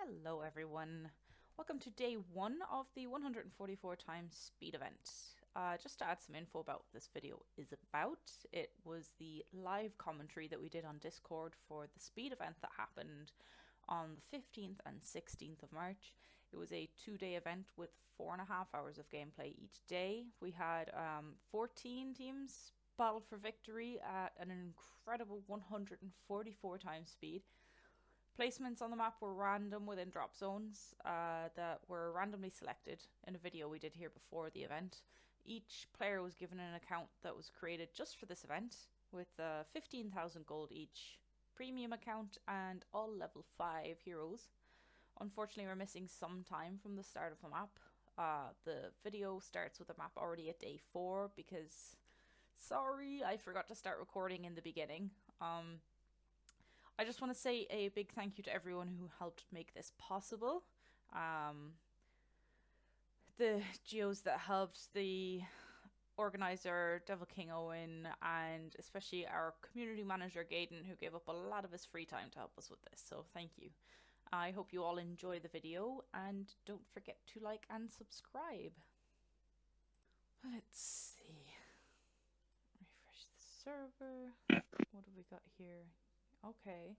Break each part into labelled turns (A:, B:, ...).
A: Hello everyone. Welcome to day one of the 144 times speed event. Just to add some info about what this video is about, it was the live commentary that we did on Discord for the speed event that happened on the 15th and 16th of March. It was a 2-day event with 4.5 hours of gameplay each day. We had 14 teams battle for victory at an incredible 144 times speed. Placements on the map were random within drop zones that were randomly selected in a video we did here before the event. Each player was given an account that was created just for this event with 15,000 gold each, premium account, and all level 5 heroes. Unfortunately, we're missing some time from the start of the map. The video starts with the map already at day 4 because, sorry, I forgot to start recording in the beginning. I just want to say a big thank you to everyone who helped make this possible. The geos that helped, the organizer Devil King Owen, and especially our community manager Gaiden, who gave up a lot of his free time to help us with this. So thank you. I hope you all enjoy the video and don't forget to like and subscribe. Let's see. Refresh the server. What have we got here? Okay.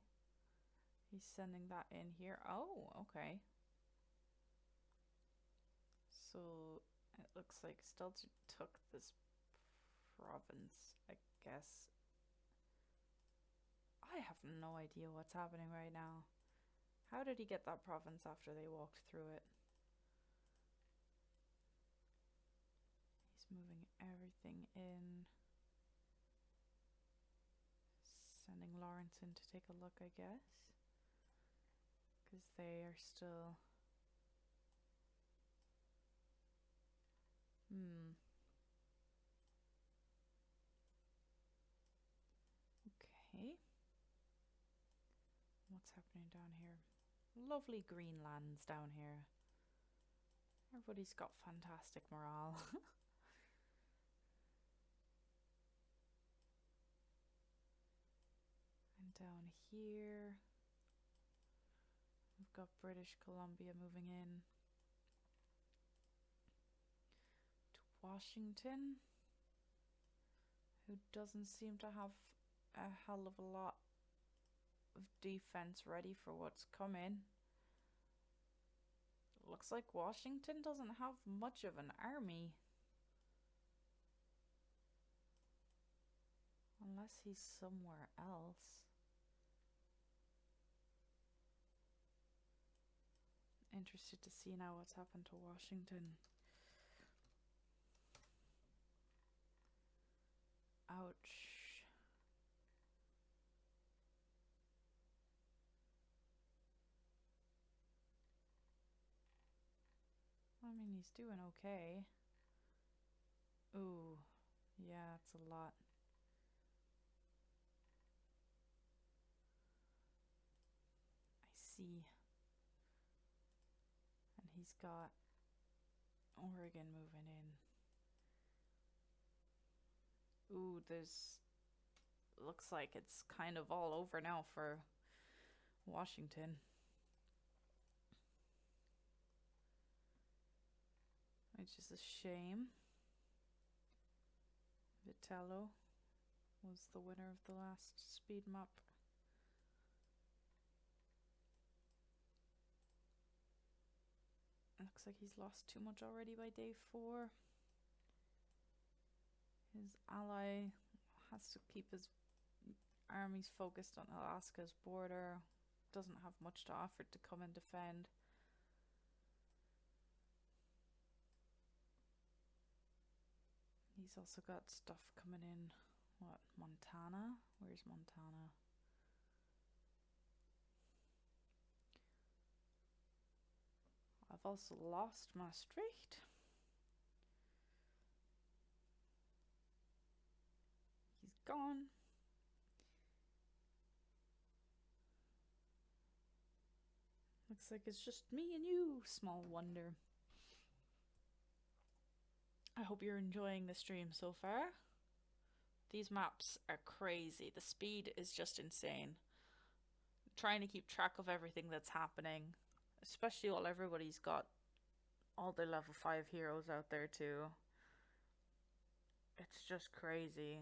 A: He's sending that in here. Oh, okay. So it looks like Stelter took this province, I guess. I have no idea what's happening right now. How did he get that province after they walked through it? He's moving everything in. Sending Lawrence in to take a look, I guess. Because they are still... Okay. What's happening down here? Lovely green lands down here. Everybody's got fantastic morale. And down here, we've got British Columbia moving in to Washington, who doesn't seem to have a hell of a lot of defense ready for what's coming. Looks like Washington doesn't have much of an army. Unless he's somewhere else. Interested to see now what's happened to Washington. Ouch. I mean, he's doing okay. Ooh, yeah, it's a lot. I see. And he's got Oregon moving in. Ooh, there's... looks like it's kind of all over now for Washington. Which is a shame. Vitello was the winner of the last speed map. Looks like he's lost too much already by day 4. His ally has to keep his armies focused on Alaska's border. Doesn't have much to offer to come and defend. He's also got stuff coming in. What, Montana? Where's Montana? I've also lost Maastricht. He's gone. Looks like it's just me and you, small wonder. I hope you're enjoying the stream so far. These maps are crazy. The speed is just insane. Trying to keep track of everything that's happening, especially while everybody's got all their level 5 heroes out there too. It's just crazy.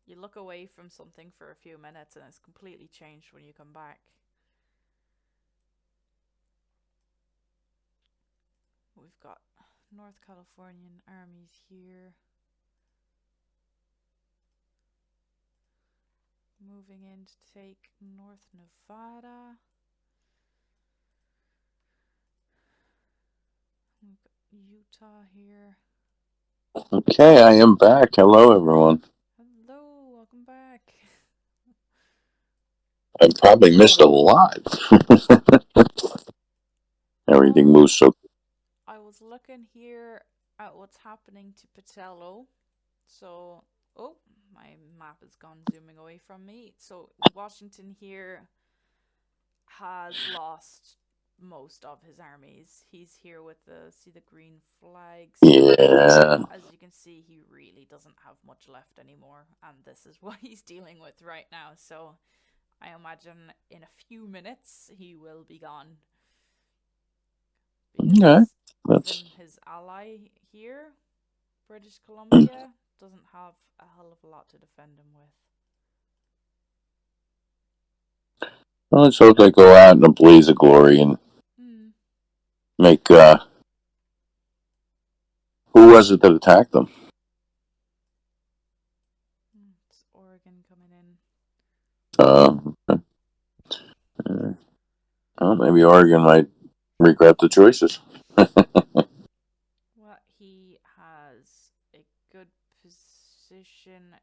A: You look away from something for a few minutes and it's completely changed when you come back. We've got North Californian armies here. Moving in to take North Nevada. We've got Utah here.
B: Okay, I am back. Hello, everyone.
A: Hello, welcome back.
B: I probably missed a lot. Everything
A: Well,
B: moves so.
A: I was looking here at what's happening to Patello. So, oh, my map has gone zooming away from me. So, Washington here has lost most of his armies. He's here with the green flags.
B: Yeah.
A: As you can see, he really doesn't have much left anymore, and this is what he's dealing with right now. So, I imagine in a few minutes he will be gone.
B: Okay.
A: Because
B: That's
A: even his ally here, British Columbia, doesn't have a hell of a lot to defend him with.
B: well, let's hope they go out in a blaze of glory and make. Who was it that attacked them?
A: It's Oregon coming in.
B: Okay. Well, maybe Oregon might regret the choices.
A: Well, he has a good position.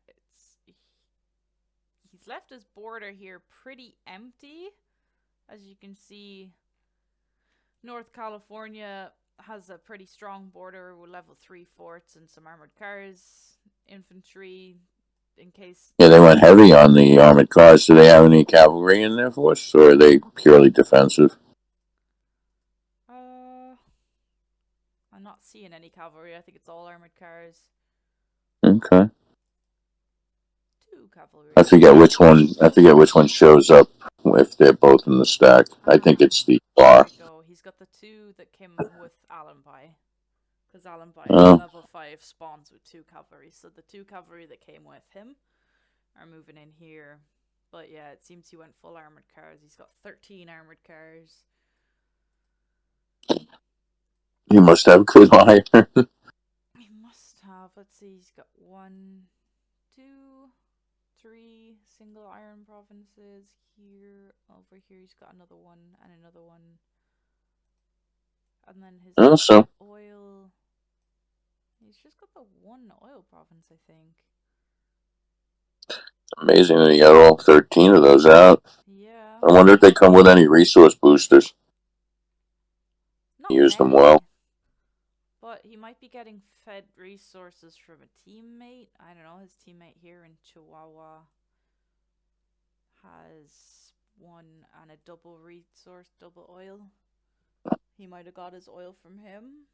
A: He's left his border here pretty empty. As you can see, North California has a pretty strong border with level 3 forts and some armored cars, infantry, in case.
B: Yeah, they went heavy on the armored cars. Do they have any cavalry in their force, or are they purely defensive?
A: I'm not seeing any cavalry. I think it's all armored cars.
B: Okay.
A: 2 cavalry.
B: I forget which one. I forget which one shows up if they're both in the stack. I think it's the
A: There
B: bar.
A: we go. He's got the 2 that came with Allenby. Because Allenby
B: Oh.
A: level 5 spawns with 2 cavalry. So the 2 cavalry that came with him are moving in here. But yeah, it seems he went full armored cars. He's got 13 armored cars.
B: You must have good iron.
A: He must have. Let's see. He's got 1, 2, 3 single iron provinces here. Over here, he's got another one and another one. And then his
B: Also,
A: oil. He's just got the 1 oil province, I think.
B: amazing that he got all 13 of those out.
A: Yeah.
B: I wonder if they come with any resource boosters.
A: Not
B: Use them
A: many.
B: well.
A: But he might be getting fed resources from a teammate. I don't know. His teammate here in Chihuahua has 1 and a double resource, double oil. He might have got his oil from him.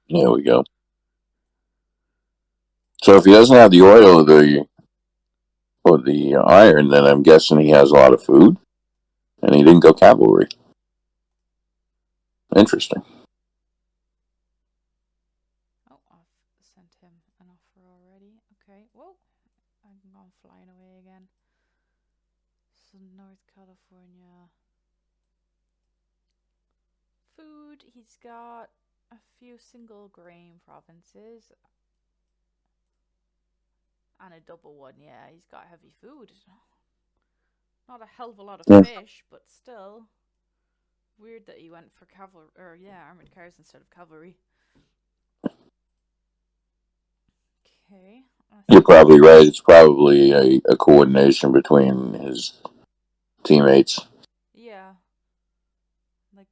B: There we go. So if he doesn't have the oil or the iron, then I'm guessing he has a lot of food, and he didn't go cavalry. Interesting.
A: Oh, I've sent him an offer already. Okay. Whoa. I'm gone flying away again. So North California. Food. He's got a few single grain provinces. And a double one, yeah. He's got heavy food. Not a hell of a lot of fish, but still. Weird that he went for cavalry, or yeah, armored cars instead of cavalry. Okay.
B: You're probably right. It's probably a coordination between his teammates.
A: Yeah. Like,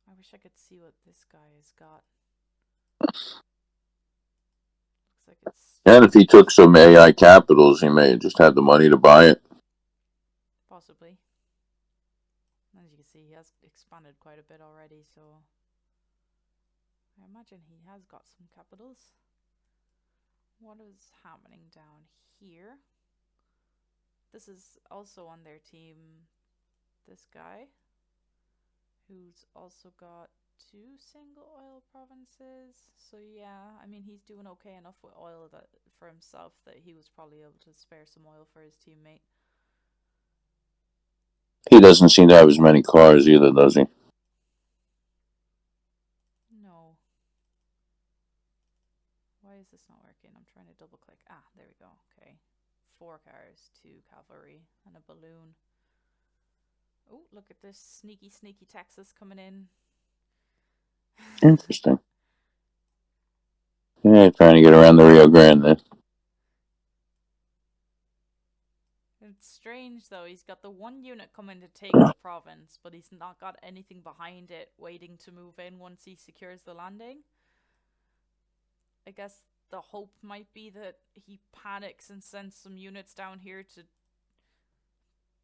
A: I wish I could see what this guy has got. Looks like it's...
B: And if he took some AI capitals, he may have just had the money to buy it.
A: Possibly. As you can see, he has expanded quite a bit already, so... I imagine he has got some capitals. What is happening down here? This is also on their team. this guy, who's also got 2 single oil provinces. So yeah, I mean, he's doing okay enough with oil that for himself that he was probably able to spare some oil for his teammate.
B: He doesn't seem to have as many cars either, does he?
A: No. Why is this not working? I'm trying to double click. Ah, there we go. Okay. 4 cars, 2 cavalry, and a balloon. Oh, look at this sneaky, sneaky Texas coming in.
B: Interesting. Yeah, trying to get around the Rio Grande there.
A: It's strange though, he's got the 1 unit coming to take the province, but he's not got anything behind it waiting to move in once he secures the landing. I guess the hope might be that he panics and sends some units down here to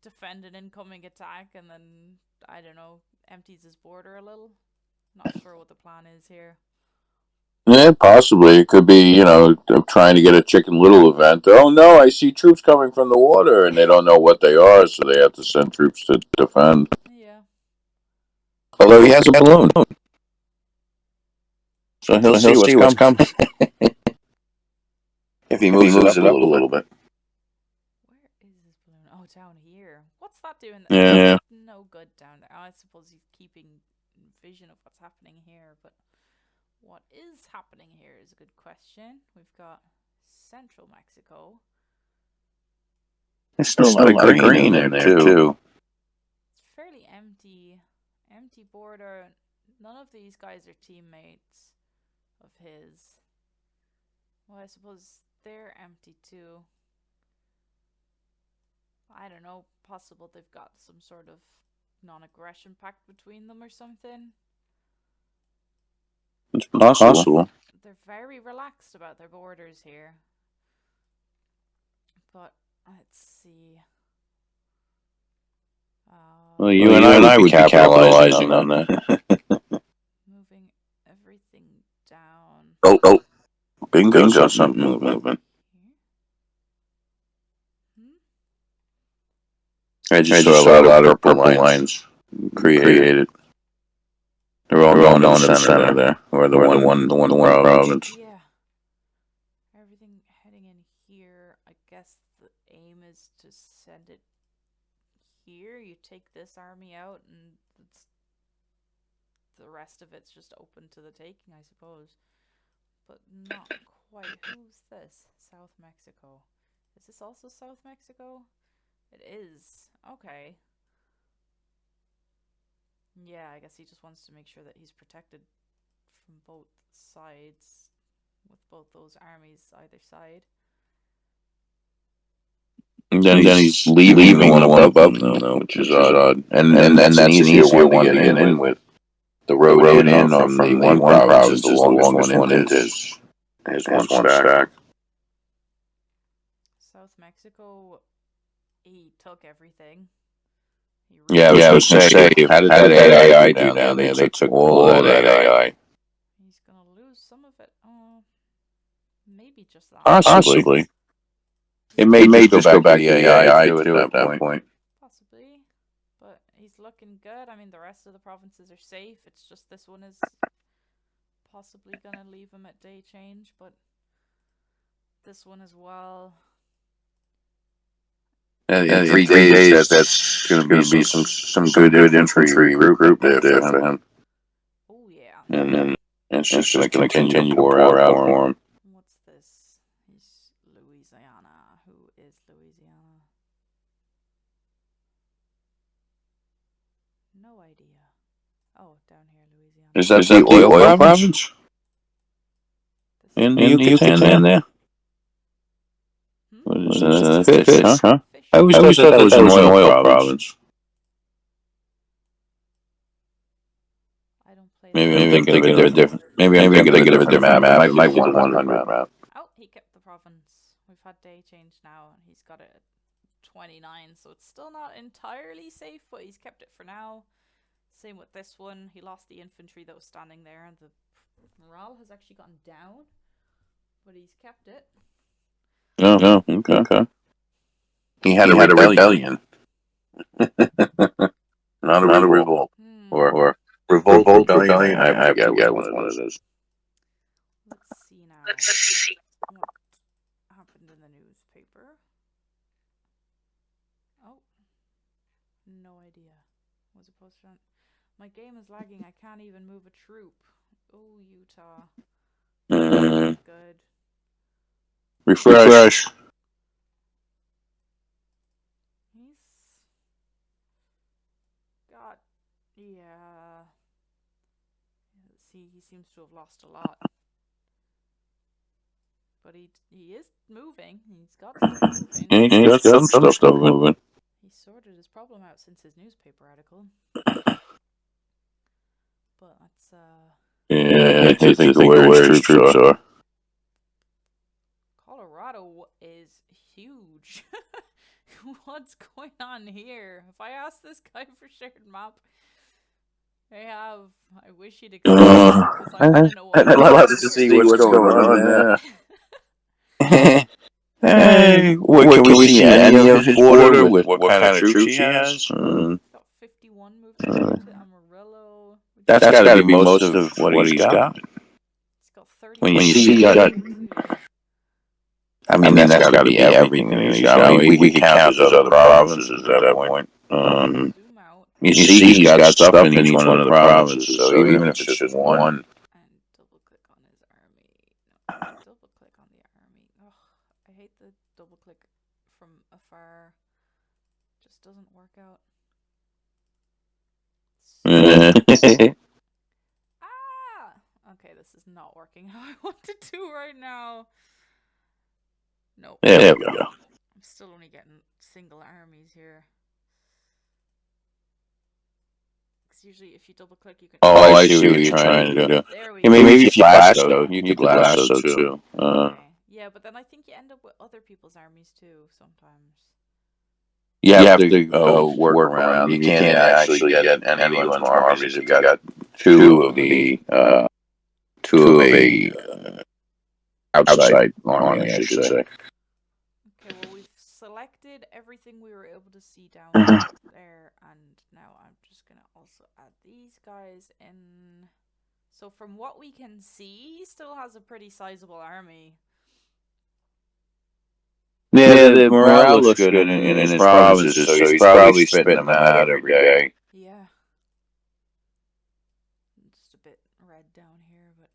A: defend an incoming attack and then, I don't know, empties his border a little. Not sure what the plan is here.
B: Yeah, possibly. It could be, trying to get a Chicken Little event. Oh no, I see troops coming from the water, and they don't know what they are, so they have to send troops to defend.
A: Yeah.
B: Although he has a balloon. So he'll see what's coming. If he moves it up a little bit.
A: Where is this balloon? Oh, down here. What's that doing?
B: Yeah.
A: No good down there. I suppose he's keeping vision of what's happening here, but what is happening here is a good question. We've got central Mexico.
B: There's still a lot of green in there, too.
A: It's fairly empty. Empty border. None of these guys are teammates of his. Well, I suppose they're empty too. I don't know. Possible they've got some sort of non-aggression pact between them or something.
B: It's possible.
A: They're very relaxed about their borders here. But let's see.
B: Well, you and I would be capitalizing on that.
A: Moving everything down.
B: Oh. Bingo, something moving. I just saw a lot of purple lines created. They're all going to the center there, or the one province.
A: Yeah. Everything heading in here. I guess the aim is to send it here. You take this army out, and the rest of it's just open to the taking, I suppose. But not quite. Who's this? South Mexico. Is this also South Mexico? It is. Okay. Yeah, I guess he just wants to make sure that he's protected from both sides, with both those armies either side.
B: And then he's leaving the one above them, though, which is odd. And that's an easier one to get in with. The road in from the one province is the longest one into his one stack.
A: South Mexico, he took everything.
B: Yeah, I was going to say, how did that AI do down there? They took all that AI.
A: He's going to lose some of it. Maybe just that.
B: Possibly. It may just go back to the AI too at that point.
A: Possibly. But he's looking good. I mean, the rest of the provinces are safe. It's just this one is possibly going to leave him at day change. But this one as well.
B: In 3 days, that's going to be some good infantry recruitment there for him.
A: Oh, yeah.
B: And it's just going to continue to pour out for him.
A: What's this? He's Louisiana. Who is Louisiana? No idea. Oh, down here, Louisiana.
B: Is that the oil province? In the Yucatan there? What is that? Fish, huh? I always thought that was an oil province.
A: I don't play.
B: Maybe I'm thinking of a different. Maybe I'm thinking of a different map. I might want 100 map.
A: Oh, he kept the province. We've had day change now, and he's got it at 29, so it's still not entirely safe, but he's kept it for now. Same with this one. He lost the infantry that was standing there, and the morale has actually gone down, but he's kept it.
B: Oh, okay. He had a rebellion. forget what it is.
A: Let's see now. What happened in the newspaper? Oh, no idea. Was it posted on? My game is lagging. I can't even move a troop. Oh, Utah. Good.
B: Refresh.
A: He's got, yeah. See, he seems to have lost a lot. But he is moving. He's got stuff moving.
B: He's got some stuff moving.
A: He sorted his problem out since his newspaper article. But that's,
B: yeah, I think where his troops are.
A: Colorado is huge. What's going on here? If I ask this guy for shared map, I wish he'd explain because I want to know what
B: I'd love to see what's going on. Hey, can we see any of his border with what kind of troops he has?
A: Got 51 moving to Amarillo.
B: That's got to be most of what he's got.
A: He's got 30.
B: When you see he's got, I mean, that's got to be everything that he's got. I mean, we can count his other provinces at that point.
A: Zoom out.
B: You see he's got stuff in each one of the provinces, so even if it's just one.
A: And double click on his army. No, double click on the army. Ugh, I hate the double click from afar. Just doesn't work out. Okay, this is not working how I want it to right now. Nope.
B: There we go.
A: I'm still only getting single armies here. Because usually if you double click you can...
B: Oh, I see what you're trying to do.
A: There we
B: go. Maybe if you lasso, you could lasso too.
A: Okay. Yeah, but then I think you end up with other people's armies too sometimes.
B: You have to work around. You can't actually get anyone's armies if you got two of the outside army, I should say.
A: Okay, well we've selected everything we were able to see down there, and now I'm just gonna also add these guys in. So from what we can see, he still has a pretty sizable army.
B: Yeah, the morale looks good in his provinces, so he's probably spitting them out every day.
A: Yeah. Just a bit red down here, but...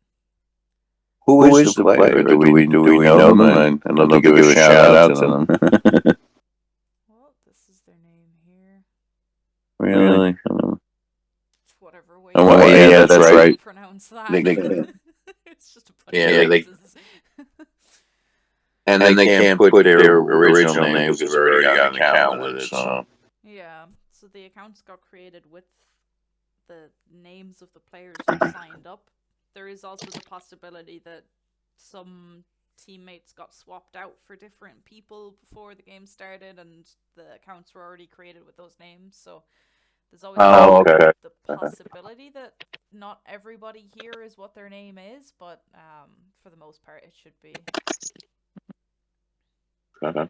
B: Who is the player? Do we know them? I'd love to give a shout out to them.
A: Well, this is their name here.
B: Really?
A: Whatever way
B: yeah, that's right.
A: Pronounce that. It's just a bunch
B: of places. And they can't put their original name because they're already got an account with it, so...
A: Yeah, so the accounts got created with the names of the players who signed up. There is also the possibility that some teammates got swapped out for different people before the game started and the accounts were already created with those names, so there's always the possibility that not everybody here is what their name is, but for the most part it should be. And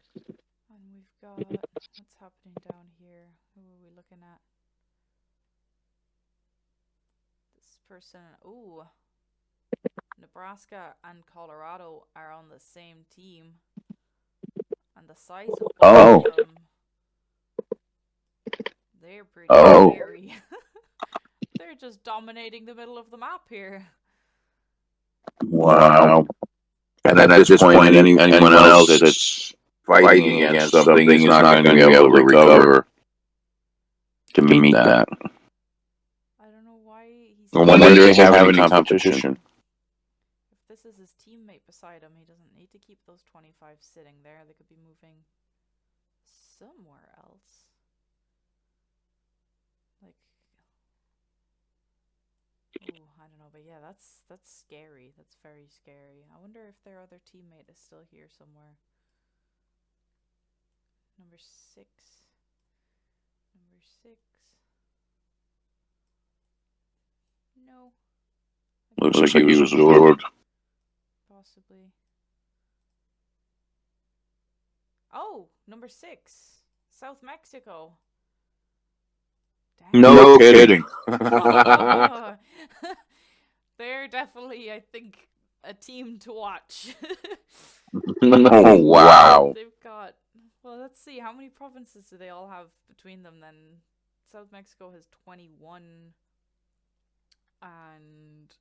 A: we've got, what's happening down here? Who are we looking at? This person, ooh. Nebraska and Colorado are on the same team. And the size of both of them, they're pretty scary. They're just dominating the middle of the map here.
B: Wow. And at this point, anyone else that's fighting against something is not going to be able to recover to meet that.
A: I don't know why he's...
B: I wonder if they have any competition.
A: If this is his teammate beside him, he doesn't need to keep those 25 sitting there. They could be moving somewhere else. Like... Ooh, I don't know, but yeah, that's scary. That's very scary. I wonder if their other teammate is still here somewhere. Number 6. Number 6. No.
B: Looks like he was absorbed.
A: Possibly. Oh, number 6. South Mexico. Dang.
B: No kidding.
A: They're definitely, I think, a team to watch.
B: Oh, wow.
A: They've got, well, let's see, how many provinces do they all have between them then? South Mexico has 21, and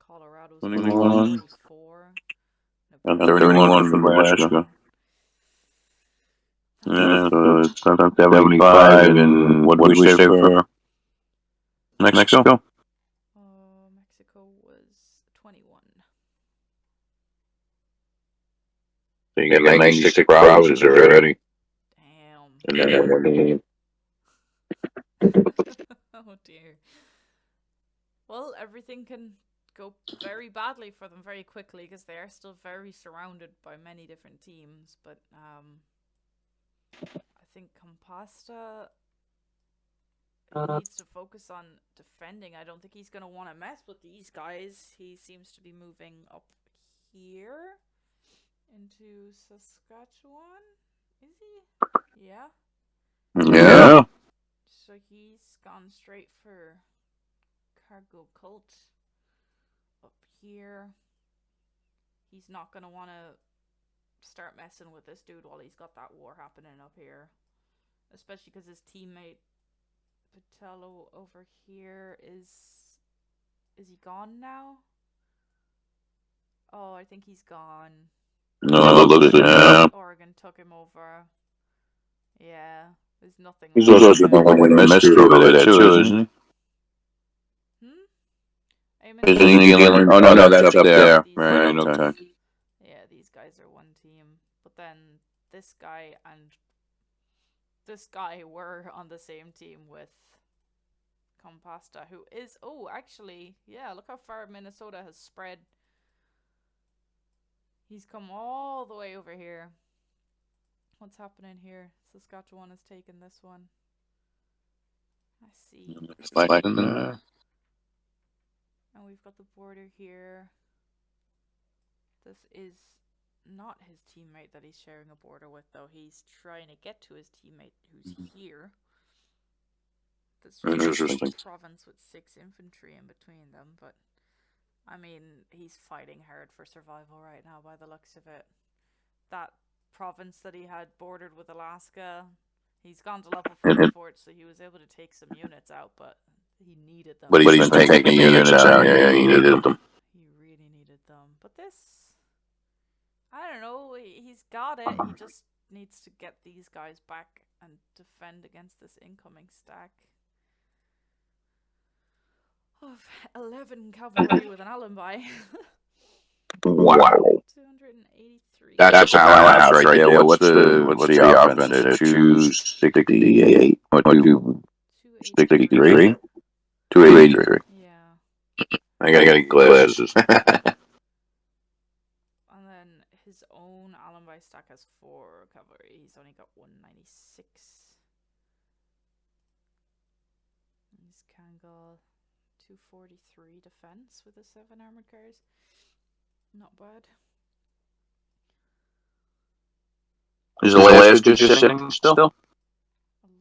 A: Colorado's
B: 21.
A: 34.
B: And 31 for Nebraska. Yeah, so it's 75, and what do we say for Mexico?
A: Mexico was 21.
B: So you got 96 provinces already.
A: Damn.
B: And then one team.
A: Oh dear. Well, everything can go very badly for them very quickly because they are still very surrounded by many different teams. But I think Compasta, he needs to focus on defending. I don't think he's going to want to mess with these guys. He seems to be moving up here into Saskatchewan. Is he? Yeah.
B: Yeah.
A: So he's gone straight for Cargo Cult up here. He's not going to want to start messing with this dude while he's got that war happening up here. Especially because his teammate Patello over here is he gone now? Oh, I think he's gone.
B: No, looks like, yeah.
A: Oregon took him over. Yeah, there's nothing
B: He's
A: left.
B: also going with Mr. over there too, isn't he? Isn't he Gillen? Oh, no, that's up there. Right, okay.
A: Yeah, these guys are one team. But then this guy and this guy were on the same team with Compasta, who is, oh, actually, yeah, look how far Minnesota has spread. He's come all the way over here. What's happening here? Saskatchewan has taken this one. I see.
B: Fighting there.
A: And we've got the border here. This is not his teammate that he's sharing a border with, though. He's trying to get to his teammate who's here. That's just a province with 6 infantry in between them, but I mean, he's fighting hard for survival right now by the looks of it. That province that he had bordered with Alaska, he's gone to level 44, so he was able to take some units out, but he needed them.
B: But he's been taking the units out, yeah, he needed them.
A: He really needed them. But this, I don't know, he's got it. He just needs to get these guys back and defend against this incoming stack of 11 cavalry with an alembi.
B: Wow.
A: 283.
B: That's a powerhouse right there. What's the offense there? 268? Or 263? 283.
A: Yeah.
B: I gotta get glasses.
A: And then his own alembi stack has 4 cavalry. He's only got 196. He's Kangol 243 defense with the 7 armored cars. Not bad.
B: Is Alaska just sitting still?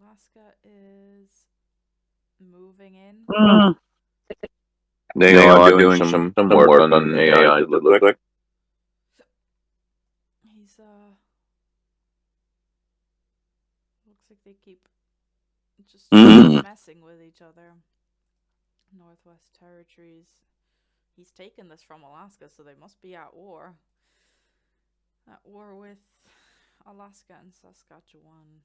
A: Alaska is moving in.
B: They are doing some work on AI, it look like.
A: He's looks like they keep just messing with each other. Northwest Territories. He's taken this from Alaska, so they must be at war. At war with Alaska and Saskatchewan.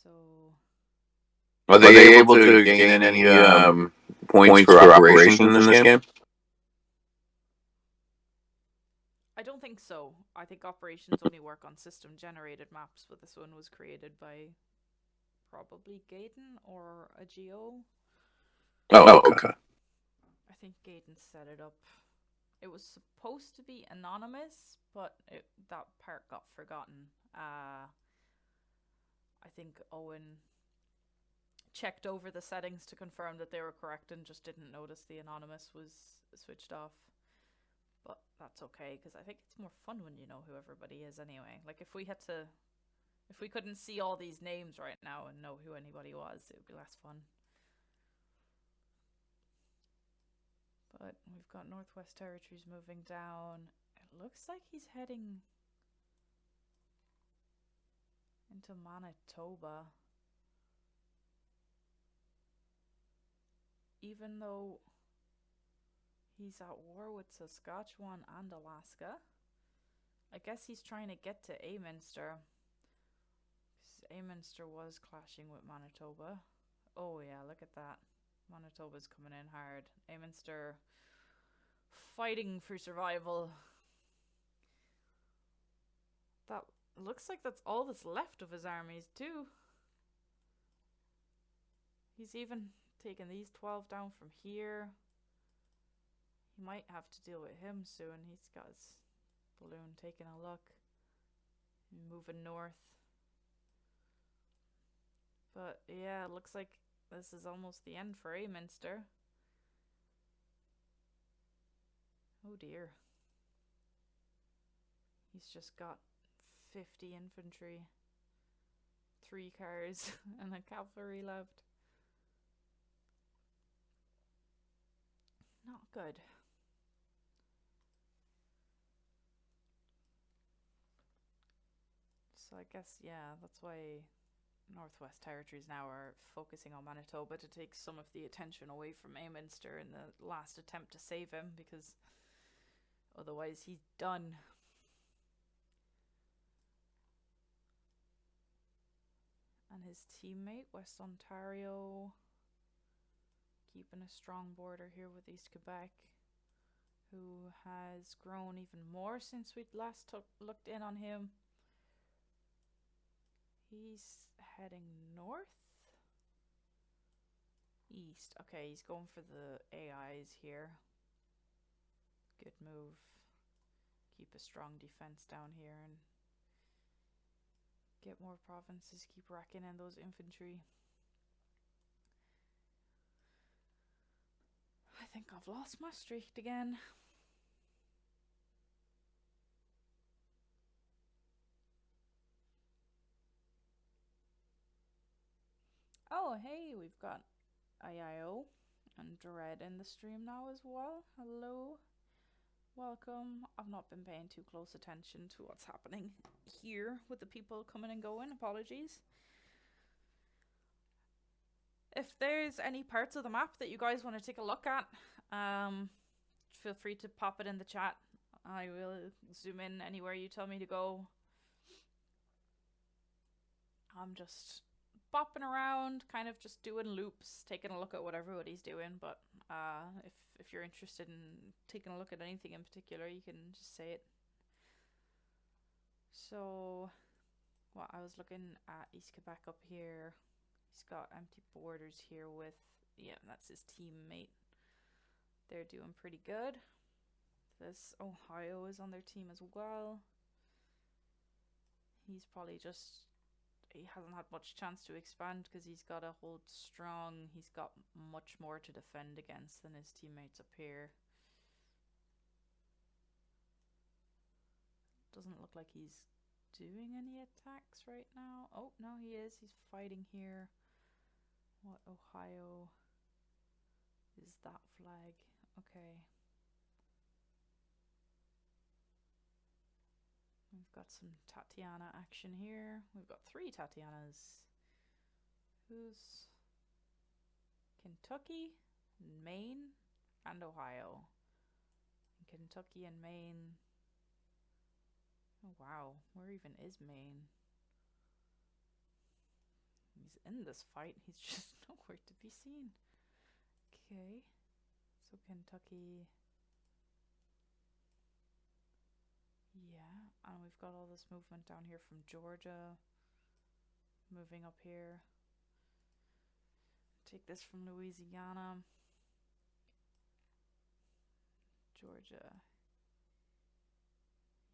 A: So,
B: Are they able to gain any points for operations in this game?
A: I don't think so. I think operations only work on system generated maps, but this one was created by probably Gaiden or a Geo.
B: Oh, okay.
A: I think Gaiden set it up. It was supposed to be anonymous, but that part got forgotten. I think Owen checked over the settings to confirm that they were correct and just didn't notice the anonymous was switched off. But that's okay, because I think it's more fun when you know who everybody is anyway. Like, if we couldn't see all these names right now and know who anybody was, it would be less fun. But we've got Northwest Territories moving down. It looks like he's heading into Manitoba. Even though he's at war with Saskatchewan and Alaska. I guess he's trying to get to Amherst. Amherst was clashing with Manitoba. Oh yeah, look at that. Manitoba's coming in hard. Amherst fighting for survival. That looks like that's all that's left of his armies too. He's even taken these 12 down from here. He might have to deal with him soon. He's got his balloon taking a look. Moving north. But yeah, it looks like this is almost the end for Amherst. Oh dear. He's just got 50 infantry, 3 cars, and a cavalry left. Not good. So I guess, yeah, that's why Northwest Territories now are focusing on Manitoba to take some of the attention away from Amherst in the last attempt to save him, because otherwise he's done. And his teammate, West Ontario, keeping a strong border here with East Quebec, who has grown even more since we last looked in on him. He's heading north? East. Okay, he's going for the AIs here. Good move. Keep a strong defense down here and get more provinces. Keep racking in those infantry. I think I've lost my streak again. Oh, hey, we've got IIO and Dread in the stream now as well. Hello. Welcome. I've not been paying too close attention to what's happening here with the people coming and going. Apologies. If there's any parts of the map that you guys want to take a look at, feel free to pop it in the chat. I will zoom in anywhere you tell me to go. I'm just bopping around, kind of just doing loops, taking a look at what everybody's doing. But if you're interested in taking a look at anything in particular, you can just say it. So, well, I was looking at East Quebec up here. He's got empty borders here with, yeah, that's his teammate. They're doing pretty good. This Ohio is on their team as well. He's probably just, he hasn't had much chance to expand because he's got to hold strong. He's got much more to defend against than his teammates up here. Doesn't look like he's doing any attacks right now. Oh, no, he is. He's fighting here. What Ohio is that flag? Okay. We've got some Tatiana action here. We've got 3 Tatianas. Who's Kentucky, Maine, and Ohio. Kentucky and Maine. Oh wow, where even is Maine? He's in this fight, he's just nowhere to be seen. Okay, so Kentucky. Yeah, and we've got all this movement down here from Georgia. Moving up here. Take this from Louisiana. Georgia.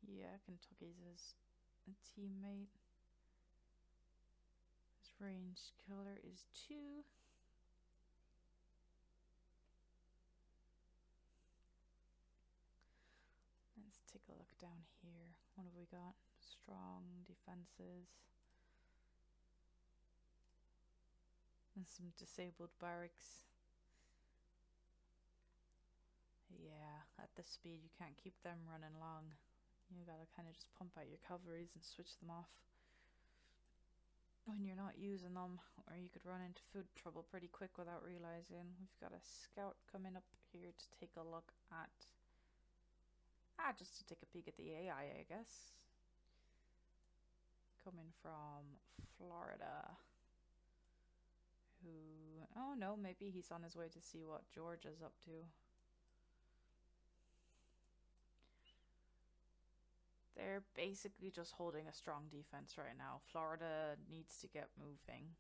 A: Yeah, Kentucky's his teammate. His ranged killer is 2. Let's take a look down here. What have we got? Strong defenses. And some disabled barracks. at this speed, you can't keep them running long. You gotta kind of just pump out your cavalries and switch them off when you're not using them, or you could run into food trouble pretty quick without realizing. We've got a scout coming up here to take a look at... just to take a peek at the AI, I guess. Coming from Florida. Who... Oh no, maybe he's on his way to see what Georgia's up to. They're basically just holding a strong defense right now. Florida needs to get moving.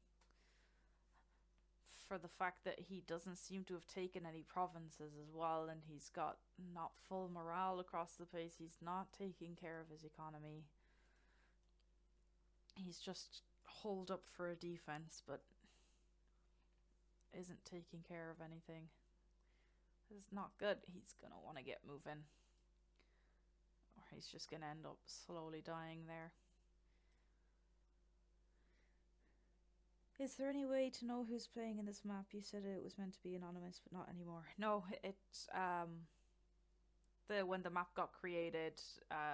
A: For the fact that he doesn't seem to have taken any provinces as well, and he's got not full morale across the place. He's not taking care of his economy. He's just holed up for a defense, but isn't taking care of anything. This is not good. He's gonna want to get moving. Or he's just gonna end up slowly dying there. Is there any way to know who's playing in this map? You said it was meant to be anonymous, but not anymore. No, when the map got created,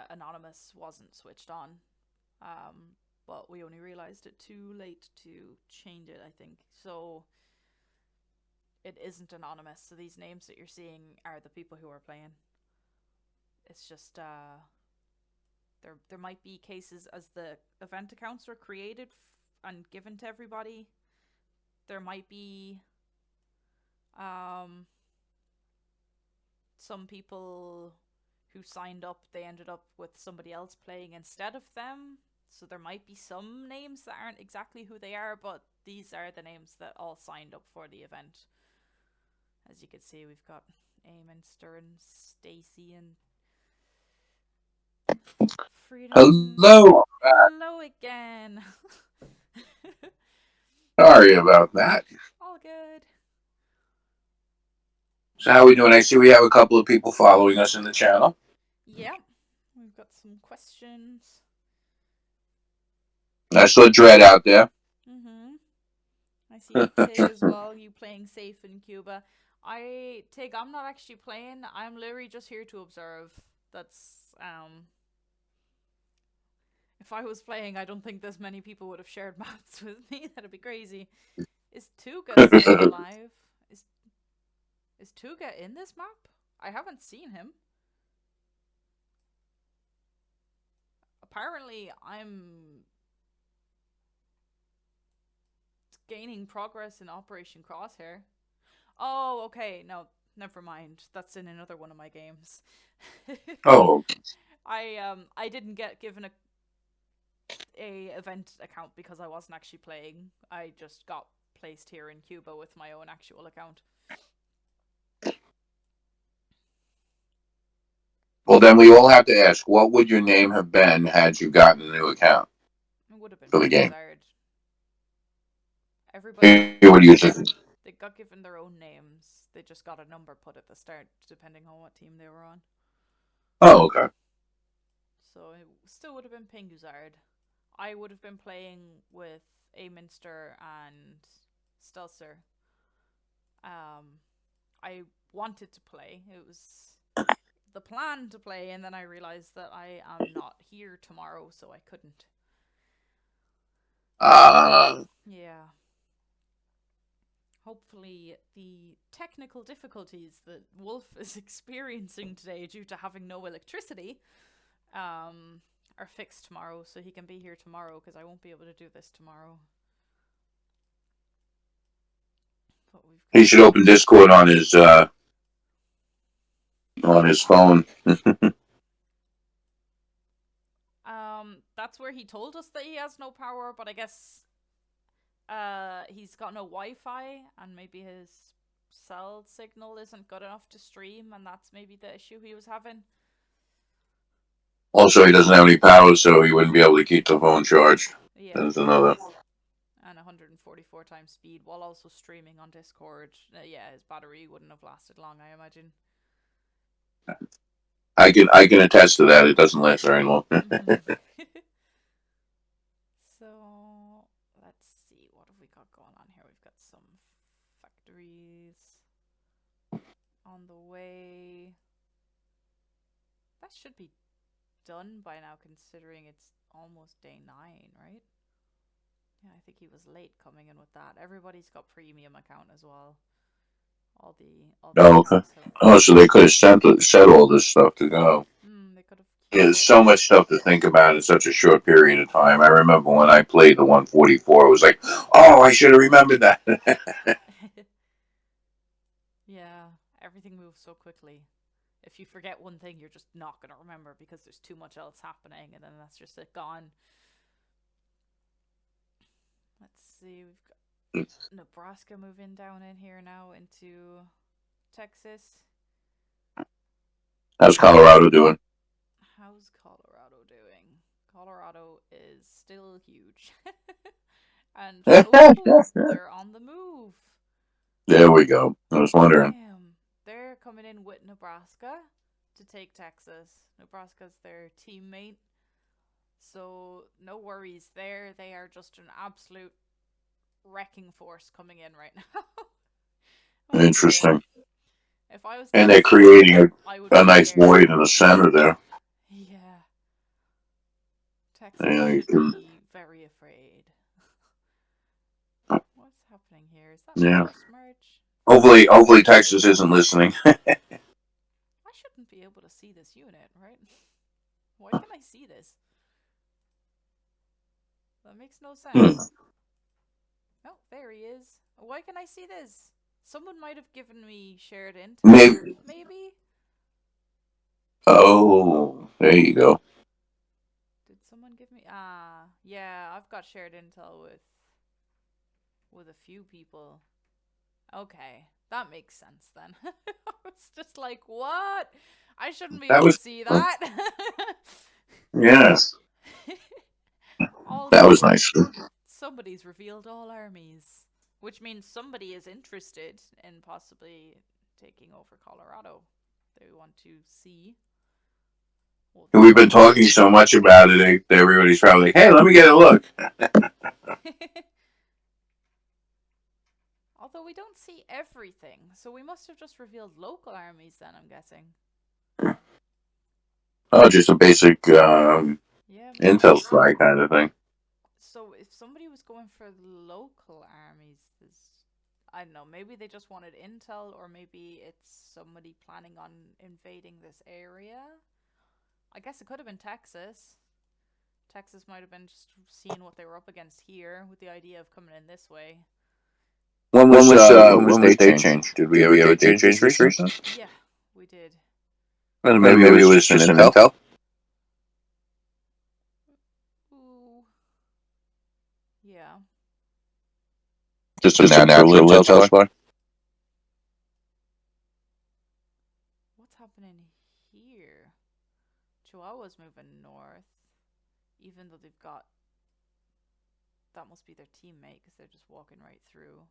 A: anonymous wasn't switched on. But we only realized it too late to change it, I think. So it isn't anonymous. So these names that you're seeing are the people who are playing. It's just there might be cases as the event accounts were created and given to everybody. There might be some people who signed up, they ended up with somebody else playing instead of them. So there might be some names that aren't exactly who they are, but these are the names that all signed up for the event. As you can see, we've got Aminster and Stacy and Freedom.
B: Hello.
A: Hello again.
B: Sorry about that.
A: All good.
B: So how are we doing? I see we have a couple of people following us in the channel.
A: Yep. We've got some questions.
B: I saw Dread out there.
A: I see Tig as well. You playing safe in Cuba. Tig, I'm not actually playing. I'm literally just here to observe. That's, if I was playing, I don't think this many people would have shared maps with me. That'd be crazy. Is Tuga still alive? Is Tuga in this map? I haven't seen him. Apparently, I'm gaining progress in Operation Crosshair. Oh, okay. No, never mind. That's in another one of my games.
B: Oh.
A: I didn't get given a event account because I wasn't actually playing. I just got placed here in Cuba with my own actual account.
B: Well, then we all have to ask, what would your name have been had you gotten a new account?
A: It would have been
B: for the game.
A: Blizzard. Everybody
B: would use it.
A: They got given their own names. They just got a number put at the start, depending on what team they were on.
B: Oh, okay.
A: So it still would have been Pinguzard. I would have been playing with Aminster and Stelzer. I wanted to play. It was the plan to play, and then I realized that I am not here tomorrow, so I couldn't. Yeah. Hopefully the technical difficulties that Wolf is experiencing today due to having no electricity are fixed tomorrow, so he can be here tomorrow, because I won't be able to do this tomorrow. But
B: he should open Discord on his phone.
A: That's where he told us that he has no power, but I guess he's got no Wi-Fi, and maybe his cell signal isn't good enough to stream, and that's maybe the issue he was having.
B: Also, he doesn't have any power, so he wouldn't be able to keep the phone charged.
A: Yeah.
B: That's another.
A: And 144 times speed while also streaming on Discord. Yeah, his battery wouldn't have lasted long, I imagine.
B: I can attest to that. It doesn't last very long.
A: So let's see, what have we got going on here? We've got some factories on the way. That should be done by now, considering it's almost day 9, right? Yeah, I think he was late coming in with that. Everybody's got premium account as well. All the
B: Oh, okay.
A: accounts have.
B: Oh, so they could have said all this stuff to go.
A: They could have
B: Yeah,
A: queued
B: there's
A: it.
B: so much stuff to think about in such a short period of time. I remember when I played the 144, it was like, oh, I should have remembered that.
A: Yeah, everything moves so quickly. If you forget one thing, you're just not going to remember because there's too much else happening, and then that's just it gone. Let's see, we've got Nebraska moving down in here now into Texas.
B: How's Colorado doing?
A: How's Colorado doing? Colorado is still huge. And they're on the move.
B: There we go. I was wondering.
A: Damn. They're coming in with Nebraska to take Texas. Nebraska's their teammate. So no worries there. They are just an absolute wrecking force coming in right now. Oh,
B: Interesting.
A: dear. If I was
B: And they're
A: Texas,
B: creating
A: I would
B: a
A: be
B: nice
A: scared.
B: void in the center there.
A: Yeah. Texas
B: Yeah, you
A: should
B: can.
A: be very afraid. What's happening here? Is that
B: Yeah.
A: force merge?
B: Hopefully Texas isn't listening.
A: I shouldn't be able to see this unit, right? Why can I see this? That makes no sense. Oh, there he is. Why can I see this? Someone might have given me shared intel, maybe?
B: Oh, there you go.
A: Did someone give me... Ah, yeah, I've got shared intel with a few people. Okay, that makes sense then. I was just like, what? I shouldn't be able to see that.
B: Yes. That was nice.
A: Somebody's revealed all armies, which means somebody is interested in possibly taking over Colorado. They want to see.
B: We've been talking so much about it, everybody's probably like, hey, let me get a look.
A: Although we don't see everything, so we must have just revealed local armies then, I'm guessing.
B: Oh, just a basic intel spy kind of thing.
A: So if somebody was going for local armies, I don't know, maybe they just wanted intel, or maybe it's somebody planning on invading this area. I guess it could have been Texas. Texas might have been just seeing what they were up against here with the idea of coming in this way.
B: When was date change? Did we ever date change this recently?
A: Yeah, we did.
B: Well, maybe it was just an intel.
A: Ooh. Yeah.
B: Just a natural intel spy.
A: What's happening here? Chihuahua's moving north, even though they've got... That must be their teammate, because they're just walking right through.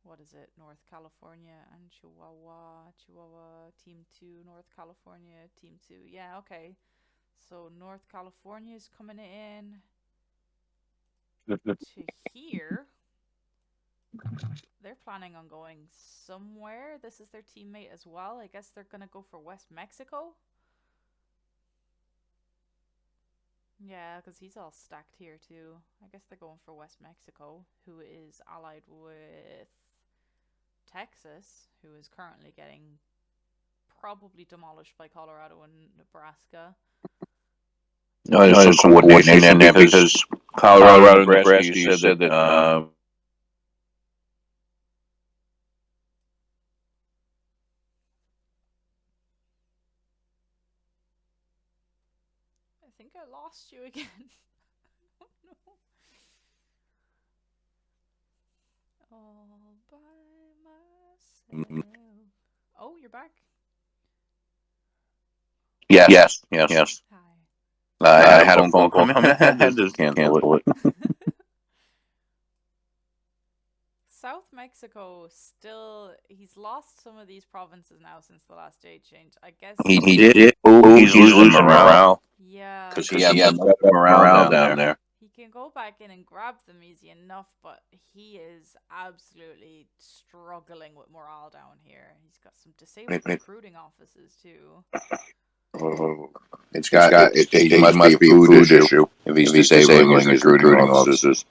A: What is it? North California and Chihuahua. Chihuahua, Team 2, North California, Team 2. Yeah, okay. So North California is coming in to here. They're planning on going somewhere. This is their teammate as well. I guess they're going to go for West Mexico. Yeah, because he's all stacked here too. I guess they're going for West Mexico, who is allied with Texas, who is currently getting probably demolished by Colorado and Nebraska.
B: No, there's some coordination there because Colorado and Nebraska, you said that
A: I think I lost you again. Oh no. All by myself. Oh, you're back?
B: Yes.
A: Hi.
B: I had a phone call. I had to cancel it.
A: South Mexico still... He's lost some of these provinces now since the last date change. I guess...
B: He did. He's losing morale.
A: Yeah.
B: Because he has morale down there.
A: He can go back in and grab them easy enough, but he is absolutely struggling with morale down here. He's got some disabled recruiting offices too.
B: It must be a food issue if he's disabling his recruiting officers.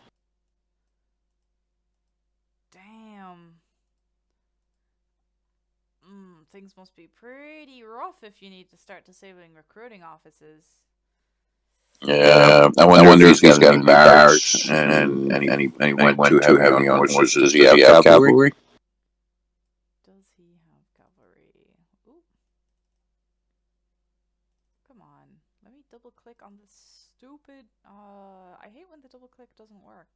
A: Damn. Things must be pretty rough if you need to start disabling recruiting offices.
B: Yeah, I wonder if he's got any barracks and he went too heavy on horses. Does he have cavalry?
A: Does he have cavalry? Ooh. Come on. Let me double click on this stupid. I hate when the double click doesn't work.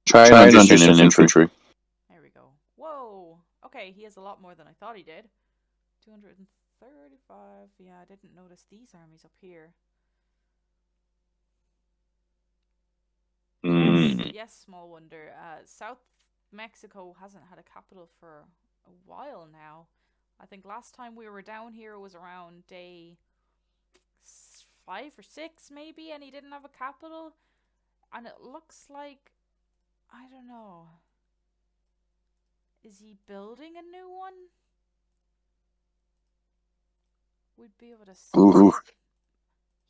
B: Try it on just an infantry.
A: There we go. Whoa! Okay, he has a lot more than I thought he did. 235. Yeah, I didn't notice these armies up here. Yes, small wonder. South Mexico hasn't had a capital for a while now. I think last time we were down here was around day 5 or 6 maybe, and he didn't have a capital. And it looks like, I don't know. Is he building a new one? We'd be able to see.
B: Ooh.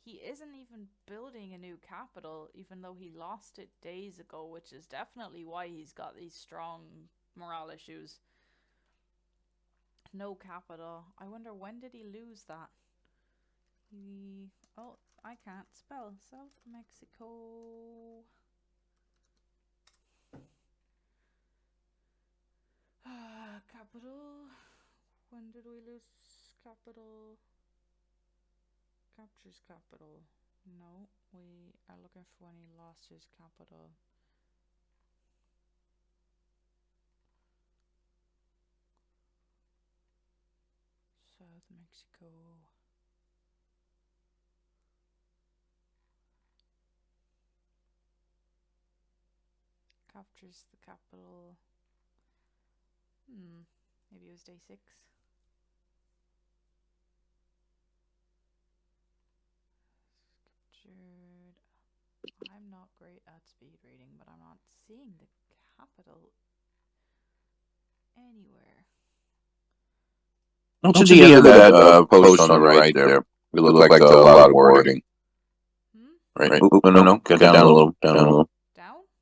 A: He isn't even building a new capital, even though he lost it days ago, which is definitely why he's got these strong morale issues. No capital. I wonder, when did he lose that? Oh, I can't spell. South Mexico. Capital. When did we lose capital? Captures capital. No, we are looking for when he lost his capital. South Mexico. Captures the capital. Maybe it was day 6. Captured. I'm not great at speed reading, but I'm not seeing the capital anywhere.
B: What's the end of that post on the right there? It looked like a lot of wording. Right? No, get down a little.
A: Down?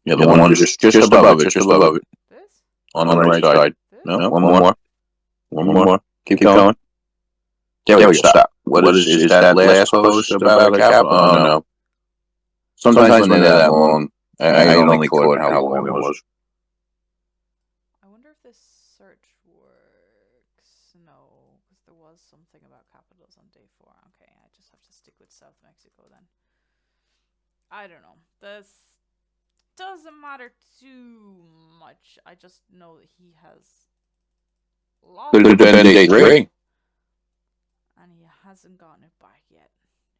B: Yeah, the one just above it.
A: This?
B: On the right side.
A: This?
B: No, one more. Keep going. There we go. Stop. What is that last post about a cap? Oh, no. Sometimes when they're that long, I only caught how long it was.
A: I wonder if this search works. No, because there was something about capitals on day 4. Okay, I just have to stick with South Mexico then. I don't know. This doesn't matter too much. I just know that he has lost
B: Could have been day 3.
A: and he hasn't gotten it back yet.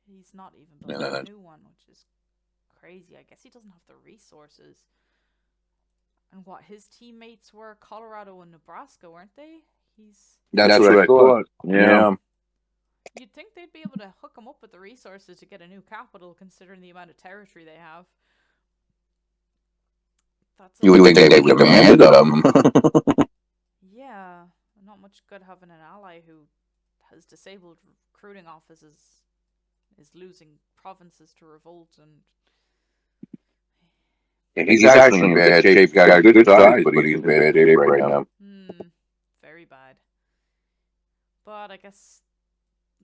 A: He's not even building a new one, which is crazy. I guess he doesn't have the resources. And what, his teammates were Colorado and Nebraska, weren't they?
B: That's what I thought. Yeah.
A: You'd think they'd be able to hook him up with the resources to get a new capital, considering the amount of territory they have.
B: You would think they would demand it of him.
A: Yeah, not much good having an ally who has disabled recruiting offices, is losing provinces to revolt, and
B: he's actually in bad shape. He's got a good size, but he's in bad shape right now.
A: Very bad. But I guess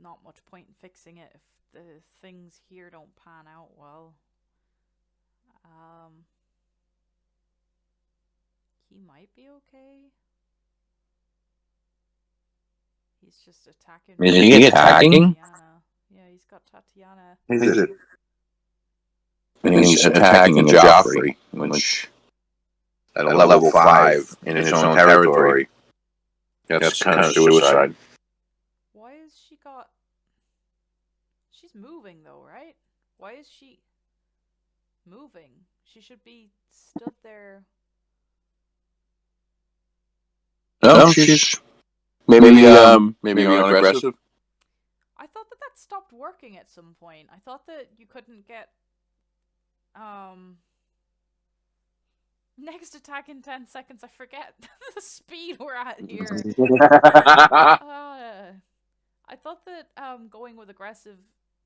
A: not much point in fixing it if the things here don't pan out well. He might be okay. He's just attacking.
B: Is he attacking?
A: Tatiana. Yeah, he's got Tatiana.
B: And he's attacking a Joffrey, which at a level 5 in its own territory. That's kind of suicide.
A: Why is she got... She's moving though, right? Why is she moving? She should be stood there.
B: No, she's maybe unaggressive.
A: I thought that stopped working at some point. I thought that you couldn't get next attack in 10 seconds. I forget the speed we're at here. I I thought that going with aggressive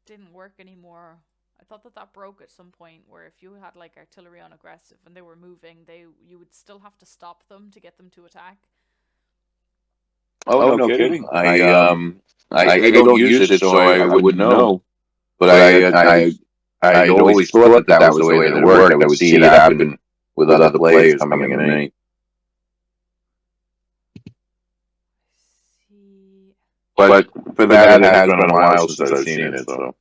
A: didn't work anymore. I thought that that broke at some point where if you had like artillery on aggressive and they were moving, you would still have to stop them to get them to attack.
B: Oh, no kidding. I don't use it, so I wouldn't know. But I'd always thought that that was the way that it worked. I would see it happen with other players coming in me.
A: See.
B: But for that, it has been a while since I've seen it, so.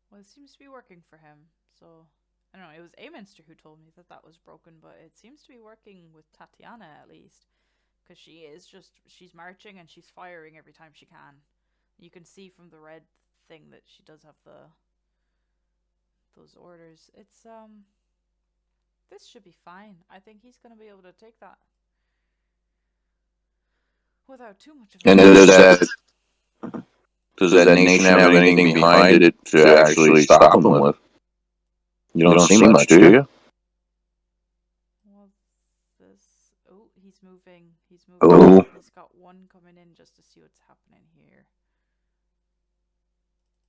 A: Well, it seems to be working for him, so... I don't know, it was Aminster who told me that that was broken, but it seems to be working with Tatiana at least. Because she's marching and she's firing every time she can. You can see from the red thing that she does have those orders. It's, this should be fine. I think he's going to be able to take that. Without too much of a...
B: And does that nation have anything behind it to actually stop them with? You don't see much, do you?
A: Well, he's moving. He's moving.
B: Oh.
A: He's got one coming in just to see what's happening here.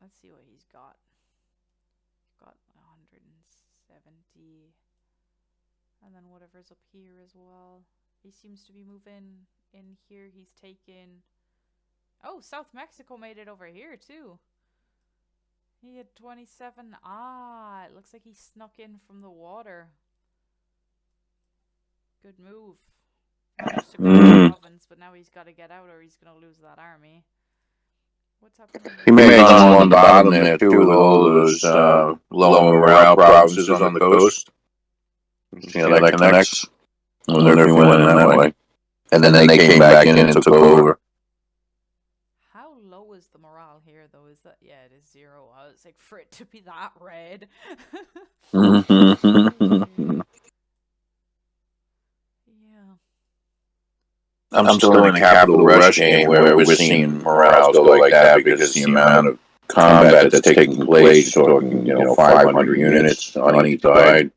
A: Let's see what he's got. He's got 170. And then whatever's up here as well. He seems to be moving in here. He's taken... Oh, South Mexico made it over here too. He had 27. Ah, it looks like he snuck in from the water. Good move. Managed to grab the province, but now he's got to get out or he's going to lose that army. What's happening?
B: He may have gone on the bottom there too with all those low morale provinces on the coast. See how that connects? I wonder if he went in that way. And then they came back in and took over.
A: How low is the morale here, though? Is that... Yeah, it is 0. I was like, for it to be that red. Yeah.
B: I'm still in the Capital Rush game where we're seeing morales go like that because the amount of combat that's taking place, talking, 500 units on each side.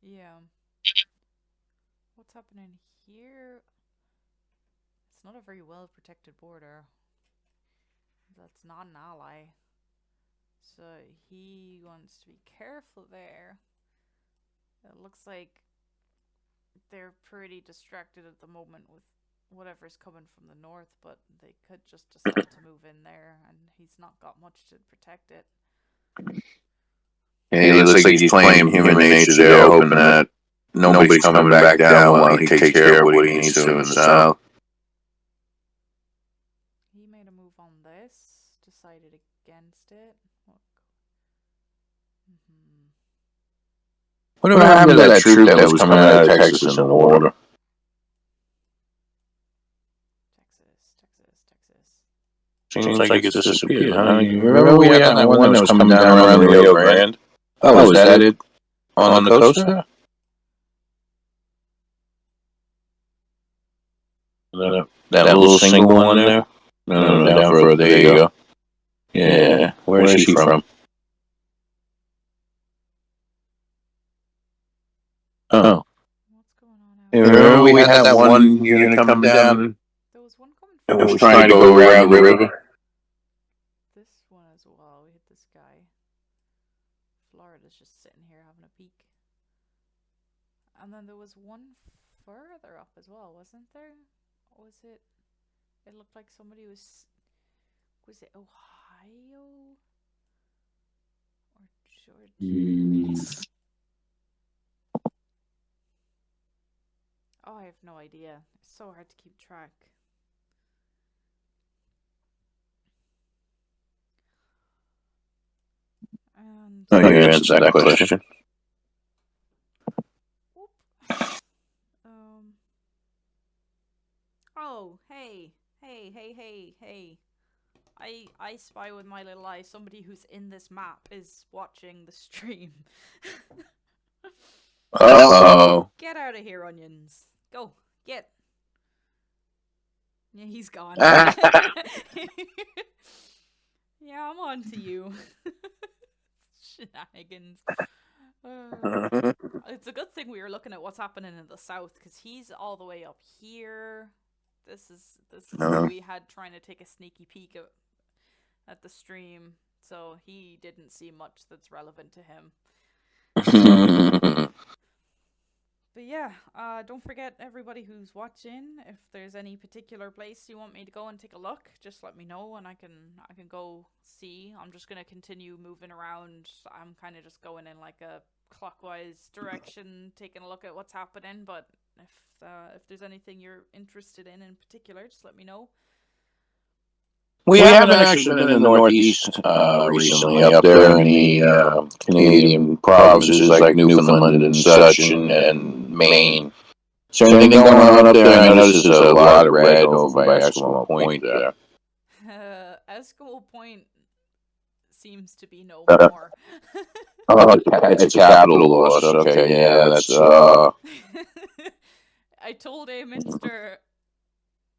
A: Yeah. What's happening here? It's not a very well protected border. That's not an ally. So he wants to be careful there. It looks like they're pretty distracted at the moment with whatever's coming from the north, but they could just decide to move in there, and he's not got much to protect it.
B: Yeah, he looks like he's playing human nature there, hoping that nobody's coming back down while he takes care of what he needs to in the south.
A: He made a move on this, decided against it.
B: Whatever happened to that troop that was coming out of Texas in the water?
A: Texas.
B: Seems like it's disappeared, huh? You remember we had that one that was coming down around the Rio Grande? Oh, is that it on the coast there? That little single one there? No, down further. There you go. Yeah, where is she from? Oh.
A: What's going on out
B: Remember we had that one unit coming down?
A: There was one coming
B: It
A: from...
B: was trying to go around the river.
A: This one as well. We hit this guy. Florida's just sitting here having a peek. And then there was one further up as well, wasn't there? Was it... It looked like somebody was... Was it Ohio? Or Georgia? Oh, I have no idea. It's so hard to keep track. And...
B: Oh, you answered that question.
A: Oh, hey. I spy with my little eye somebody who's in this map is watching the stream.
B: Uh-oh.
A: Get out of here, onions. Go, get. Yeah, he's gone. Yeah, I'm on to you. Shenanigans. It's a good thing we were looking at what's happening in the south, because he's all the way up here. This is who
B: No.
A: we had trying to take a sneaky peek at the stream, so he didn't see much that's relevant to him. But yeah, don't forget everybody who's watching. If there's any particular place you want me to go and take a look, just let me know and I can go see. I'm just gonna continue moving around. I'm kind of just going in like a clockwise direction, taking a look at what's happening. But if there's anything you're interested in particular, just let me know.
B: We haven't actually been in the Northeast recently, up there in the Canadian provinces like Newfoundland and such, and Maine. Is there anything going on up there? I noticed there's a lot of red over by Eskimo Point there.
A: Eskimo Point seems to be no more.
B: Oh, it's a capital loss. Okay, yeah, that's.
A: I told Minster.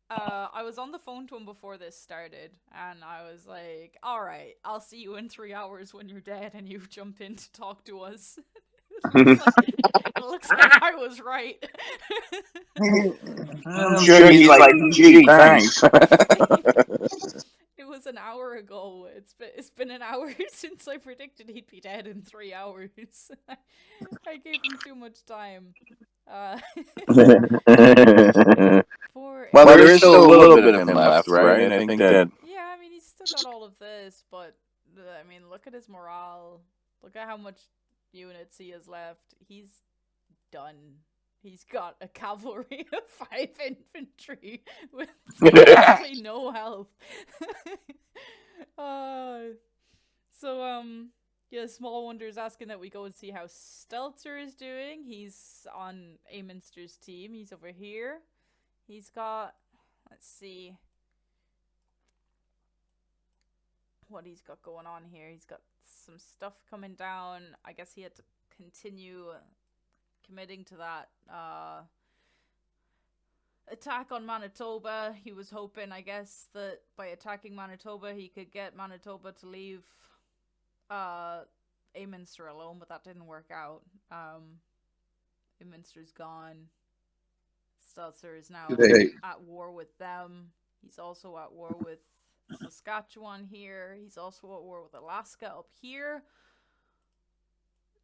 A: I was on the phone to him before this started, and I was like, "All right, I'll see you in 3 hours when you're dead, and you jump in to talk to us." It looks like I was right.
B: I'm sure he's like, "Gee, thanks."
A: It was an hour ago. It's been an hour since I predicted he'd be dead in 3 hours. I gave him too much time. Well,
B: there is still a little bit of him left, right? I think that.
A: Yeah, I mean, he's still got all of this, but I mean, look at his morale. Look at how much units he has left. He's done. He's got a cavalry of 5 infantry with practically no health. Yeah, Small Wonder's asking that we go and see how Stelzer is doing. He's on Minster's team. He's over here. He's got, let's see what he's got going on here. He's got some stuff coming down. I guess he had to continue committing to that attack on Manitoba. He was hoping, I guess, that by attacking Manitoba, he could get Manitoba to leave Minster alone, but that didn't work out. Minster's gone. Stelzer is now at war with them. He's also at war with Saskatchewan here. He's also at war with Alaska up here.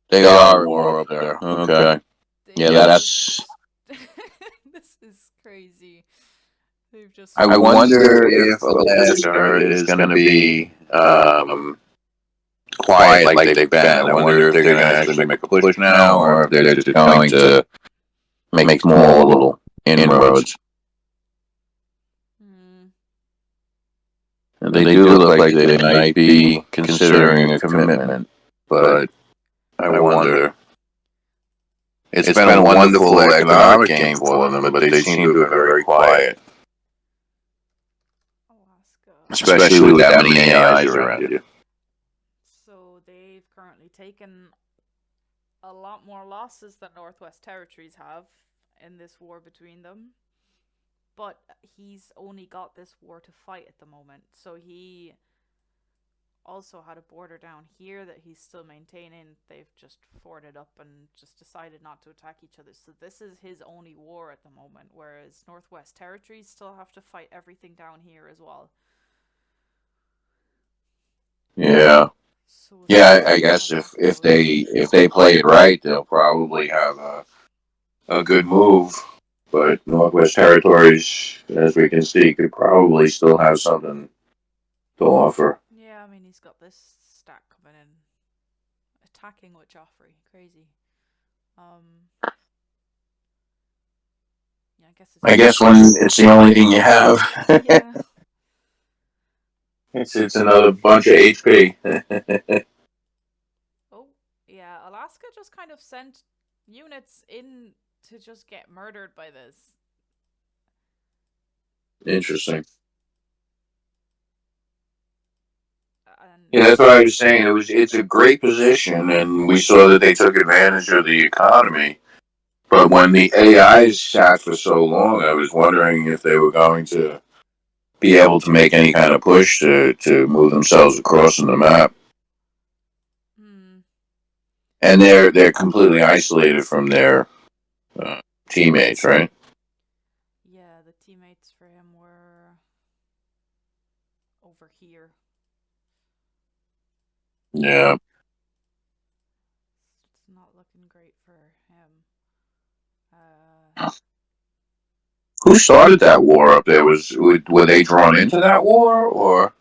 B: They are at war up there. Okay. Yeah, that's.
A: This is crazy. They've just.
B: I wonder if Alaska is going to be quiet like they've been. I wonder if they're going to actually make a push now, or if they're just going to make small little inroads. And they do look like they might be considering a commitment, but I wonder. It's been a wonderful economic game for them, but they seem to be very quiet.
A: Alaska.
B: Especially with that many AIs around you.
A: So they've currently taken a lot more losses than Northwest Territories have in this war between them. But he's only got this war to fight at the moment. So he also had a border down here that he's still maintaining. They've just forded up and just decided not to attack each other. So this is his only war at the moment, whereas Northwest Territories still have to fight everything down here as well.
B: Yeah. So yeah, I guess if they play it right, they'll probably have a good move. But Northwest Territories, as we can see, could probably still have something to offer.
A: Yeah, I mean, he's got this stack coming in, attacking with Joffrey. Crazy. Yeah,
B: I guess when it's the only thing you have.
A: Yeah.
B: It's another bunch of HP.
A: Oh, yeah, Alaska just kind of sent units in to just get murdered by this.
B: Interesting. Yeah, that's what I was saying. It's a great position, and we saw that they took advantage of the economy. But when the AIs sat for so long, I was wondering if they were going to be able to make any kind of push to move themselves across on the map. And they're completely isolated from their teammates, right?
A: Yeah, the teammates for him here.
B: Yeah.
A: It's not looking great for him.
B: Who started that war up there? Were they drawn into that war, or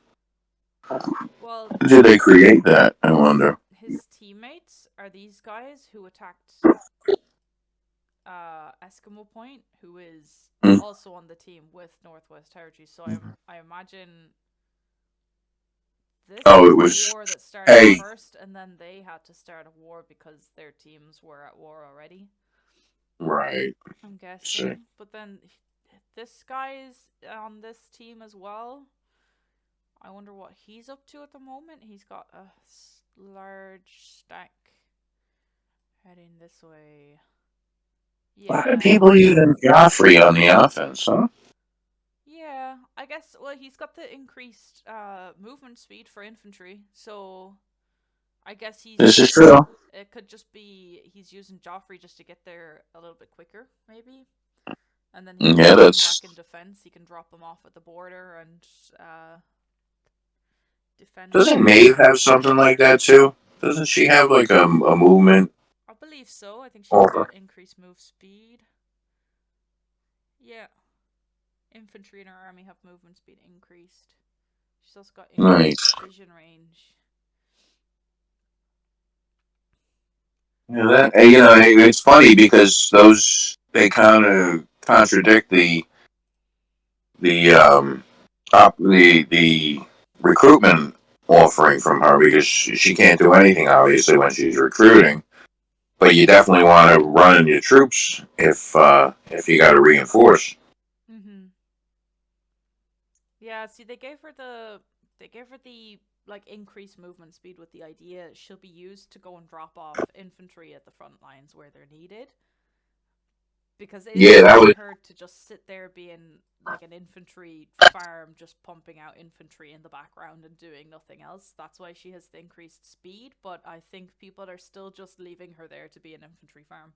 A: Well,
B: did they create that? I wonder.
A: his teammates are these guys who attacked Eskimo Point, who is
B: Mm.
A: also on the team with Northwest Territories. So I imagine this
B: Oh, it
A: was the
B: was.
A: war that started
B: Hey,
A: first, and then they had to start a war because their teams were at war already.
B: right.
A: I'm
B: See.
A: guessing. But then this guy's on this team as well. I wonder what he's up to at the moment. He's got a large stack heading this way.
B: A lot of
A: Yeah.
B: people using Joffrey on the offense, huh?
A: Yeah, I guess, well, he's got the increased movement speed for infantry, so I guess
B: This is
A: he's.
B: true.
A: It could just be he's using Joffrey just to get there a little bit quicker, maybe. And then he's
B: Yeah,
A: dropping back
B: that's.
A: in defense. He can drop them off at the border and defend
B: Doesn't
A: there.
B: Maeve have something like that too? Doesn't she have like a movement
A: I believe so. I think she's
B: offer?
A: got increased move speed. Yeah. Infantry in her army have movement speed increased. She's also got increased
B: Nice.
A: vision range.
B: Yeah, it's funny because those they kind of contradict the the recruitment offering from her because she can't do anything obviously when she's recruiting. But you definitely want to run in your troops if you got to reinforce.
A: Mm-hmm. Yeah, see, they gave her the like increased movement speed with the idea she'll be used to go and drop off infantry at the front lines where they're needed. Because they
B: Yeah,
A: didn't
B: that
A: want
B: was.
A: her to just sit there being like an infantry farm, just pumping out infantry in the background and doing nothing else. That's why she has the increased speed, but I think people are still just leaving her there to be an infantry farm.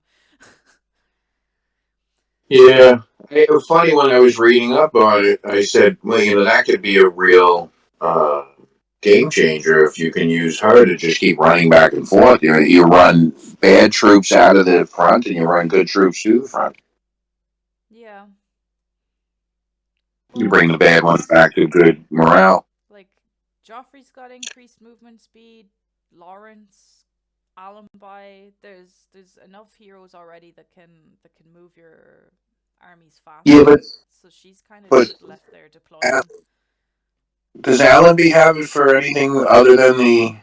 B: Yeah, it was funny when I was reading up on it. I said, well, that could be a real uh, game changer if you can use her to just keep running back and forth. You run bad troops out of the front, and you run good troops to the front.
A: Yeah.
B: You
A: Well,
B: bring the bad ones back to good morale.
A: like Joffrey's got increased movement speed. Lawrence, Allenby. There's enough heroes already that can move your armies
B: Yeah,
A: faster. So she's kind of
B: but
A: just left there
B: Al-
A: deploying.
B: does Allenby have it for anything other than the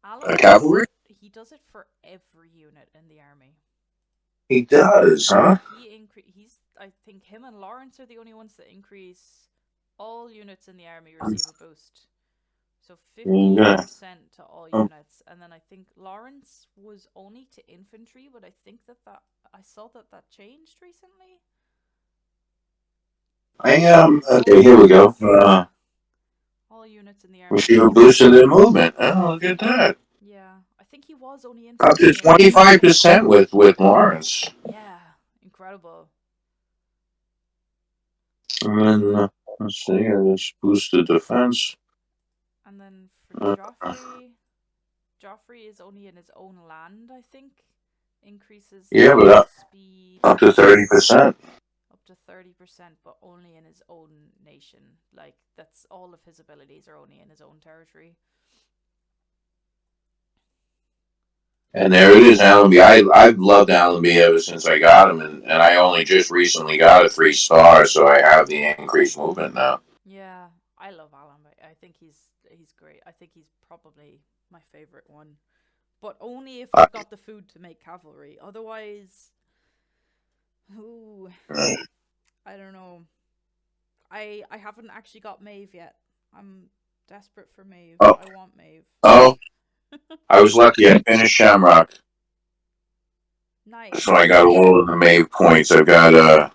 A: Allenby's
B: cavalry?
A: he does it for every unit in the army.
B: He does, huh?
A: He's I think him and Lawrence are the only ones that increase all units in the army receive a boost. So
B: Yeah.
A: 15% to all units, and then I think Lawrence was only to infantry, but I think that I saw that changed recently.
B: I
A: So
B: am. Okay, here we go.
A: all units in the army
B: Receive a
A: receive
B: boost in
A: boost.
B: their movement. Oh, look at that.
A: Yeah, I think he was only
B: Up to
A: infantry initially.
B: 25% with Lawrence.
A: Yeah, incredible.
B: And then, let's see here, let's boost the defense.
A: And then for
B: Uh,
A: Joffrey is only in his own land, I think. Increases
B: yeah, but
A: the speed
B: up to 30%.
A: up to 30%, but only in his own nation. Like, that's all of his abilities are only in his own territory.
B: And there it is, Allenby. I've loved Allenby ever since I got him, and I only just recently got a 3 star, so I have the increased movement now.
A: Yeah, I love Alan. I think he's great. I think he's probably my favorite one. But only if
B: Uh,
A: I've got the food to make cavalry. Otherwise, ooh,
B: uh,
A: I don't know. I haven't actually got Maeve yet. I'm desperate for Maeve.
B: oh,
A: I want Maeve.
B: oh, I was lucky. I finished Shamrock, so I got
A: Nice.
B: all of the Maeve points. I've got a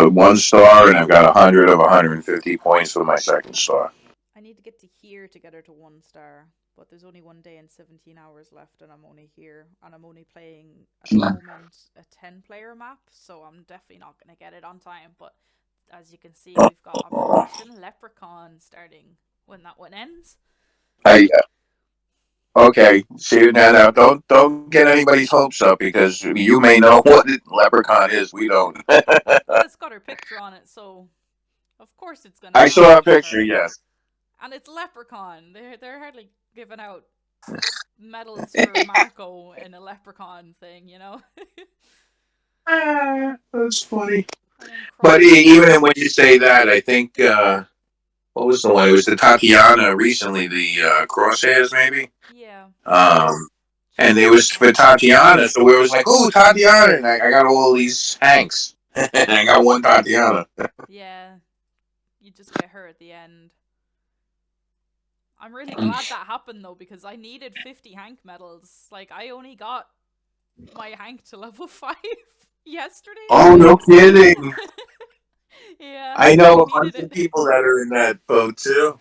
B: 1 star, and I've got 100 of 150 points for my second star.
A: I need to get to here to get her to 1 star, but there's only one day and 17 hours left, and I'm only here, and I'm only playing at the moment a 10-player map, so I'm definitely not gonna get it on time. But as you can see, we've got Operation Leprechaun starting when that one ends.
B: I Okay. See now, don't get anybody's hopes up because you may know what leprechaun is. We don't.
A: Well, it's got her picture on it, so of course it's gonna
B: I
A: have
B: saw
A: to
B: a
A: be
B: picture.
A: her.
B: Yes.
A: And it's Leprechaun. They're hardly giving out medals for Marco in a Leprechaun thing, you know.
B: That's funny.
A: And then
B: But
A: Crosshair.
B: even when you say that, I think what was the one? It was the Tatiana recently, the crosshairs maybe.
A: Yeah,
B: Um,
A: she's
B: and it
A: got
B: was
A: one.
B: for Tatiana, so it was like, oh, Tatiana, and I got all these Hanks, and I got one Tatiana.
A: Yeah, you just get her at the end. I'm really glad that happened though because I needed 50 Hank medals. Like I only got my Hank to level 5 yesterday.
B: Oh, no kidding.
A: Yeah,
B: I
A: I
B: know a
A: needed
B: bunch of
A: it.
B: people that are in that boat too.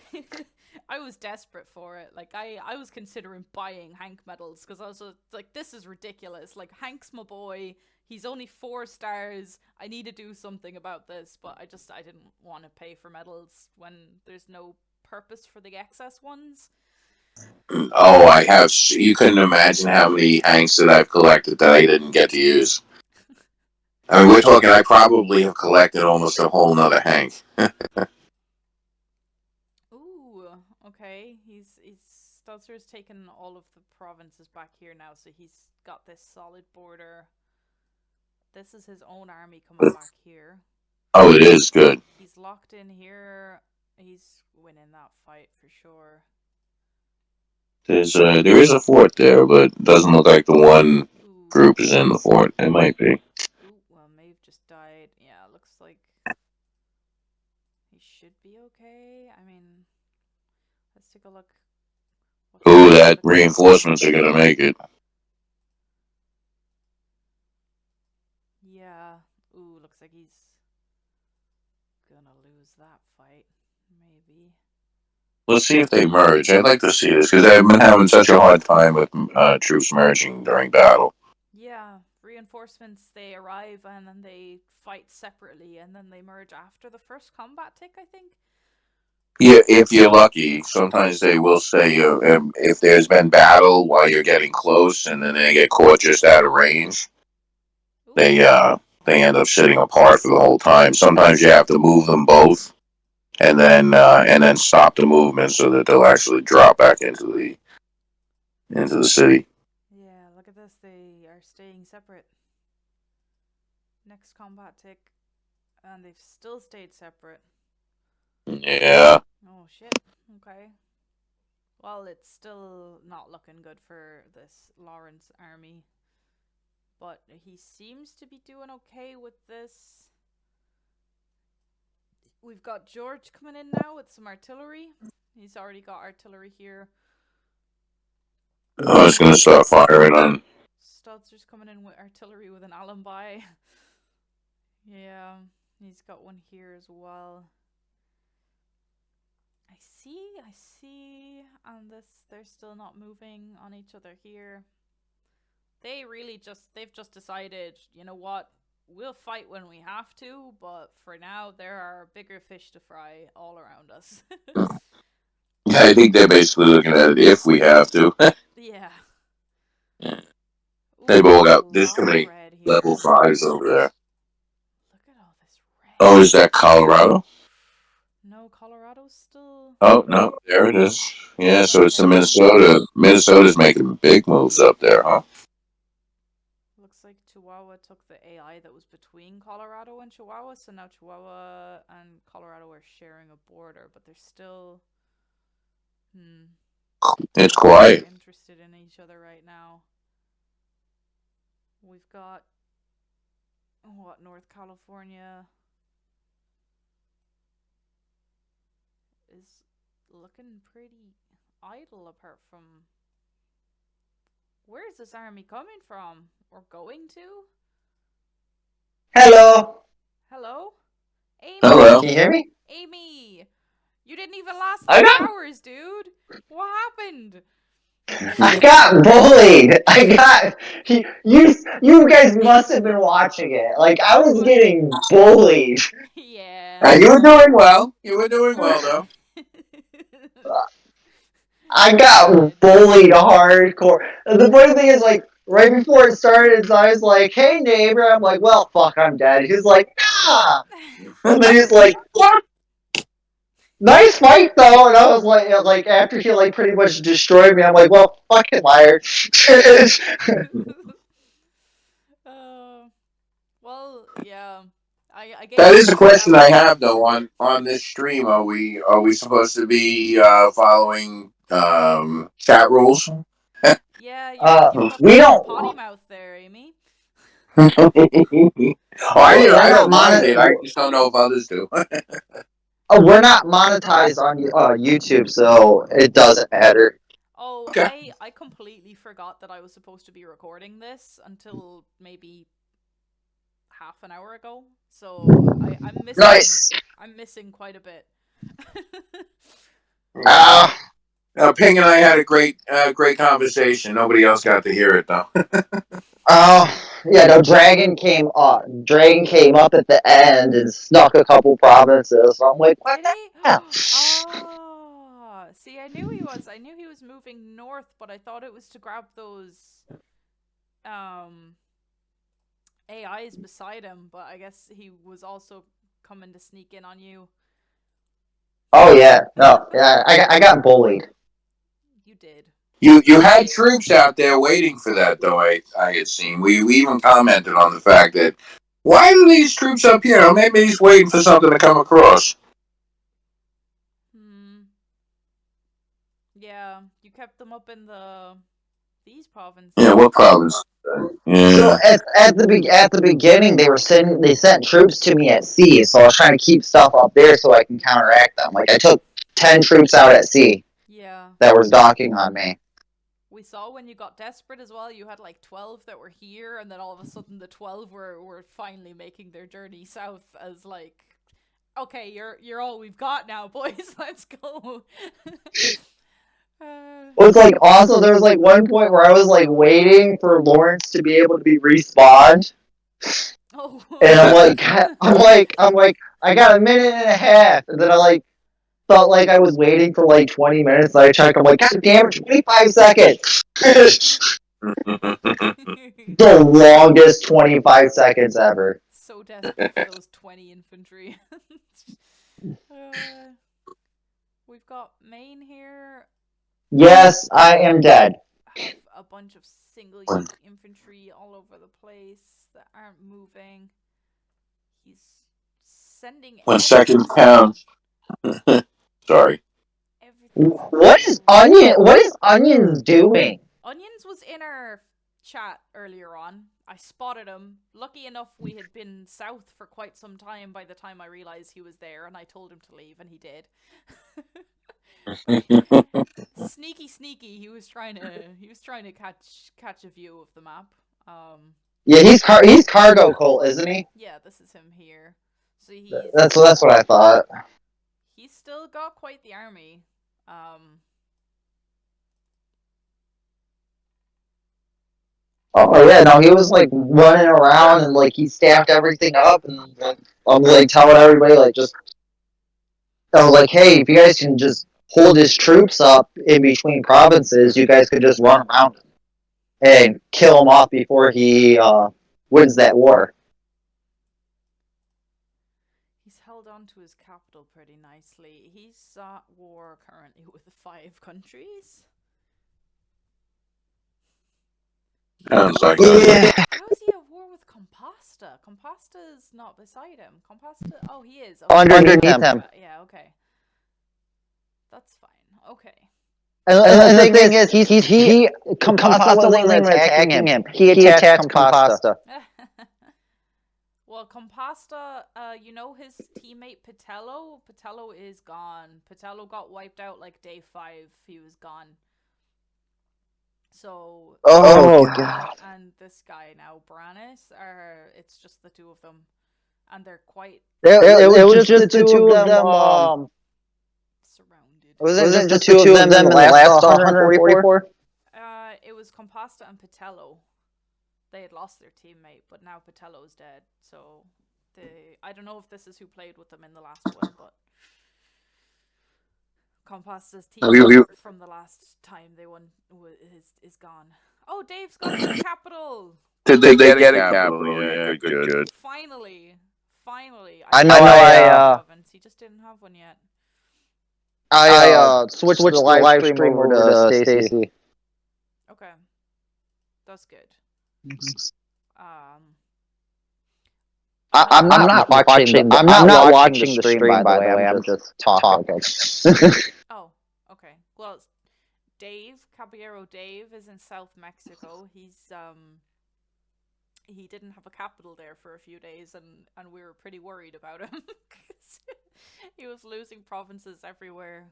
A: I was desperate for it. Like I was considering buying Hank medals because I was like, this is ridiculous. Like Hank's my boy. He's only 4 stars. I need to do something about this, but I didn't want to pay for medals when there's no purpose for the excess ones.
B: Oh, I have. You couldn't imagine how many Hanks that I've collected that I didn't get to use. I mean, we're talking. I probably have collected almost a whole nother Hank.
A: Ooh, okay. He's Stutzer's taken all of the provinces back here now, so he's got this solid border. This is his own army coming back here.
B: Oh, it is good.
A: He's locked in here. He's winning that fight for sure.
B: There is a fort there, but it doesn't look like the one
A: Ooh.
B: group is in the fort. It might be.
A: Ooh, well, Maeve just died. Yeah, looks like he should be okay. I mean, let's take a look.
B: Ooh, that reinforcements are gonna make it.
A: Yeah. Ooh, looks like he's gonna lose that fight. Maybe.
B: Let's see if they merge. I'd like to see this because I've been having such a hard time with troops merging during battle.
A: Yeah, reinforcements, they arrive and then they fight separately and then they merge after the first combat tick, I think.
B: Yeah, if you're lucky, sometimes they will say if there's been battle while you're getting close, and then they get caught just out of range.
A: Ooh.
B: They end up sitting apart for the whole time. Sometimes you have to move them both, and then stop the movement so that they'll actually drop back into the city.
A: Yeah, look at this. They are staying separate. Next combat tick, and they've still stayed separate.
B: Yeah.
A: Oh shit. Okay. Well, it's still not looking good for this Lawrence army. But he seems to be doing okay with this. We've got George coming in now with some artillery. He's already got artillery here.
B: I was gonna start firing on.
A: Stutzer's coming in with artillery with an Allenby. Yeah, he's got one here as well. I see, and they're still not moving on each other here. They've just decided, you know what, we'll fight when we have to, but for now there are bigger fish to fry all around us.
B: Yeah, I think they're basically looking at it if we have to.
A: Yeah.
B: Yeah.
A: Ooh,
B: They've all got this too
A: lot of
B: many
A: red here.
B: level 5s over there.
A: Look at all this red.
B: Oh, is that Colorado?
A: No, Colorado's still.
B: Oh no, there it is. Yeah, so it's the
A: Okay.
B: Minnesota. Minnesota's making big moves up there, huh?
A: Looks like Chihuahua took the AI that was between Colorado and Chihuahua, so now Chihuahua and Colorado are sharing a border, but they're still
B: It's
A: not
B: quiet.
A: very interested in each other right now. We've got what, North California is looking pretty idle apart from where's this army coming from or going to?
C: Hello.
A: Hello? Amy?
B: Hello.
C: Can you hear me?
A: Amy! You didn't even last
C: I
A: 3
C: know.
A: hours, dude! What happened?
C: I got bullied. You guys must have been watching it. Like, I was getting bullied.
A: Yeah.
B: You were doing well. You were doing well, though.
C: I got bullied hardcore. The funny thing is, like, right before it started, I was like, "Hey, neighbor." I'm like, "Well, fuck, I'm dead." He's like, "Ah," and then he's like, "Nice fight, though." And I was like after he like pretty much destroyed me, I'm like, "Well, fucking liar."
A: uh, well, yeah. I gave
B: That
A: you
B: is a
A: a
B: question I
A: shout.
B: have though on this stream. Are we supposed to be following chat rules?
A: Yeah, you
C: uh,
A: got
C: we
A: the
C: don't.
A: potty mouth there, Amy.
B: Oh, I
C: We're
B: don't
C: not
B: mind it. I just don't know if others do.
C: we're not monetized on YouTube, so it doesn't matter.
A: Oh,
B: Okay.
A: I completely forgot that I was supposed to be recording this until maybe half an hour ago. So
C: Nice.
A: I'm missing quite a bit.
C: Uh,
B: Ping and I had a great conversation. Nobody else got to hear it though.
C: yeah, no, Dragon came up at the end and snuck a couple provinces. So I'm like, what
A: Did
C: the
A: he?
C: hell?
A: Ah, see, I knew he was. I knew he was moving north, but I thought it was to grab those um AIs beside him. But I guess he was also coming to sneak in on you.
C: Oh yeah, no, yeah, I got bullied.
A: You did.
B: You had troops out there waiting for that though. I had seen. We even commented on the fact that why do these troops up here? Maybe he's waiting for something to come across.
A: Yeah, you kept them up in these provinces.
B: Yeah, what province? Yeah.
C: So at the beginning, they sent troops to me at sea, so I was trying to keep stuff up there so I can counteract them. Like I took 10 troops out at sea
A: Yeah.
C: that was docking on me.
A: We saw when you got desperate as well, you had like 12 that were here, and then all of a sudden the 12 were finally making their journey south as like, okay, you're all we've got now, boys, let's go.
C: It was like also there was like one point where I was like waiting for Lawrence to be able to be respawned,
A: Oh.
C: and I'm like, I got a minute and a half, and then I like felt like I was waiting for like 20 minutes. And I checked, I'm like, God damn it, 25 seconds. The longest 25 seconds ever.
A: So desperate for those 20 infantry. We've got Maine here.
C: Yes, I am dead.
A: Have a bunch of single unit infantry all over the place that aren't moving. He's sending
B: 1 second pound. Sorry.
C: What is Onions doing?
A: Onions was in our chat earlier on. I spotted him. Lucky enough, we had been south for quite some time by the time I realized he was there, and I told him to leave, and he did. Sneaky. He was trying to catch a view of the map.
C: Yeah, he's cargo cult, isn't he?
A: Yeah, this is him here. So
C: that's what I thought.
A: He's still got quite the army.
C: Oh yeah, no, he was like running around and like he staffed everything up, and I'm like telling everybody like just, I was like, hey, if you guys can just hold his troops up in between provinces, you guys could just run around him and kill him off before he wins that war.
A: He's held on to his capital pretty nicely. He's at war currently with 5 countries.
B: Sounds like
C: Yeah.
A: How is he at war with Compasta? Compasta's not beside him. Compasta. Oh, he is.
C: Okay. Underneath him.
A: Yeah. Okay. That's fine. Okay.
C: And the thing is, Compasta wasn't even attacking him. He attacked Compasta.
A: Well, Compasta, you know his teammate Patello? Patello is gone. Patello got wiped out like day 5. He was gone. So,
C: God.
A: And this guy now, Brannis, it's just the two of them. And they're quite...
C: It was just the two of them,
A: surrounded.
C: Wasn't it just the two of them in the last 144?
A: it was Compasta and Patello. They had lost their teammate, but now Patello's dead. So I don't know if this is who played with them in the last one, but Compasta's team from the last time they won is gone. Oh, Dave's got a capital.
B: Did they get a capital? Yeah, good.
A: Finally.
C: I know.
A: He just didn't have one yet.
C: I switched the live stream over to Stacy.
A: Okay, that's good.
C: I'm not watching. I'm not watching the stream. By the way, I'm just talking.
A: Oh, okay. Well, Caballero Dave is in South Mexico. He didn't have a capital there for a few days, and we were pretty worried about him because he was losing provinces everywhere.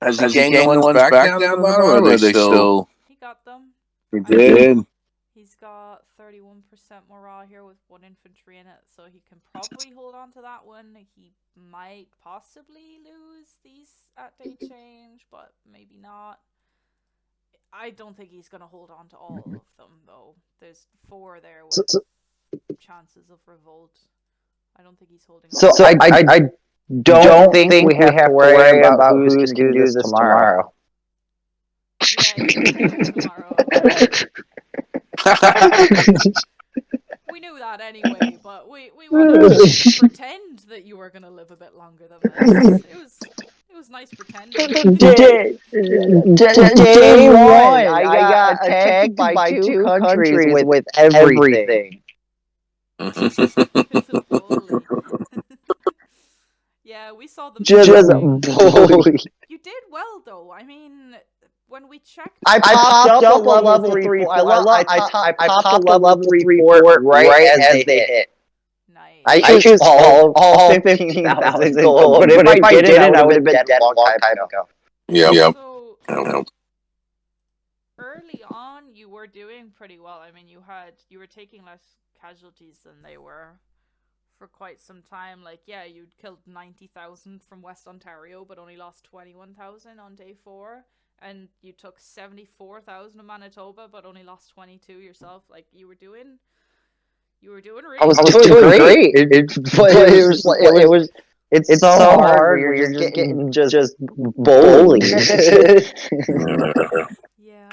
B: Has he gained the ones back down the bottom, or are they still?
A: He got them.
B: He did.
A: He's got 31% morale here with 1 infantry in it, so he can probably hold on to that one. He might possibly lose these at day change, but maybe not. I don't think he's going to hold on to all of them, though. There's 4 there with chances of revolt. I don't think he's holding on.
C: So I don't think we have to worry about who's going to do this tomorrow.
A: Yeah, he's going to do it tomorrow. We knew that anyway, but we wanted to pretend that you were going to live a bit longer than this. It was nice pretending.
C: Day 1, I got attacked by 2 countries with everything.
A: Yeah, we saw them.
C: Just bully.
A: You did well, though. I mean, when we checked,
C: I popped up a level 3 fort. I popped a level 3 fort right as they hit.
A: Nice.
C: I used all 15,000 gold, but if I didn't, I would have been dead a long time ago.
B: Yep.
A: So, early on, you were doing pretty well. I mean, you were taking less casualties than they were for quite some time. Like, yeah, you'd killed 90,000 from West Ontario, but only lost 21,000 on day 4. And you took 74,000 of Manitoba, but only lost 22 yourself. Like, you were doing really.
C: I was doing great. It's so hard where you're just getting just bullied.
A: Yeah.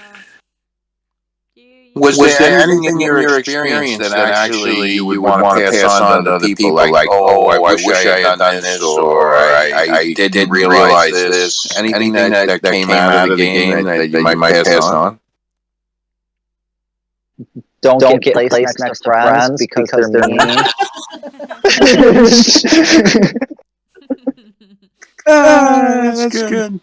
B: Was there anything in your experience that actually you would want to pass on to other people? Like, oh, I wish I had done this, or I didn't realize this. Anything that came out of the game that you might pass on?
C: Don't get placed next to friends because they're mean.
B: That's good.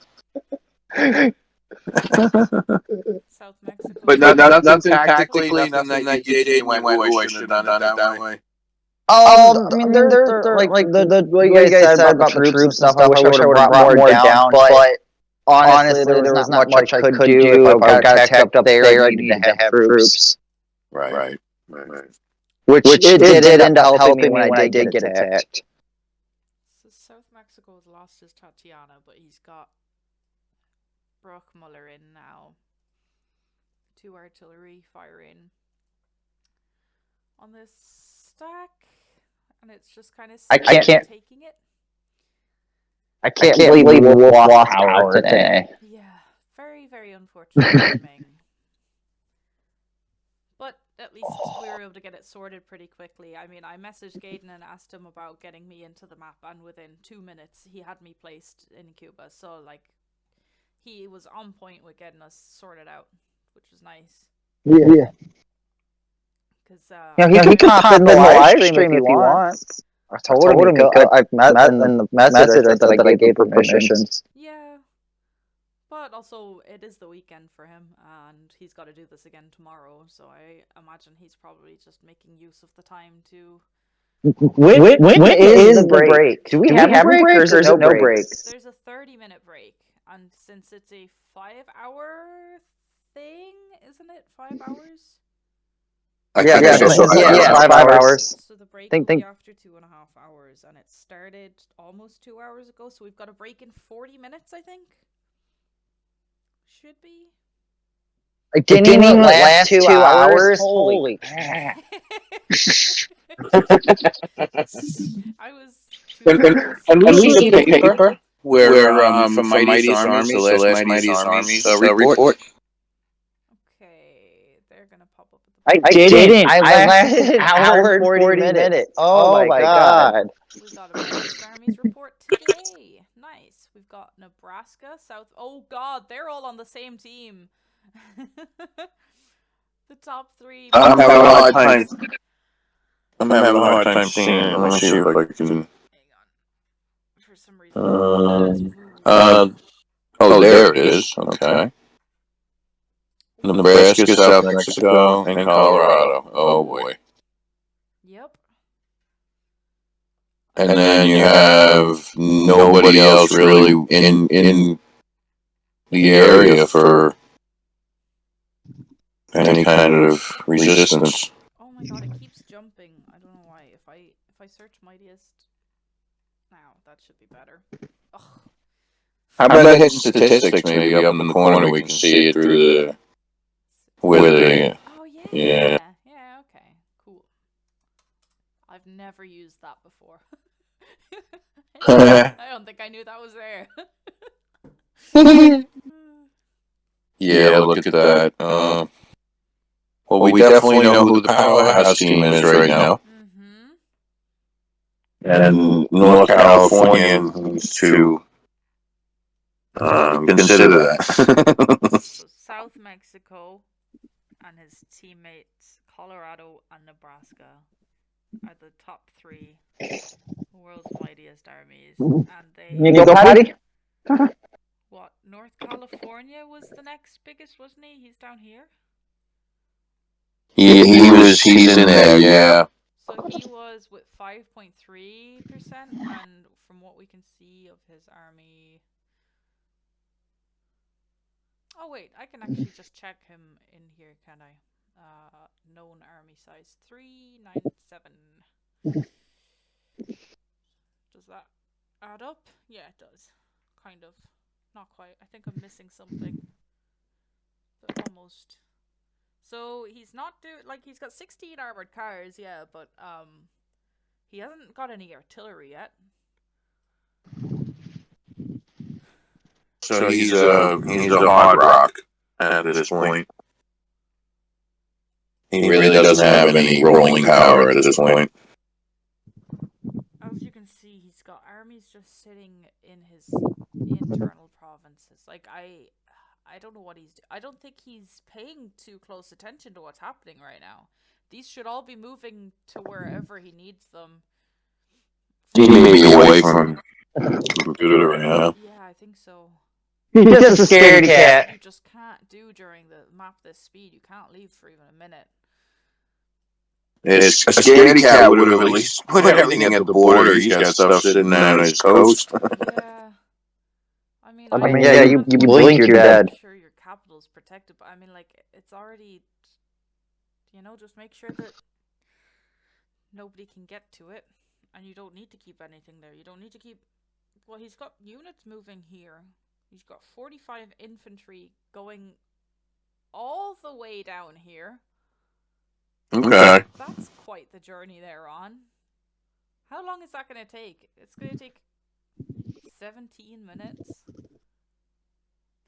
A: South Mexico.
B: But nothing tactically, nothing that you did and went, oh, I should have done it that way.
C: I mean, they're like the what you guys said about the troops and stuff. I wish I would have brought more down, but honestly, there was not much I could do if I got attacked up there. I needed to have troops.
B: Right.
C: Which it did end up helping me when I did get attacked.
A: So South Mexico has lost his Tatiana, but he's got Bruckmuller in now. 2 artillery firing on this stack, and it's just kind of taking it.
C: I can't believe Wolf lost power today.
A: Yeah, very, very unfortunate timing. But at least we were able to get it sorted pretty quickly. I mean, I messaged Gaiden and asked him about getting me into the map, and within 2 minutes he had me placed in Cuba. So, like, he was on point with getting us sorted out, which was nice.
C: Yeah.
A: Because
C: he can hop in the live stream if he wants. I told him I've met in the message that I gave permissions.
A: Yeah. But also, it is the weekend for him, and he's got to do this again tomorrow, so I imagine he's probably just making use of the time to...
C: When is the break? Do we have a break, or is it no breaks?
A: There's a 30-minute break, and since it's a 5-hour thing, isn't it? 5 hours?
C: Yeah, 5 hours.
A: So the break will be after 2.5 hours, and it started almost 2 hours ago, so we've got a break in 40 minutes, I think. Should be.
C: Like, didn't even last 2 hours? Holy crap.
A: I was 2 hours.
B: And we see the paper where from Mightiest Armies, the last Mightiest Armies report.
A: Okay, they're gonna pop up at the
C: I didn't. I lasted an hour and 40 minutes. Oh my god.
A: We got a Mightiest Armies report today. Nice. We've got Nebraska, South. Oh god, they're all on the same team. The top 3.
B: I'm having a hard time. I'm having a hard time seeing it. Let me see if I can.
A: Hang on. For some reason.
B: Oh, there it is. Okay. Nebraska, South Mexico, and Colorado. Oh boy.
A: Yep.
B: And then you have nobody else really in the area for any kind of resistance.
A: Oh my god, it keeps jumping. I don't know why. If I search Mightiest now, that should be better. Ugh.
B: How about hitting statistics maybe up in the corner? We can see it through the
A: Oh yeah.
B: Yeah.
A: Yeah, okay. Cool. I've never used that before. I don't think I knew that was there.
B: Yeah, look at that. Well, we definitely know who the powerhouse team is right now. And North California needs to consider that.
A: So South Mexico and his teammates, Colorado and Nebraska, are the top 3 world's mightiest armies. And they...
C: You go, Patty?
A: What? North California was the next biggest, wasn't he? He's down here?
B: He's in there, yeah.
A: So he was with 5.3%, and from what we can see of his army... Oh wait, I can actually just check him in here, can I? Known army size 397. Does that add up? Yeah, it does. Kind of. Not quite. I think I'm missing something. But almost. So he's not he's got 16 armored cars, yeah, but he hasn't got any artillery yet.
B: So he's a hard rock at this point. He really doesn't have any rolling power at this point.
A: As you can see, he's got armies just sitting in his internal provinces. Like, I don't know what I don't think he's paying too close attention to what's happening right now. These should all be moving to wherever he needs them.
B: He may be away from the computer right now.
A: Yeah, I think so.
C: He's just a scaredy cat.
A: You just can't do during the map this speed. You can't leave for even a minute.
B: It's a scaredy cat would have at least put everything at the border. He's got stuff sitting on his coast.
A: Yeah. I mean,
C: yeah, you blink, you're dead.
A: Make sure your capital's protected, but I mean, like, it's already, just make sure that nobody can get to it, and you don't need to keep anything there. You don't need to keep, well, he's got units moving here. He's got 45 infantry going all the way down here.
B: Okay.
A: That's quite the journey they're on. How long is that going to take? It's going to take 17 minutes.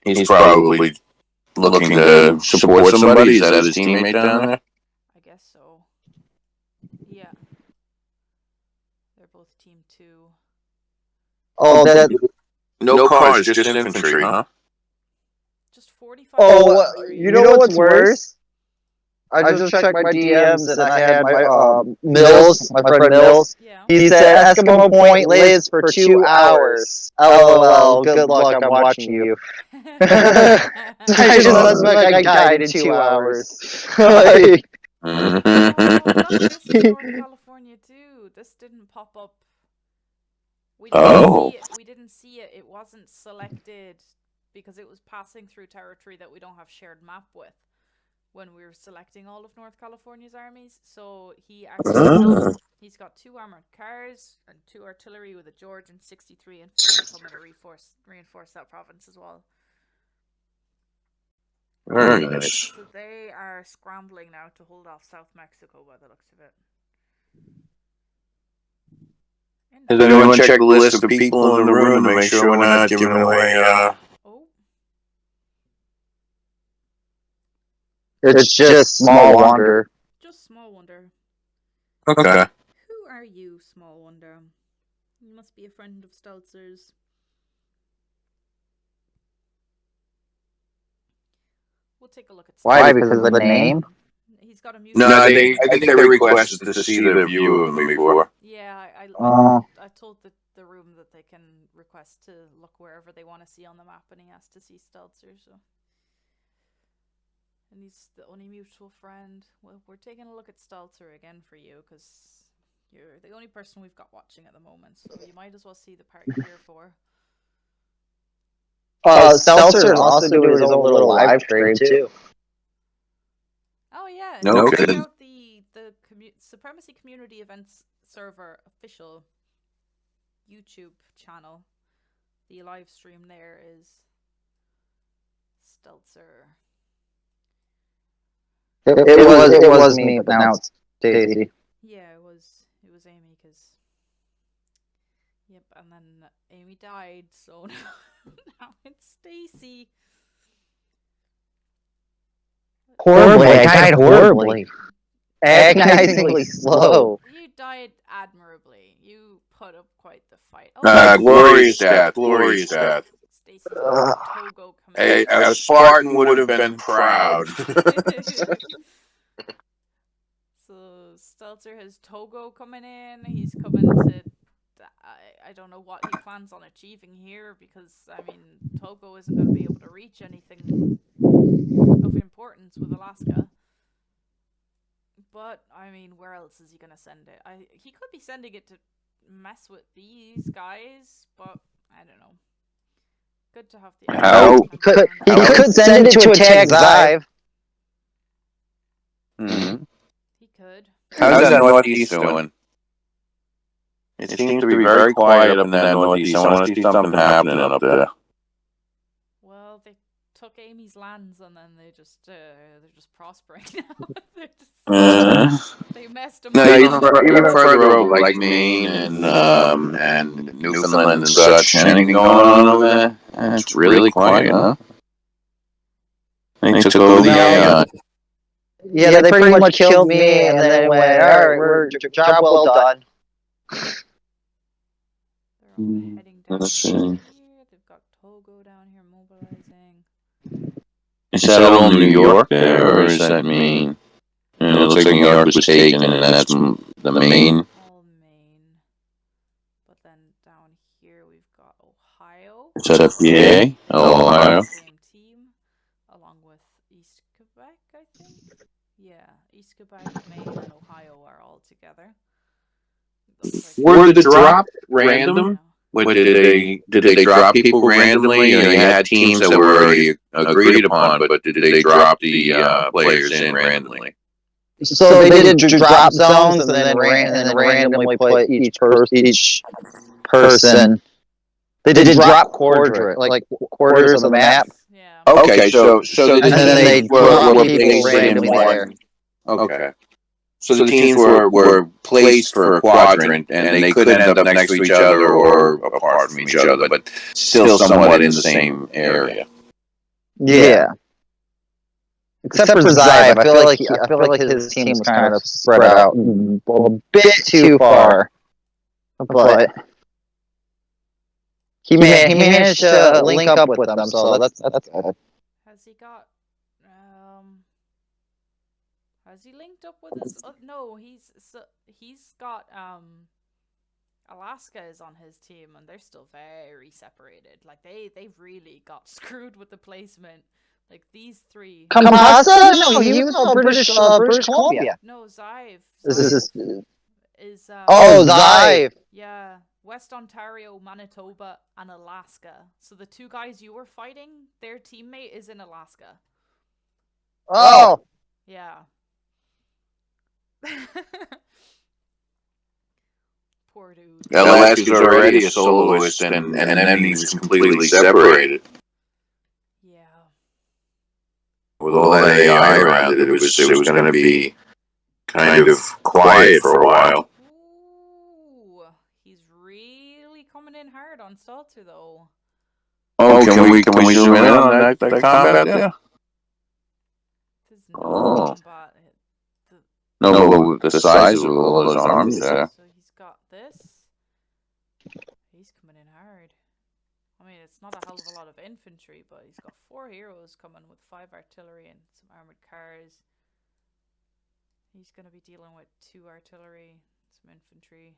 B: He's probably looking to support somebody. Is that his teammate down there?
A: I guess so. Yeah. They're both team 2.
C: Oh, that...
B: No cars, just infantry, huh?
A: Just 45
C: Oh,
A: infantry.
C: you know what's worse? I just checked my DMs and I had my Mills, my friend Mills.
A: Yeah.
C: He said Eskimo Point lives for 2 hours. LOL, good luck, I'm watching you. I just looks like I died in 2 hours.
A: Oh, look, this is North California too. This didn't pop up. We didn't see it. It wasn't selected because it was passing through territory that we don't have shared map with when we were selecting all of North California's armies. So he actually he's got 2 armored cars and 2 artillery with a George and 63 infantry coming to reinforce that province as well.
B: Very nice.
A: So they are scrambling now to hold off South Mexico by the looks of it.
B: Has anyone checked the list of people in the room to make sure we're not giving away,
A: Oh,
C: It's just Small Wonder.
A: just Small Wonder.
B: Okay.
A: Who are you, Small Wonder? You must be a friend of Stelzer's. We'll take a look at
C: Why? Because of the name?
A: He's got a music.
B: No, I think they requested to see the view of them before.
A: Yeah, I told the room that they can request to look wherever they want to see on the map, and he has to see Stelzer, so. And he's the only mutual friend. Well, we're taking a look at Stelzer again for you, because you're the only person we've got watching at the moment, so you might as well see the part you're here for.
C: Stelzer is also doing his own little live stream too.
A: Oh yeah,
B: No
A: check
B: kidding.
A: out the Supremacy Community Events Server official YouTube channel. The live stream there is Stelzer.
C: It was me, but now it's Daisy.
A: Yeah, it was Amy, because yep, and then Amy died, so now it's Stacy.
C: Horribly, I died horribly. Agonizingly slow.
A: You died admirably. You put up quite the fight. Oh,
B: Glorious death. Glorious death.
A: Stacy's got Togo coming
B: A
A: in.
B: Spartan would have been proud.
A: So Stelzer has Togo coming in. He's coming to. I don't know what he plans on achieving here, because I mean Togo isn't going to be able to reach anything of importance with Alaska. But I mean, where else is he going to send it? He could be sending it to mess with these guys, but I don't know. Good to have the.
C: He could send it to attack Zive.
B: Mm-hmm.
A: He could.
B: How's that Northeast doing? It seems to be very quiet up in that Northeast. I want to see something happening up there.
A: Well, they took Amy's lands, and then they're just prospering now. They messed them
B: No,
A: up.
B: even further over, like Maine and Newfoundland and such. Anything going on over there? It's really quiet, huh? They took over the AI.
C: Yeah, they pretty much killed me, and then went, alright, we're job well done.
A: They're all heading down
B: Let's see.
A: here. They've got Togo down here mobilizing.
B: Is that all New York there, or is that Maine? It looks like New York was taken, and that's the Maine.
A: All Maine. But then down here we've got Ohio.
B: Is that PA? Oh, Ohio.
A: Same team, along with East Quebec, I think. Yeah, East Quebec, Maine, and Ohio are all together.
B: Were the drop random? What, did they drop people randomly? You had teams that were already agreed upon, but did they drop the players in randomly?
C: So they did drop zones, and then randomly put each person. They did drop quarters, like quarters of the map.
A: Yeah.
B: Okay, so
C: and then they drop people randomly there.
B: Okay. So the teams were placed for a quadrant, and they could end up next to each other or apart from each other, but still somewhat in the same area.
C: Yeah. Except for Zive, I feel like his team's kind of spread out a bit too far, but he managed to link up with them, so that's good.
A: Has he got? Has he linked up with his? No, he's got Alaska is on his team, and they're still very separated. Like they've really got screwed with the placement. Like these three.
C: Campasa? No, he was on British Columbia.
A: No, Zive. Is
C: Zive.
A: Yeah, West Ontario, Manitoba, and Alaska. So the two guys you were fighting, their teammate is in Alaska.
C: Oh.
A: Yeah. Poor dude.
B: Alaska's already a soloist, and then he was completely separated.
A: Yeah.
B: with all that AI around it, it was going to be kind of quiet for a while.
A: Ooh, he's really coming in hard on Stalter though.
B: Oh, can we zoom in on that combat there?
A: There's no combat.
B: No, but the size of all those armies there.
A: So he's got this. He's coming in hard. I mean, it's not a hell of a lot of infantry, but he's got 4 heroes coming with 5 artillery and some armored cars. He's going to be dealing with 2 artillery, some infantry.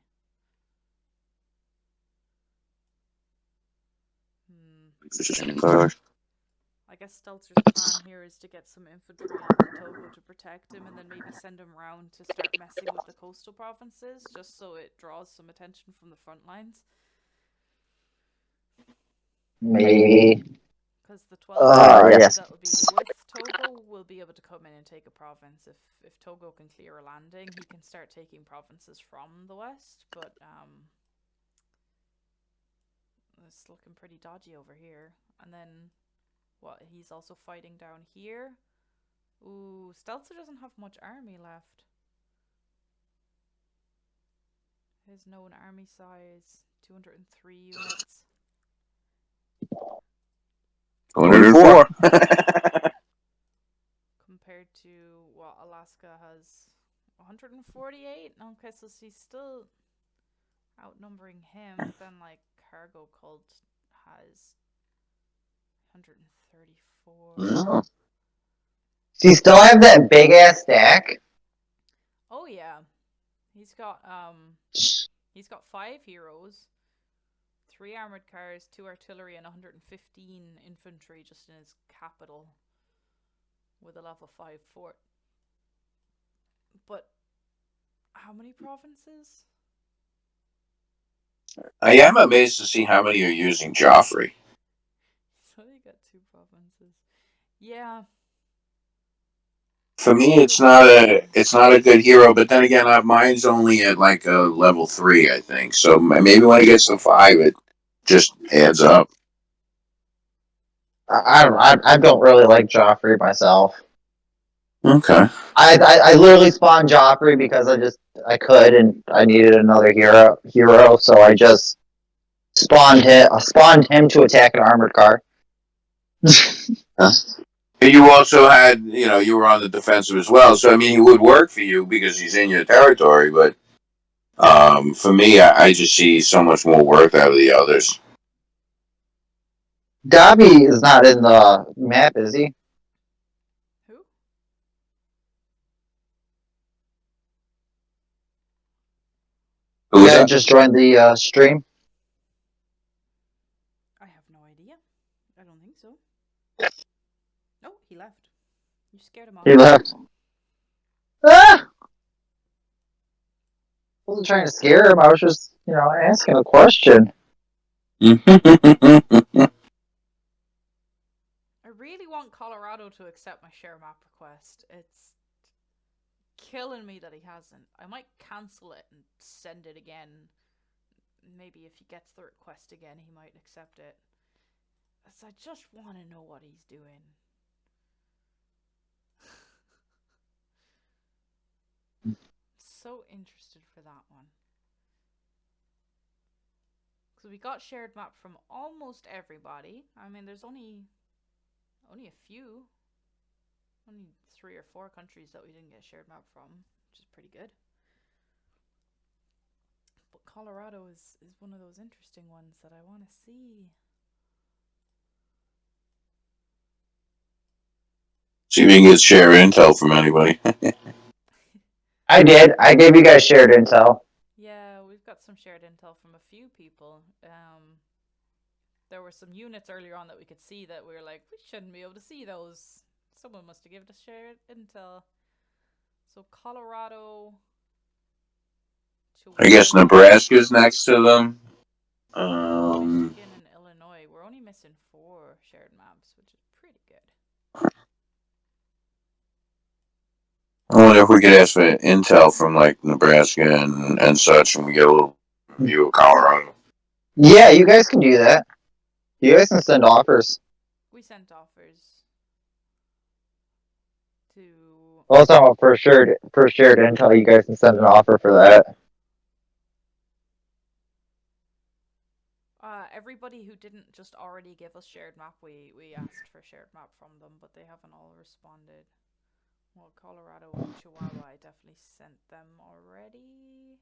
A: I guess Stelzer's plan here is to get some infantry into Togo to protect him and then maybe send him round to start messing with the coastal provinces, just so it draws some attention from the front lines.
C: Maybe.
A: Because the 12
C: yes.
A: that will be with Togo will be able to come in and take a province. If Togo can clear a landing, he can start taking provinces from the west, but it's looking pretty dodgy over here. And then what, he's also fighting down here. Ooh, Stelzer doesn't have much army left. His known army size, 203 units.
B: 204.
A: Compared to what Alaska has 148. Okay, so he's still outnumbering him. But then like Cargo Cult has 134.
C: Does he still have that big ass stack?
A: Oh yeah. He's got 5 heroes, 3 armored cars, 2 artillery, and 115 infantry just in his capital with a level 5 fort. But how many provinces?
B: I am amazed to see how many are using Joffrey.
A: So you got 2 provinces. Yeah.
B: For me, it's not a good hero. But then again, mine's only at like a level 3, I think. So maybe when it gets to 5, it just adds up.
C: I don't really like Joffrey myself.
B: Okay.
C: I literally spawned Joffrey because I could and I needed another hero, so I just spawned him to attack an armored car.
B: You also had, you were on the defensive as well. So I mean, he would work for you because he's in your territory. But for me, I just see so much more worth out of the others.
C: Dobby is not in the map, is he?
A: Who?
B: Who
C: Yeah, just joined the stream.
A: I have no idea. I don't think so. Oh, he left. You scared him off.
C: He left. Ah! I wasn't trying to scare him. I was just, asking a question.
A: I really want Colorado to accept my share map request. It's killing me that he hasn't. I might cancel it and send it again. Maybe if he gets the request again, he might accept it. As I just want to know what he's doing. So interested for that one. So we got shared map from almost everybody. I mean, there's only a few. Only 3 or 4 countries that we didn't get shared map from, which is pretty good. But Colorado is one of those interesting ones that I want to see.
B: See if you can get shared intel from anybody.
C: I did. I gave you guys shared intel.
A: Yeah, we've got some shared intel from a few people. There were some units earlier on that we could see that we were like, we shouldn't be able to see those. Someone must have given us shared intel. So Colorado.
B: I guess Nebraska's next to them.
A: Michigan and Illinois. We're only missing 4 shared maps, which is pretty good.
B: I wonder if we could ask for intel from like Nebraska and such, and we get a little view of Colorado.
C: Yeah, you guys can do that. You guys can send offers.
A: We sent offers. to...
C: Also, for sure, didn't tell you guys to send an offer for that.
A: Everybody who didn't just already give us shared map, we asked for shared map from them, but they haven't all responded. Well, Colorado and Chihuahua, I definitely sent them already.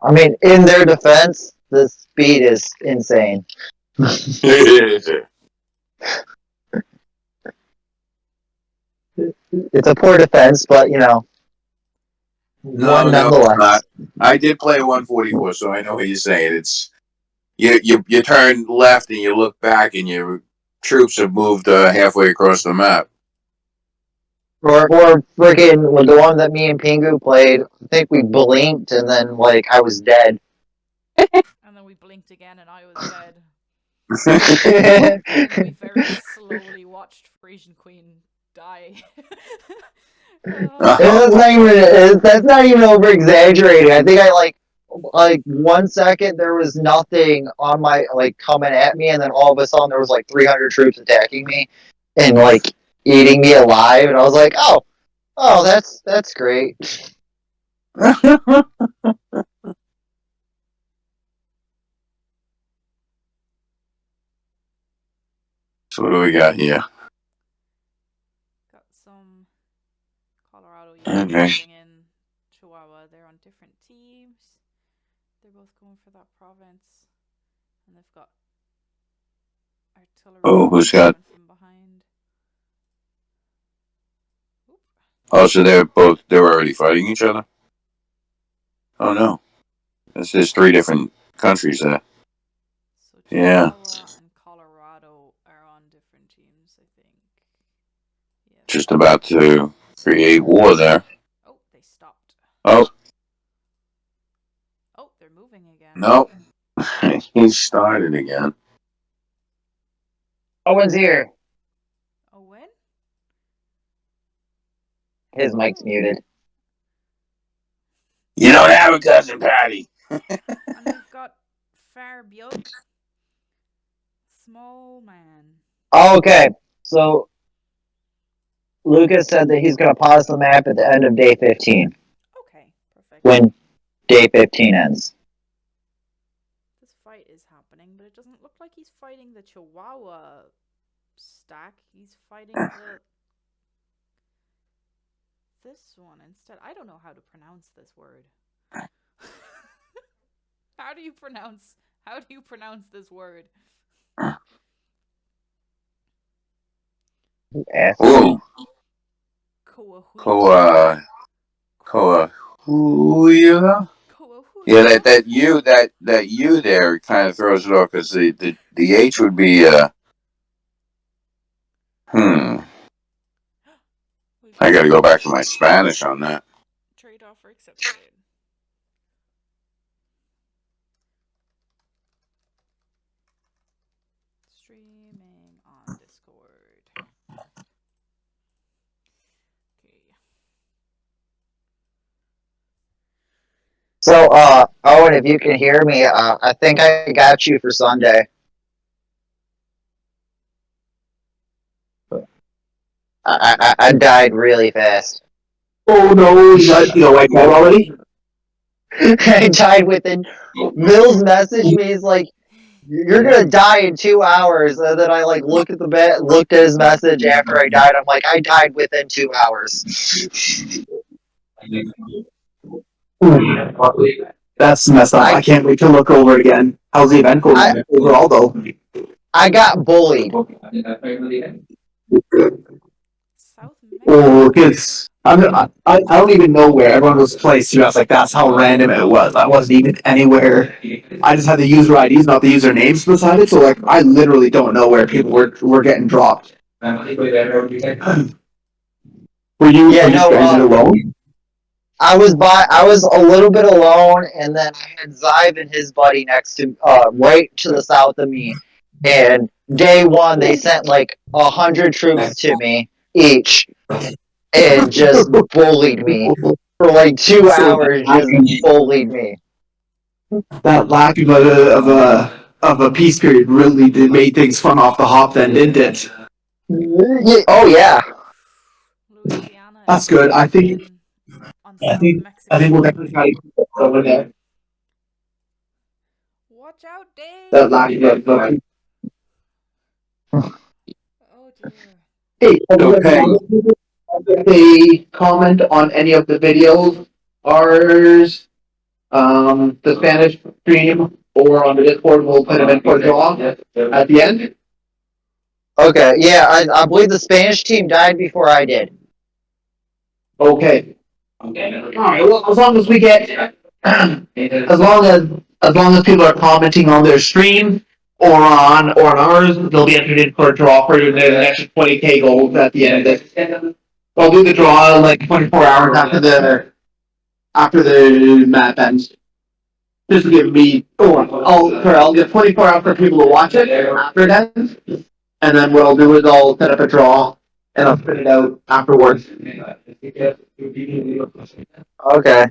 C: I mean, in their defense, the speed is insane. It's a poor defense, but you know, one nonetheless.
B: I did play 144, so I know what you're saying. It's you turn left and you look back, and your troops have moved halfway across the map.
C: Or friggin' with the one that me and Pingu played, I think we blinked and then like I was dead.
A: And then we blinked again and I was dead. And then we very slowly watched Frisian Queen die.
C: That's not even over exaggerating. I think I like 1 second there was nothing on my like coming at me, and then all of a sudden there was like 300 troops attacking me and like eating me alive, and I was like, oh, that's great.
B: So what do we got here?
A: Got some Colorado units moving in Chihuahua. They're on different teams. They're both going for that province. And they've got artillery.
B: Oh, who's got?
A: From behind.
B: Oh, so they're already fighting each other? Oh no. There's 3 different countries there.
A: So
B: yeah.
A: Chihuahua and Colorado are on different teams, I think. Yeah.
B: Just about to create war there.
A: Oh, they stopped.
B: Oh.
A: Oh, they're moving again.
B: Nope. He started again.
C: Owen's here.
A: Owen?
C: His mic's muted.
B: You don't have a cousin, Patty.
A: And we've got Farbjörk. Small man.
C: Oh, okay, so Lucas said that he's going to pause the map at the end of day 15.
A: Okay, perfect.
C: When day 15 ends.
A: This fight is happening, but it doesn't look like he's fighting the Chihuahua stack. He's fighting this one instead. I don't know how to pronounce this word. How do you pronounce this word?
B: Ooh. Koahuya. Yeah, that U there kind of throws it off, because the H would be I got to go back to my Spanish on that.
A: Trade offer accepted. Streaming on Discord. Okay.
C: So, Owen, if you can hear me, I think I got you for Sunday. I died really fast.
D: Oh no, you like that already?
C: I died within... Mills messaged me, he's like, you're gonna die in 2 hours, and then I like looked at his message after I died, I'm like, I died within 2 hours.
D: That's messed up. I can't wait to look over it again. How's the event going overall, though?
C: I got bullied.
D: Oh, because I don't even know where everyone was placed. So that's like that's how random it was. I wasn't even anywhere. I just had the user IDs, not the user names beside it. So like I literally don't know where people were getting dropped. Were you stranded alone?
C: I was a little bit alone, and then I had Zive and his buddy next to right to the south of me. And day 1, they sent like 100 troops to me each, and just bullied me for like 2 hours. Just bullied me.
D: That lack of a peace period really made things fun off the hop, then, didn't it?
C: Oh yeah.
A: Guyana.
D: That's good. I think
A: On
D: I
A: South
D: think
A: Mexico.
D: we'll definitely try to keep it over there.
A: Watch out, Dave!
D: That last like,
A: Oh dear.
D: hey,
B: Okay.
D: if they comment on any of the videos, ours, the Spanish stream, or on the Discord, we'll put them in for draw at the end.
C: Okay, yeah, I believe the Spanish team died before I did.
D: Okay. Okay. All right. Well, as long as we get, as long as people are commenting on their stream or on ours, they'll be entered in for a draw for the extra 20K gold at the end of this. I'll do the draw like 24 hours after the map ends. Just to give me, I'll give 24 hours for people to watch it after it ends, and then what I'll do is I'll set up a draw and I'll print it out afterwards.
C: Okay.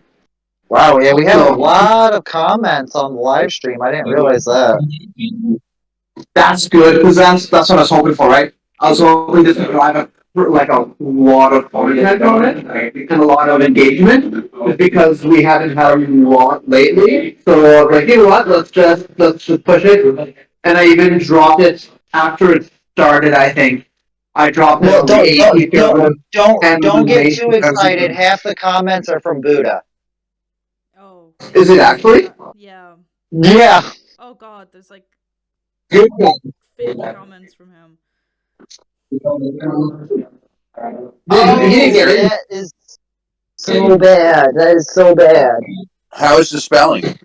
C: Wow, yeah, we have a lot of comments on the live stream. I didn't realize that.
D: That's good because that's what I was hoping for, right? I was hoping to drive a lot of content on it and a lot of engagement because we haven't had a lot lately. So like, you know what? Let's just push it. And I even dropped it after it started. I think I dropped
C: Well,
D: it.
C: don't get too excited. Half the comments are from Buddha.
A: Oh.
D: Is it actually?
A: Yeah.
C: Yeah.
A: Oh god, there's like
D: Good.
A: 50 comments from him.
C: Oh, that is so bad. That is so bad.
B: How is the spelling?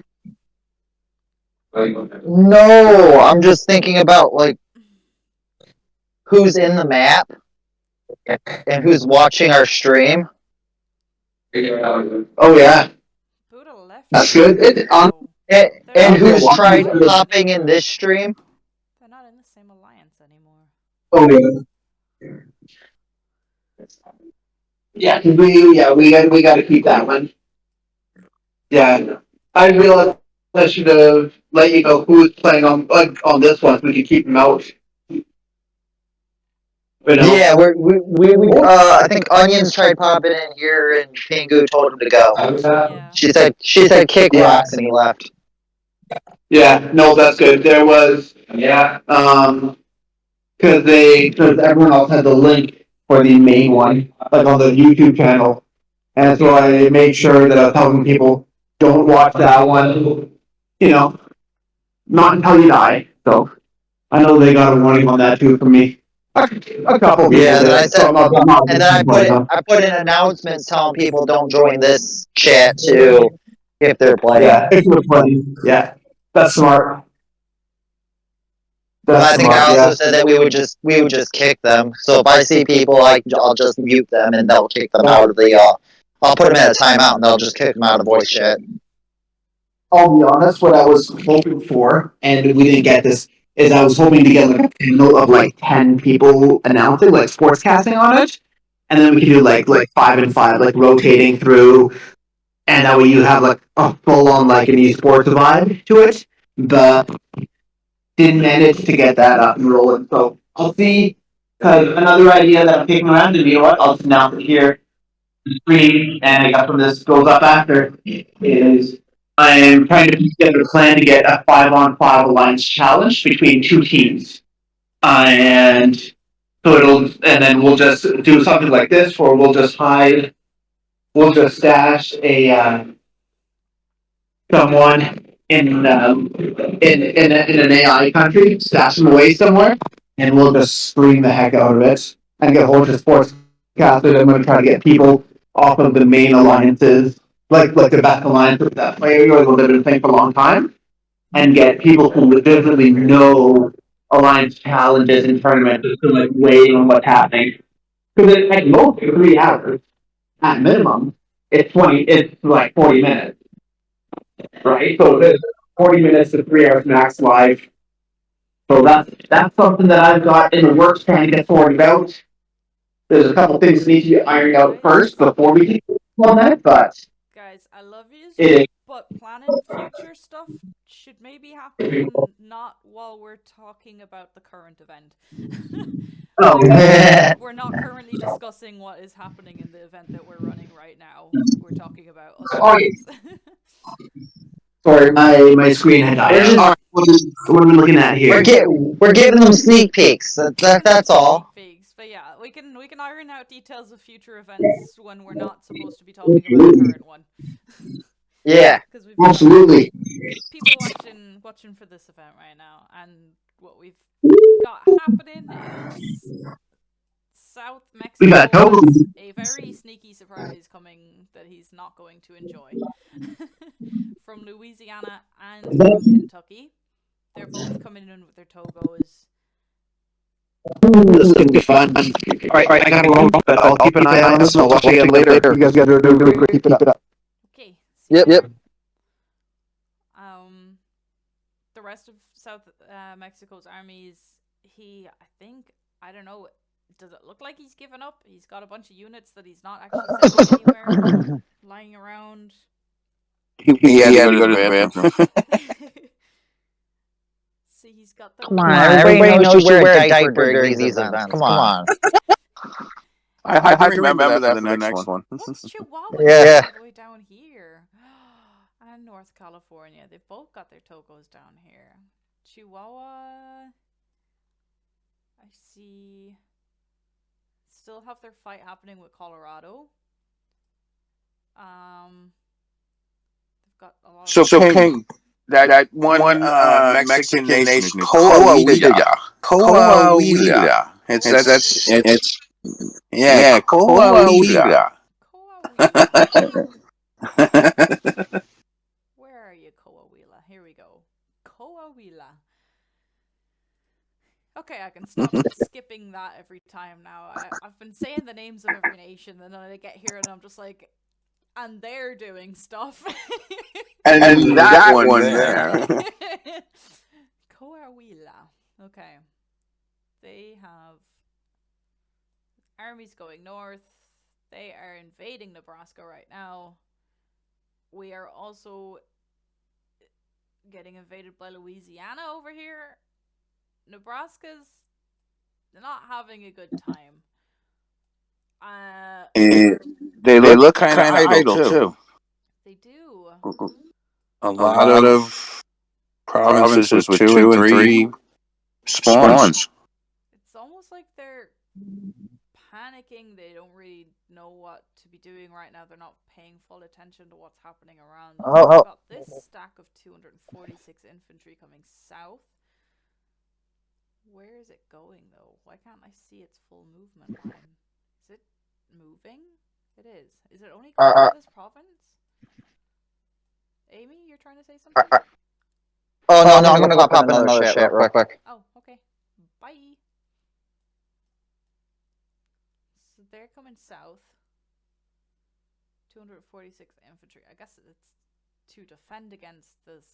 C: No, I'm just thinking about like who's in the map and who's watching our stream.
D: Oh yeah,
A: Buddha left.
D: that's good.
C: And who's tried popping in this stream.
A: They're not in the same alliance anymore.
D: Oh yeah. Yeah, we got to keep that one. Yeah, I realized I should have let you know who's playing on this one. So we could keep them out.
C: Yeah, I think Onions tried popping in here, and Pingu told him to go.
A: Yeah.
C: She said kick rocks, and he left.
D: Yeah, no, that's good. There was because everyone else had the link for the main one, like on the YouTube channel, and so I made sure that I was telling people don't watch that one. You know, not until you die. So I know they got a warning on that too from me. A couple people.
C: Yeah, then I said, and then
D: I
C: I put in announcements telling people don't join this chat too if they're playing.
D: Yeah, if you're playing. Yeah, that's smart.
C: And I think I also said that we would just kick them. So if I see people, I'll just mute them and they'll kick them out of the. I'll put them in a timeout and they'll just kick them out of the voice chat.
D: I'll be honest, what I was hoping for, and we didn't get this, is I was hoping to get like a panel of like 10 people announcing, like sportscasting on it, and then we could do like 5 and 5, like rotating through, and that way you have like a full on like an esports vibe to it. But didn't manage to get that up and rolling, so I'll see. Because another idea that I'm kicking around, and you know what, I'll just announce it here. Screen, and I got from this goes up after is I'm trying to put together a plan to get a 5-on-5 alliance challenge between two teams, and so and then we'll just do something like this, or we'll just stash a someone in an AI country, stash them away somewhere, and we'll just scream the heck out of it and get a whole bunch of sportscasters. I'm going to try to get people off of the main alliances, like the best alliances that play or that have been playing for a long time, and get people who legitimately know alliance challenges and tournaments to like weigh on what's happening. Because at most 3 hours, at minimum, it's like 40 minutes, right? So it's 40 minutes to 3 hours max live. So that's something that I've got in the works trying to get sorted out. There's a couple things that need to be ironed out first before we can on that, but
A: guys, I love you, but planning future stuff should maybe happen not while we're talking about the current event.
D: Oh,
A: We're not currently discussing what is happening in the event that we're running right now. We're talking about other
D: Oh,
A: things.
D: sorry, my screen had died.
C: We're just-
D: Alright, what are we looking at here?
C: we're giving them sneak peeks. That's all.
A: Sneak peeks. But yeah, we can iron out details of future events when we're not supposed to be talking about the current one.
C: Yeah.
A: Because we've
D: Absolutely.
A: people watching for this event right now, and what we've got happening is South
D: We got
A: Mexico
D: Togo.
A: has a very sneaky surprise coming that he's not going to enjoy. From Louisiana and from Kentucky. They're both coming in with their Togos.
D: This is gonna be fun. Alright, I gotta roll, but I'll keep an eye on this and I'll watch you again later. You guys gotta do great. Keep it up.
A: Okay.
C: Yep.
A: The rest of South Mexico's armies, I don't know, does it look like he's given up? He's got a bunch of units that he's not actually sending anywhere, lying around.
B: He had to go to the bathroom.
A: See, he's got the...
C: Come on, everybody knows you wear a diaper during these events. Come on.
B: I remember that for the next one.
A: What's Chihuahua
C: Yeah.
A: all the way down here? And North California. They've both got their Togos down here. Chihuahua... I see... Still have their fight happening with Colorado. They've got a lot of...
B: So King, that one Mexican nation, Coahuila. Coahuila. It's yeah, Coahuila.
A: Where are you, Coahuila? Here we go. Coahuila. Okay, I can stop skipping that every time now. I've been saying the names of every nation, and then I get here and I'm just like, and they're doing stuff.
B: and that one there.
A: Coahuila. Okay. They have armies going north. They are invading Nebraska right now. We are also getting invaded by Louisiana over here. Nebraska's not having a good time.
B: They look kind of idle too.
A: They do.
B: A lot of provinces with 2 and 3 spawns.
A: It's almost like they're panicking. They don't really know what to be doing right now. They're not paying full attention to what's happening around them. We've got this stack of 246 infantry coming south. Where is it going, though? Why can't I see its full movement line? Is it moving? It is. Is it only going to this province? Amy, you're trying to say something?
C: Oh, no, I'm gonna go pop in another shit real quick.
A: Oh, okay. Bye. So they're coming south. 246 infantry. I guess it's to defend against this.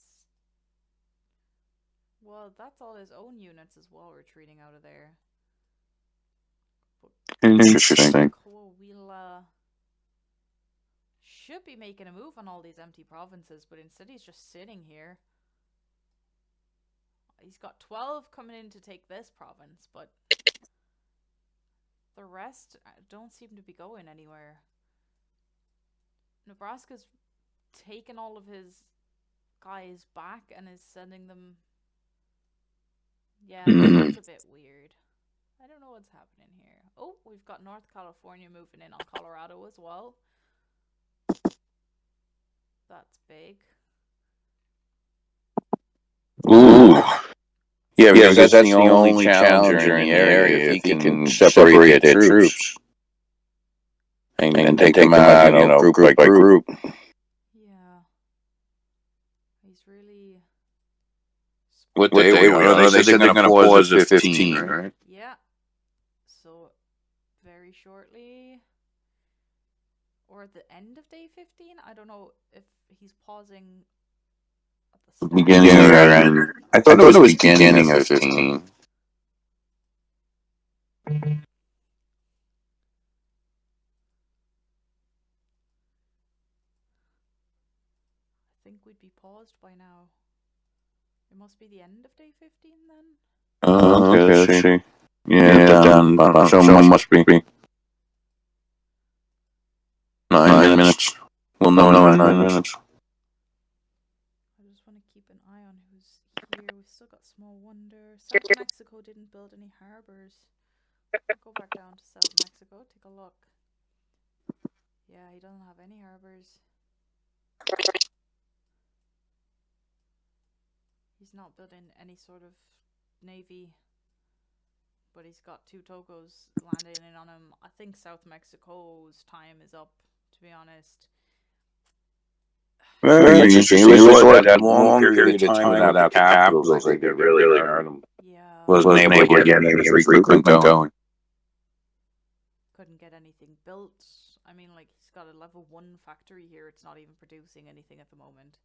A: Well, that's all his own units as well retreating out of there.
B: Interesting.
A: Coahuila should be making a move on all these empty provinces, but instead he's just sitting here. He's got 12 coming in to take this province, but the rest don't seem to be going anywhere. Nebraska's taken all of his guys back and is sending them... Yeah, it's a bit weird. I don't know what's happening here. Oh, we've got North California moving in on Colorado as well. That's big.
B: Ooh. Yeah, because that's the only challenger in the area. If he can separate their troops and take them out, group by group.
A: Yeah. He's really...
B: What they said they're going to pause at 15, right?
A: Yeah. So, very shortly... Or at the end of day 15? I don't know if he's pausing at the start.
B: Beginning or end. I thought it was beginning of 15.
A: I think we'd be paused by now. It must be the end of day 15 then?
B: Oh, okay, let's see. Yeah, down. So must be 9 minutes. We'll know in 9 minutes.
A: I just want to keep an eye on who's here. We've still got Small Wonder. South Mexico didn't build any harbors. Go back down to South Mexico, take a look. Yeah, he doesn't have any harbors. He's not building any sort of navy, but he's got 2 Togos landing in on him. I think South Mexico's time is up, to be honest.
B: Very interesting. He was like that long period of time without the capitals. I think it really hurt him.
A: Yeah.
B: Wasn't able to get any recruitment going.
A: Couldn't get anything built. I mean, like, he's got a level 1 factory here. It's not even producing anything at the moment.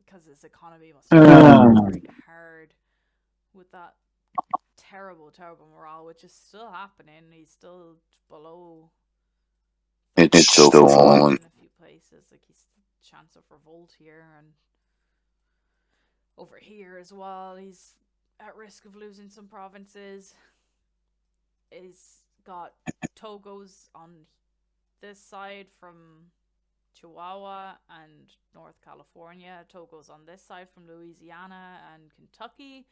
A: Because his economy must be very hard with that terrible morale, which is still happening. He's still below.
B: It's still falling.
A: In a few places, like he's chance of revolt here, and over here as well. He's at risk of losing some provinces. He's got Togos on this side from Chihuahua and North California. Togo's on this side from Louisiana and Kentucky.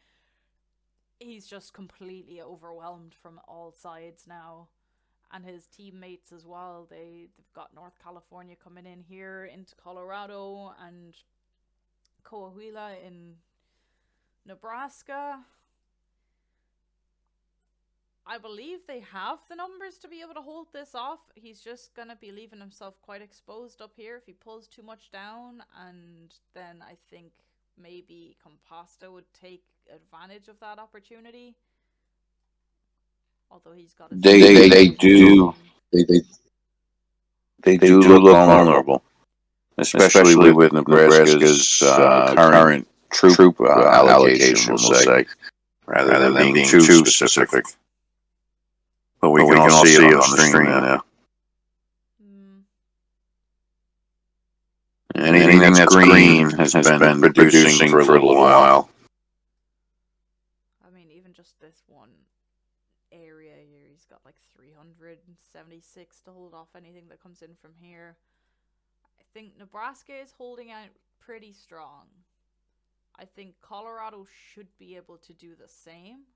A: He's just completely overwhelmed from all sides now. And his teammates as well. They've got North California coming in here into Colorado and Coahuila in Nebraska. I believe they have the numbers to be able to hold this off. He's just going to be leaving himself quite exposed up here if he pulls too much down. And then I think maybe Compasta would take advantage of that opportunity. Although he's got
B: They do look vulnerable. Especially with Nebraska's current troop allocation, we'll say. Rather than being too specific. But we can all see it on the screen now. Anything that's green has been producing for a little while.
A: I mean, even just this one area here, he's got like 376 to hold off anything that comes in from here. I think Nebraska is holding out pretty strong. I think Colorado should be able to do the same.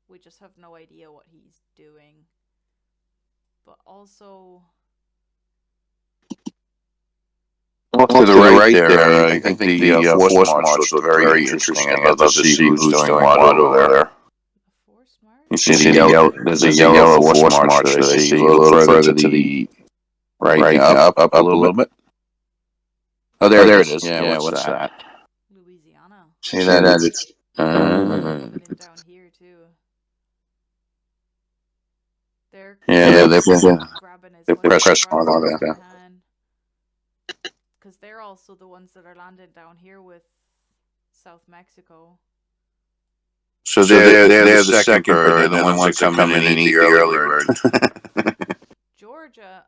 A: We just have no idea what he's doing. But also...
B: to the right there, I think the force march looks very interesting. I'd love to see who's doing what over there.
A: Force march?
B: You see there's a yellow force march that I see a little further to the right, up a little bit. Oh, there it is. Yeah, what's that?
A: Louisiana.
B: See that? It's
A: Down here too. They're grabbing as much
B: press
A: ground
B: on
A: as they
B: that.
A: can. Because they're also the ones that are landing down here with South Mexico.
B: So they're the second bird. They're the ones that come in and eat the early bird.
A: Georgia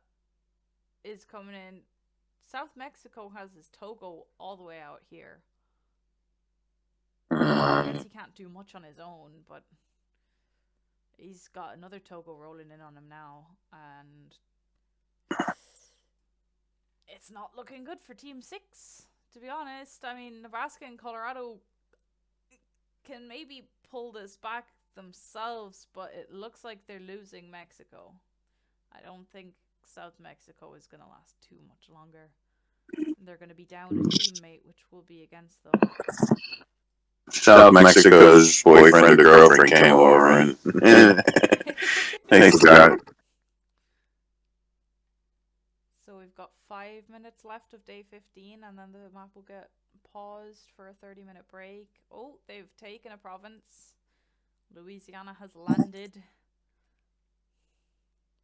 A: is coming in. South Mexico has his Togo all the way out here. I guess he can't do much on his own, but he's got another Togo rolling in on him now, and it's not looking good for Team 6, to be honest. I mean, Nebraska and Colorado can maybe pull this back themselves, but it looks like they're losing Mexico. I don't think South Mexico is going to last too much longer. They're going to be down a teammate, which will be against them.
B: South Mexico's boyfriend or girlfriend came over and they forgot.
A: So we've got 5 minutes left of day 15, and then the map will get paused for a 30-minute break. Oh, they've taken a province. Louisiana has landed.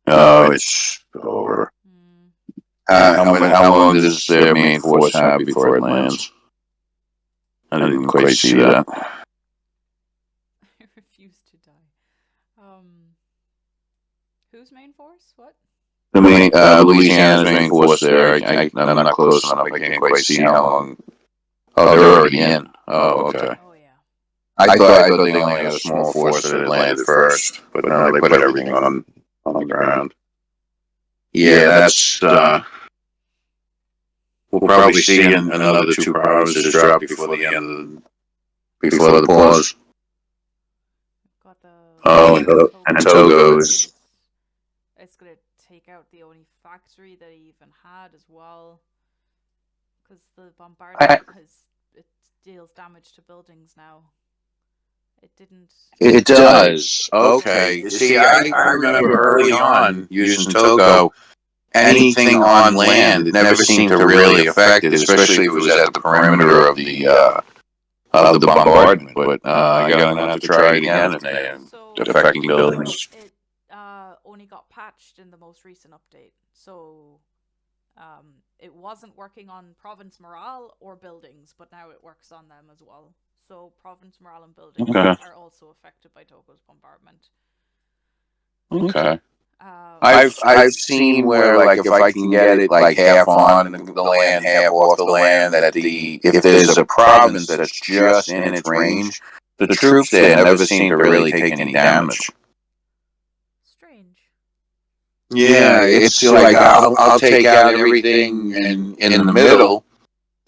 B: Oh, it's over. How long does their main force have before it lands? I didn't quite see that.
A: I refuse to die. Whose main force? What?
B: Louisiana's main force there. I'm not close enough. I can't quite see how long. Oh, they're already in. Oh, okay.
A: Oh, yeah.
B: I thought they only had a small force that had landed first, but no, they put everything on the ground. Yeah, that's. We'll probably see another 2 provinces drop before the end of before the pause.
A: Got the
B: And Togo is.
A: It's gonna take out the only factory that he even had as well, because the bombardment it deals damage to buildings now. It didn't.
B: It does. Okay. See, I remember early on using Togo, anything on land, it never seemed to really affect it, especially if it was at the perimeter of the bombardment. But I'm gonna have to try it again if they're affecting buildings.
A: It only got patched in the most recent update, so it wasn't working on province morale or buildings, but now it works on them as well. So province morale and buildings are also affected by Togo's bombardment.
B: Okay. I've seen where, like, if I can get it like half on the land, half off the land, that if there's a province that's just in its range, the troops there never seem to really take any damage.
A: Strange.
B: Yeah, it's like I'll take out everything in the middle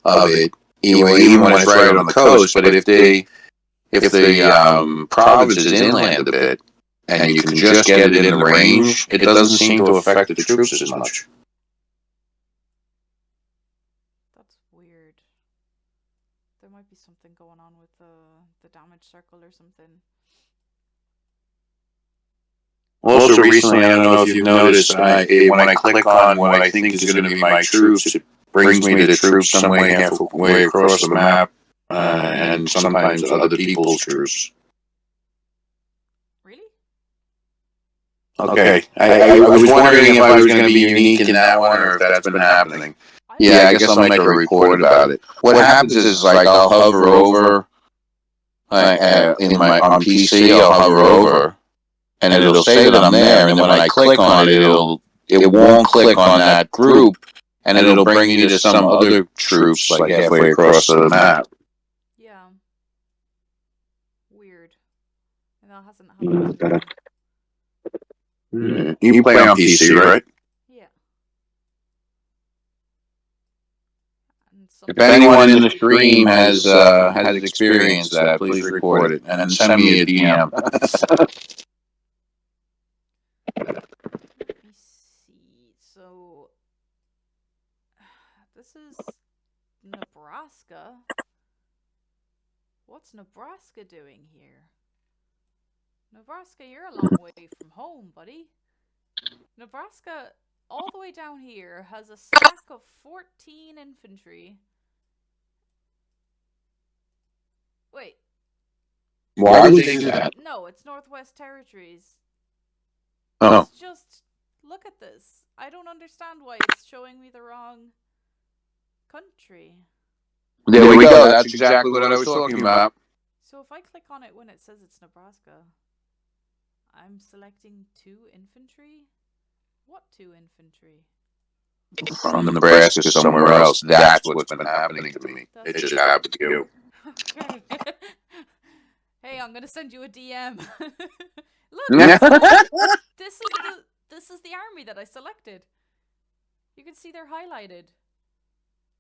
B: of it, even when it's right on the coast. But if the province is inland a bit, and you can just get it in the range, it doesn't seem to affect the troops as much.
A: That's weird. There might be something going on with the damage circle or something.
B: Also, recently, I don't know if you've noticed, when I click on what I think is going to be my troops, it brings me to troops some way halfway across the map, and sometimes other people's troops.
A: Really?
B: Okay, I was wondering if I was going to be unique in that one, or if that's been happening. Yeah, I guess I'll make a report about it. What happens is, like, I'll hover over, on PC, I'll hover over, and it'll say that I'm there, and then when I click on it, it won't click on that group, and it'll bring you to some other troops, like halfway across the map.
A: Yeah. Weird. And that hasn't happened.
B: You play on PC, right?
A: Yeah. And
B: If anyone in the stream has experienced that, please report it and send me a DM.
A: Let me see. So this is Nebraska. What's Nebraska doing here? Nebraska, you're a long way from home, buddy. Nebraska, all the way down here, has a stack of 14 infantry. Wait.
B: Why would they do that?
A: No, it's Northwest Territories.
B: Oh.
A: Let's just look at this. I don't understand why it's showing me the wrong country.
B: There we go. That's exactly what I was talking about.
A: So if I click on it when it says it's Nebraska, I'm selecting 2 infantry? What 2 infantry?
B: From Nebraska to somewhere else. That's what's been happening to me. It just happened to you.
A: Okay. Hey, I'm gonna send you a DM. Look, this is the army that I selected. You can see they're highlighted.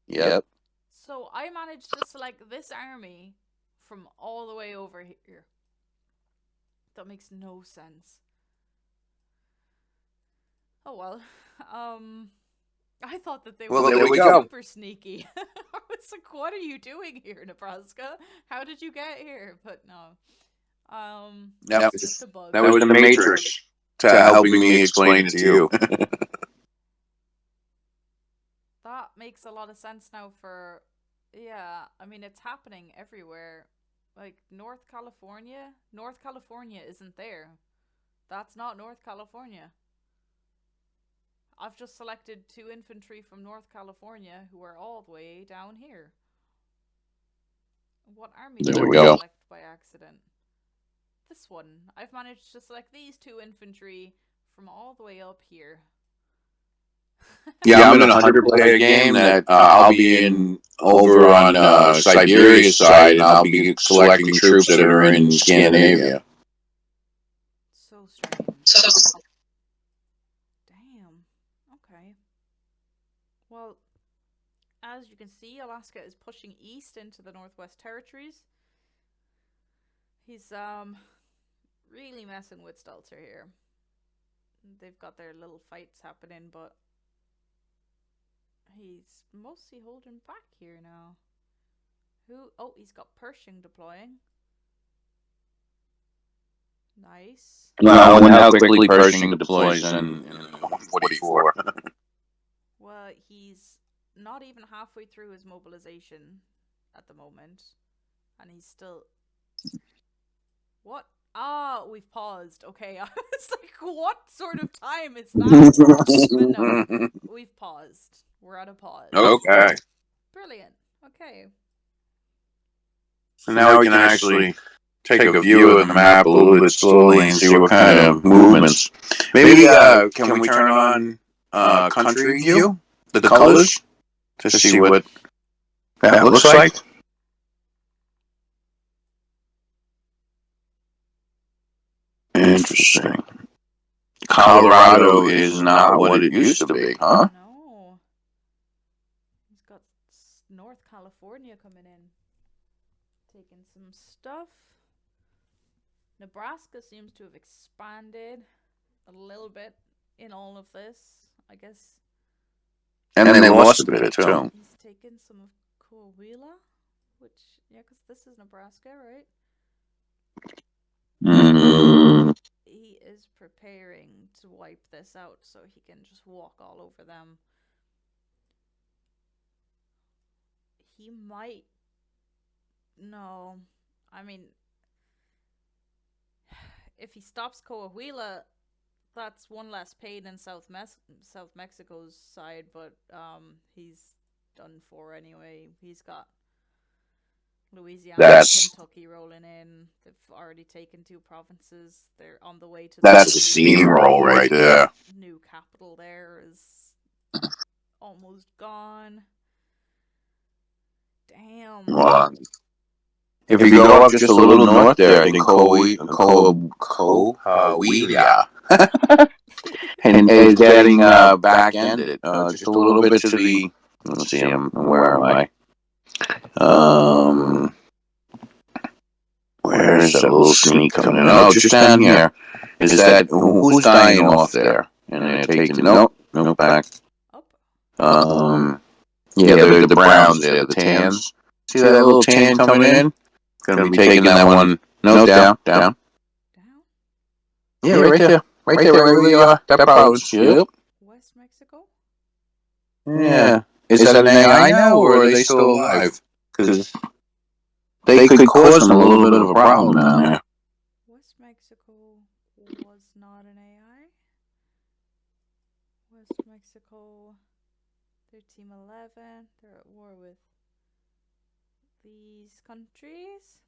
B: Yep.
A: So I managed to select this army from all the way over here. That makes no sense. Oh well. I thought that they were super sneaky. I was like, what are you doing here, Nebraska? How did you get here? But no.
B: That
A: was just a bug.
B: That was the Matrix helping me explain it to you.
A: That makes a lot of sense now for... Yeah, I mean, it's happening everywhere. Like, North California isn't there. That's not North California. I've just selected 2 infantry from North California who are all the way down here. What army did I select by accident? This one. I've managed to select these 2 infantry from all the way up here.
B: Yeah, I'm in a 100-player game that I'll be in over on Siberia's side, and I'll be selecting troops that are in Scandinavia.
A: So strange. Damn. Okay. Well, as you can see, Alaska is pushing east into the Northwest Territories. He's really messing with Stelter here. They've got their little fights happening, but he's mostly holding back here now. Oh, he's got Pershing deploying. Nice.
B: Well, I wonder how quickly Pershing deploys in 44.
A: Well, he's not even halfway through his mobilization at the moment. And he's still... What? Ah, we've paused. Okay, I was like, what sort of time is that? But no, we've paused. We're at a pause.
B: Okay.
A: Brilliant. Okay.
B: So now we can actually take a view of the map a little bit slowly and see what kind of movements. Maybe can we turn on country view, the colors, to see what that looks like? Interesting. Colorado is not what it used to be, huh?
A: No. He's got North California coming in. Taking some stuff. Nebraska seems to have expanded a little bit in all of this, I guess.
B: And then they lost a bit too.
A: He's taken some of Coahuila, which, yeah, because this is Nebraska, right? He is preparing to wipe this out so he can just walk all over them. He might... No. I mean... If he stops Coahuila, that's one less pain in South Mexico's side, but he's done for anyway. He's got Louisiana and Kentucky rolling in. They've already taken 2 provinces. They're on the way to...
B: That's a steamroll right there.
A: New capital there is almost gone. Damn.
B: Wow. If you go up just a little north there, I think Coahuila and is getting back-ended. Just a little bit to the... Let's see, where am I? Where's that little sneak coming in? Oh, just down here. Is that... Who's dying off there? And they're taking... Nope, back. Yeah, they're the browns there, the tans. See that little tan coming in? Gonna be taking that one. No, down.
A: Down?
B: Yeah, right there. Right there where we are. That province. Yep.
A: West Mexico?
B: Yeah. Is that an AI now, or are they still alive? Because they could cause them a little bit of a problem down there.
A: West Mexico was not an AI. West Mexico, they're Team 11. They're at war with these countries.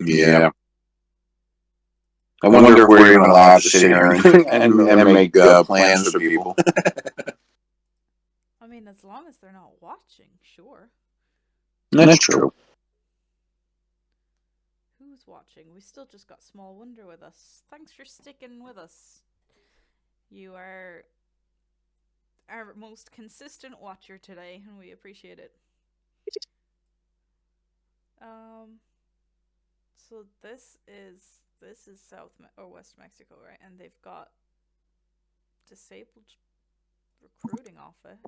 B: Yeah. I wonder if we're even allowed to sit here and make plans for people.
A: I mean, as long as they're not watching, sure.
B: That's true.
A: Who's watching? We still just got Small Wonder with us. Thanks for sticking with us. You are our most consistent watcher today, and we appreciate it. So this is West Mexico, right? And they've got disabled recruiting office.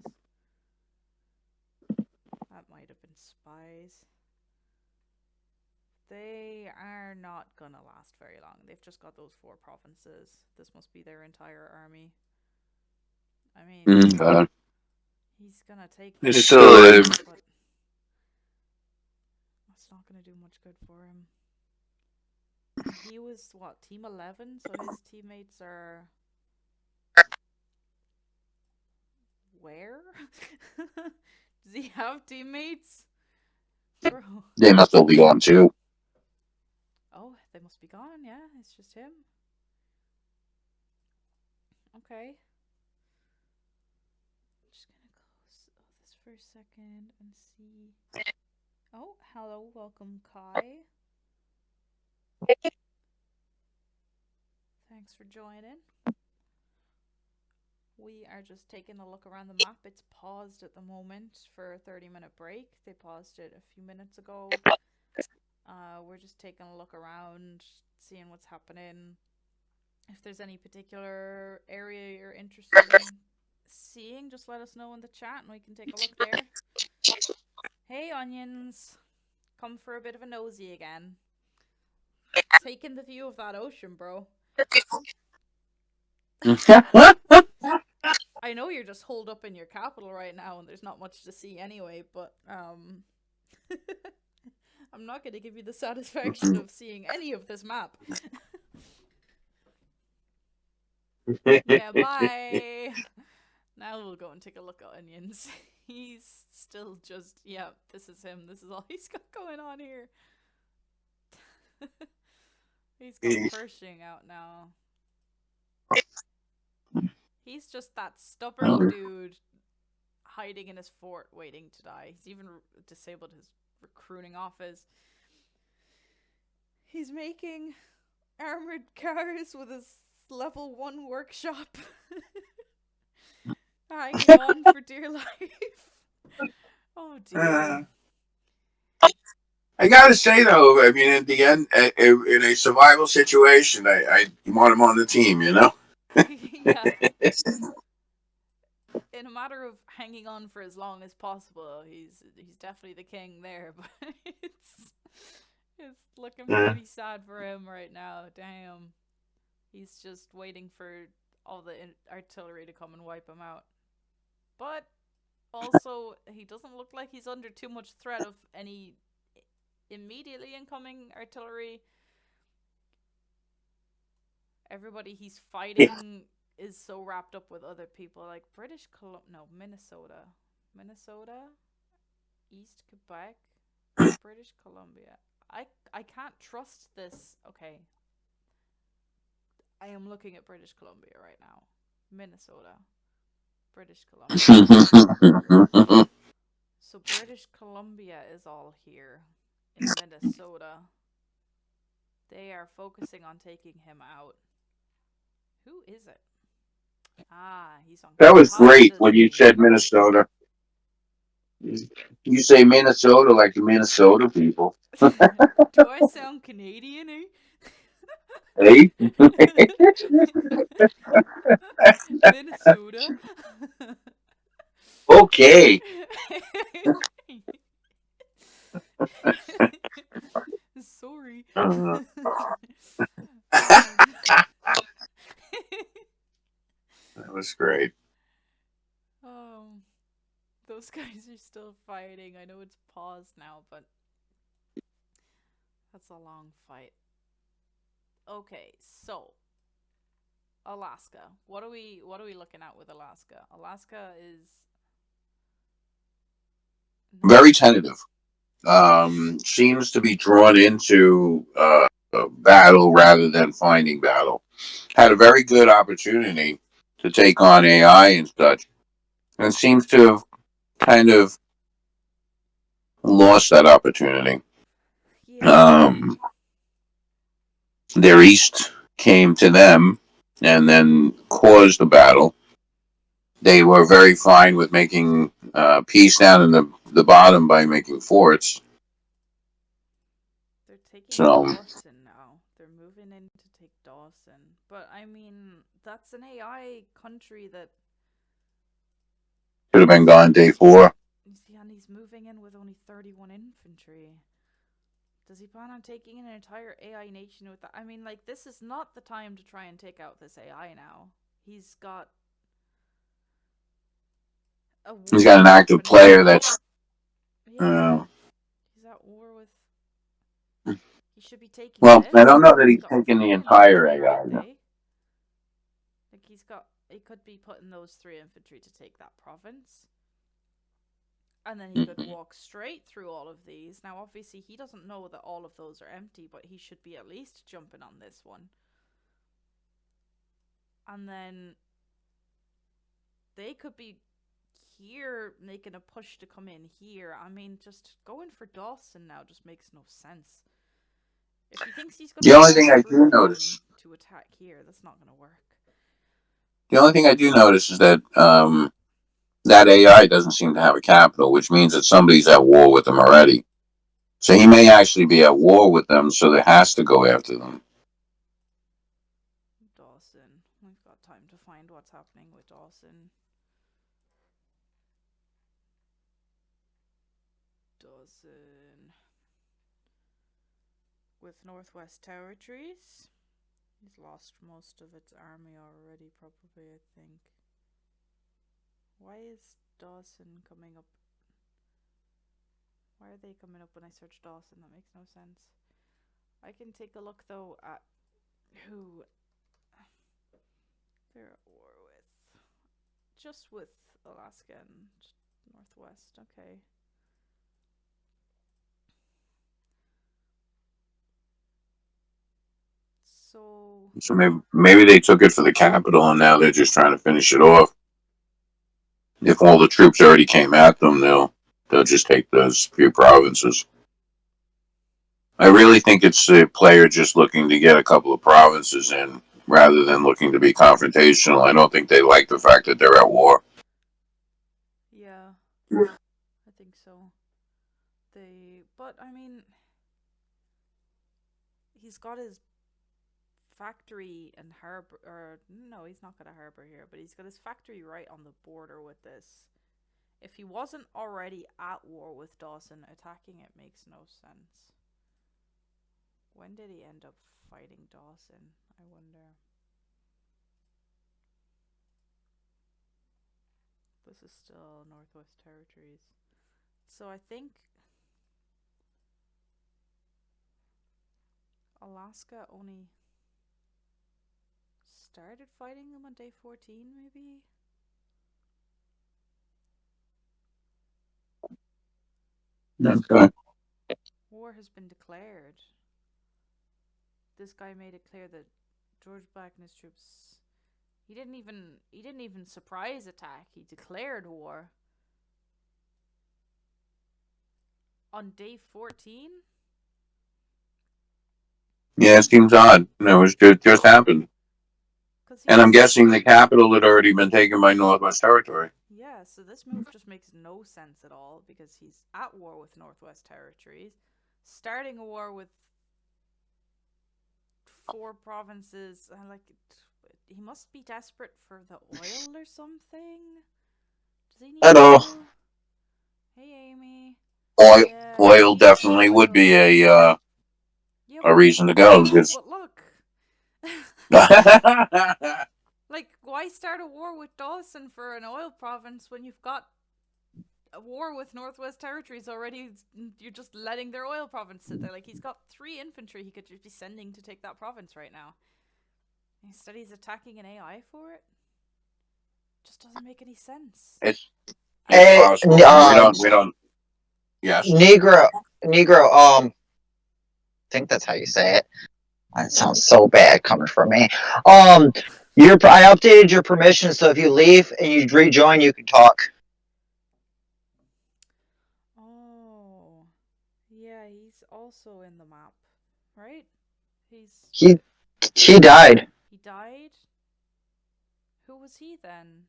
A: That might have been spies. They are not gonna last very long. They've just got those 4 provinces. This must be their entire army. I mean, he's gonna take...
B: It's still...
A: But that's not gonna do much good for him. He was, what, Team 11? So his teammates are... Where? Does he have teammates? Bro.
B: They must all be gone too.
A: Oh, they must be gone, yeah. It's just him. Okay. for a second and see. Oh, hello, welcome, Kai. Thanks for joining. We are just taking a look around the map. It's paused at the moment for a 30-minute break. They paused it a few minutes ago. We're just taking a look around, seeing what's happening. If there's any particular area you're interested in seeing, just let us know in the chat and we can take a look there. Hey, onions. Come for a bit of a nosy again. Taking the view of that ocean, bro. I know you're just holed up in your capital right now and there's not much to see anyway, but I'm not going to give you the satisfaction of seeing any of this map. Yeah, bye. Now we'll go and take a look at onions. He's still just, yeah, this is him. This is all he's got going on here. He's got Pershing out now. He's just that stubborn dude hiding in his fort waiting to die. He's even disabled his recruiting office. He's making armored cars with his level 1 workshop. Hanging on for dear life. Oh dear.
B: I gotta say though, I mean, at the end, in a survival situation, I want him on the team, you know?
A: Yeah. In a matter of hanging on for as long as possible, he's definitely the king there, but it's looking pretty sad for him right now. Damn. He's just waiting for all the artillery to come and wipe him out. But also, he doesn't look like he's under too much threat of any immediately incoming artillery. Everybody he's fighting is so wrapped up with other people, like Minnesota, East Quebec, British Columbia. I can't trust this. Okay, I am looking at British Columbia right now. Minnesota, British Columbia. So British Columbia is all here in Minnesota. They are focusing on taking him out. Who is it? Ah, he's on.
B: That was great when you said Minnesota. You say Minnesota like the Minnesota people.
A: Do I sound Canadian?
B: Hey?
A: Minnesota.
B: Okay.
A: Sorry.
B: That was great.
A: Those guys are still fighting. I know it's paused now, but that's a long fight. Okay, so Alaska. What are we looking at with Alaska? Alaska is
B: Very tentative. Seems to be drawn into battle rather than finding battle. Had a very good opportunity to take on AI and such, and seems to have kind of lost that opportunity.
A: yeah.
B: Their east came to them and then caused the battle. They were very fine with making peace down in the bottom by making forts.
A: They're taking
B: So,
A: Dawson now. They're moving in to take Dawson. But I mean, that's an AI country that
B: should have been gone day 4.
A: Yeah, and he's moving in with only 31 infantry. Does he plan on taking an entire AI nation with that? I mean, like, this is not the time to try and take out this AI now. He's got a war.
B: He's got an active player that's...
A: Yeah. He's at war with... He should be taking
B: Well,
A: this.
B: I don't know that he's taking the entire AI.
A: Like, he could be putting those 3 infantry to take that province. And then he could walk straight through all of these. Now, obviously, he doesn't know that all of those are empty, but he should be at least jumping on this one. And then they could be here making a push to come in here. I mean, just going for Dawson now just makes no sense. If he thinks he's going
B: The only thing I do notice,
A: to attack here, that's not going to work.
B: the only thing I do notice is that that AI doesn't seem to have a capital, which means that somebody's at war with them already. So he may actually be at war with them, so they has to go after them.
A: Dawson. We've got time to find what's happening with Dawson. Dawson. With Northwest Territories. He's lost most of its army already, probably, I think. Why is Dawson coming up? Why are they coming up when I search Dawson? That makes no sense. I can take a look, though, at who they're at war with. Just with Alaska and Northwest, okay. So
B: maybe they took it for the capital, and now they're just trying to finish it off. If all the troops already came at them, they'll just take those few provinces. I really think it's a player just looking to get a couple of provinces in, rather than looking to be confrontational. I don't think they like the fact that they're at war.
A: yeah, I think so. But I mean, he's got his factory and harbor, or no, he's not got a harbor here, but he's got his factory right on the border with this. If he wasn't already at war with Dawson, attacking it makes no sense. When did he end up fighting Dawson? I wonder. This is still Northwest Territories. So I think Alaska only started fighting them on day 14, maybe?
B: Okay.
A: War has been declared. This guy made it clear that George Black and his troops, he didn't even surprise attack. He declared war on day 14.
B: Yeah, it seems odd. No, it just happened. And I'm guessing the capital had already been taken by Northwest Territory.
A: Yeah, so this move just makes no sense at all, because he's at war with Northwest Territories, starting a war with 4 provinces, and like, he must be desperate for the oil or something. Does he need
C: Hello.
A: oil? Hey, Amy.
B: Oil,
A: Yeah,
B: oil definitely would be a reason to go.
A: But look, like, why start a war with Dawson for an oil province when you've got a war with Northwest Territories already? You're just letting their oil province sit there. Like, he's got 3 infantry he could just be sending to take that province right now. Instead, he's attacking an AI for it. Just doesn't make any sense.
B: It's
C: Hey,
B: possible. We don't. Yes.
C: Negro. I think that's how you say it. That sounds so bad coming from me. I updated your permission, so if you leave and you rejoin, you can talk.
A: Oh, yeah, he's also in the map, right?
C: He died.
A: He died? Who was he then?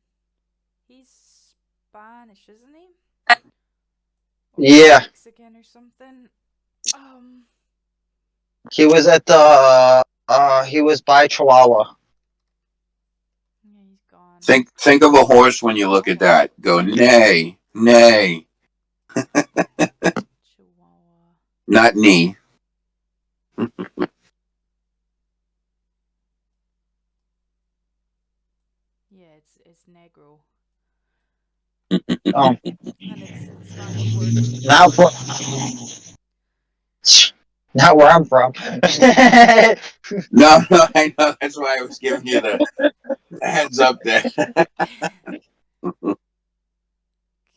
A: He's Spanish, isn't he? Or
C: Yeah.
A: Mexican or something.
C: He was at he was by Chihuahua.
A: Yeah, he's gone.
B: Think of a horse when you look at that. Go neigh, neigh.
A: Chihuahua.
B: Not knee.
A: Yeah, it's negro.
C: Oh.
A: And it's the Spanish word for
C: Not where I'm from.
B: No, I know. That's why I was giving you the heads up there.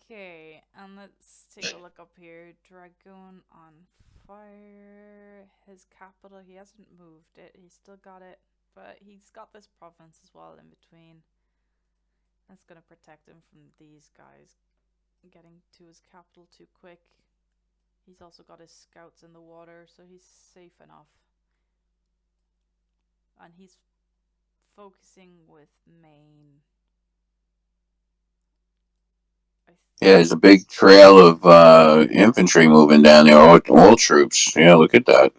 A: Okay, and let's take a look up here. Dragoon on fire. His capital, he hasn't moved it. He's still got it, but he's got this province as well in between. That's gonna protect him from these guys getting to his capital too quick. He's also got his scouts in the water, so he's safe enough. And he's focusing with Maine.
B: Yeah, there's a big trail of infantry moving down there, all troops. Yeah, look at that.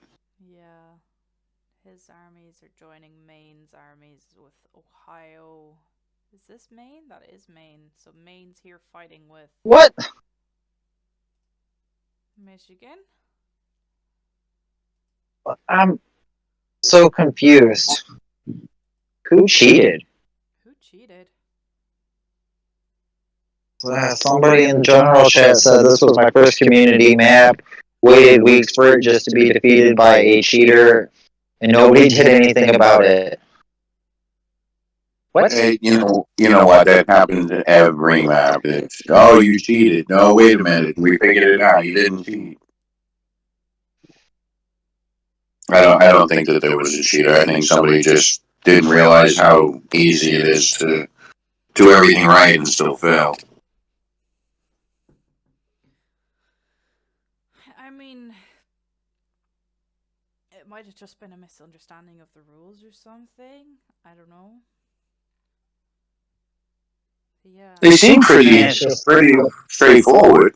A: Yeah. His armies are joining Maine's armies with Ohio. Is this Maine? That is Maine. So Maine's here fighting with
C: What?
A: Michigan.
C: I'm so confused. Who cheated?
A: Who cheated?
C: Somebody in the general chat said this was my first community map. Waited weeks for it just to be defeated by a cheater, and nobody did anything about it. What?
B: Hey, you know what? That happens to every map. It's, oh, you cheated. No, wait a minute. We figured it out. You didn't cheat. I don't think that there was a cheater. I think somebody just didn't realize how easy it is to do everything right and still fail.
A: I mean, it might have just been a misunderstanding of the rules or something. I don't know. Yeah.
B: They seem pretty straightforward.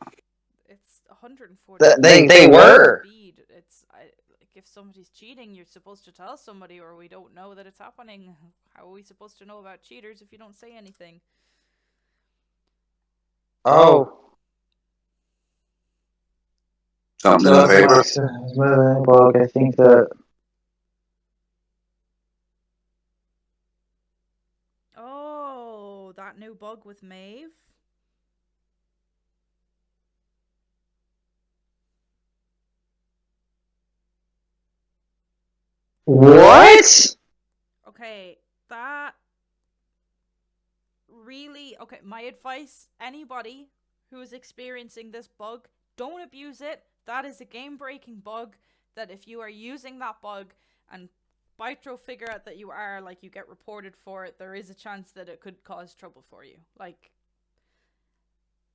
A: It's 140.
C: They were.
A: Speed. It's like if somebody's cheating, you're supposed to tell somebody, or we don't know that it's happening. How are we supposed to know about cheaters if you don't say anything?
C: Oh.
B: Something in the paper.
C: Bug. I think that.
A: Oh, that new bug with Maeve.
C: What?
A: Okay, that really. Okay, my advice: anybody who is experiencing this bug, don't abuse it. That is a game-breaking bug. That if you are using that bug and Bytro figure out that you are, like, you get reported for it, there is a chance that it could cause trouble for you. Like,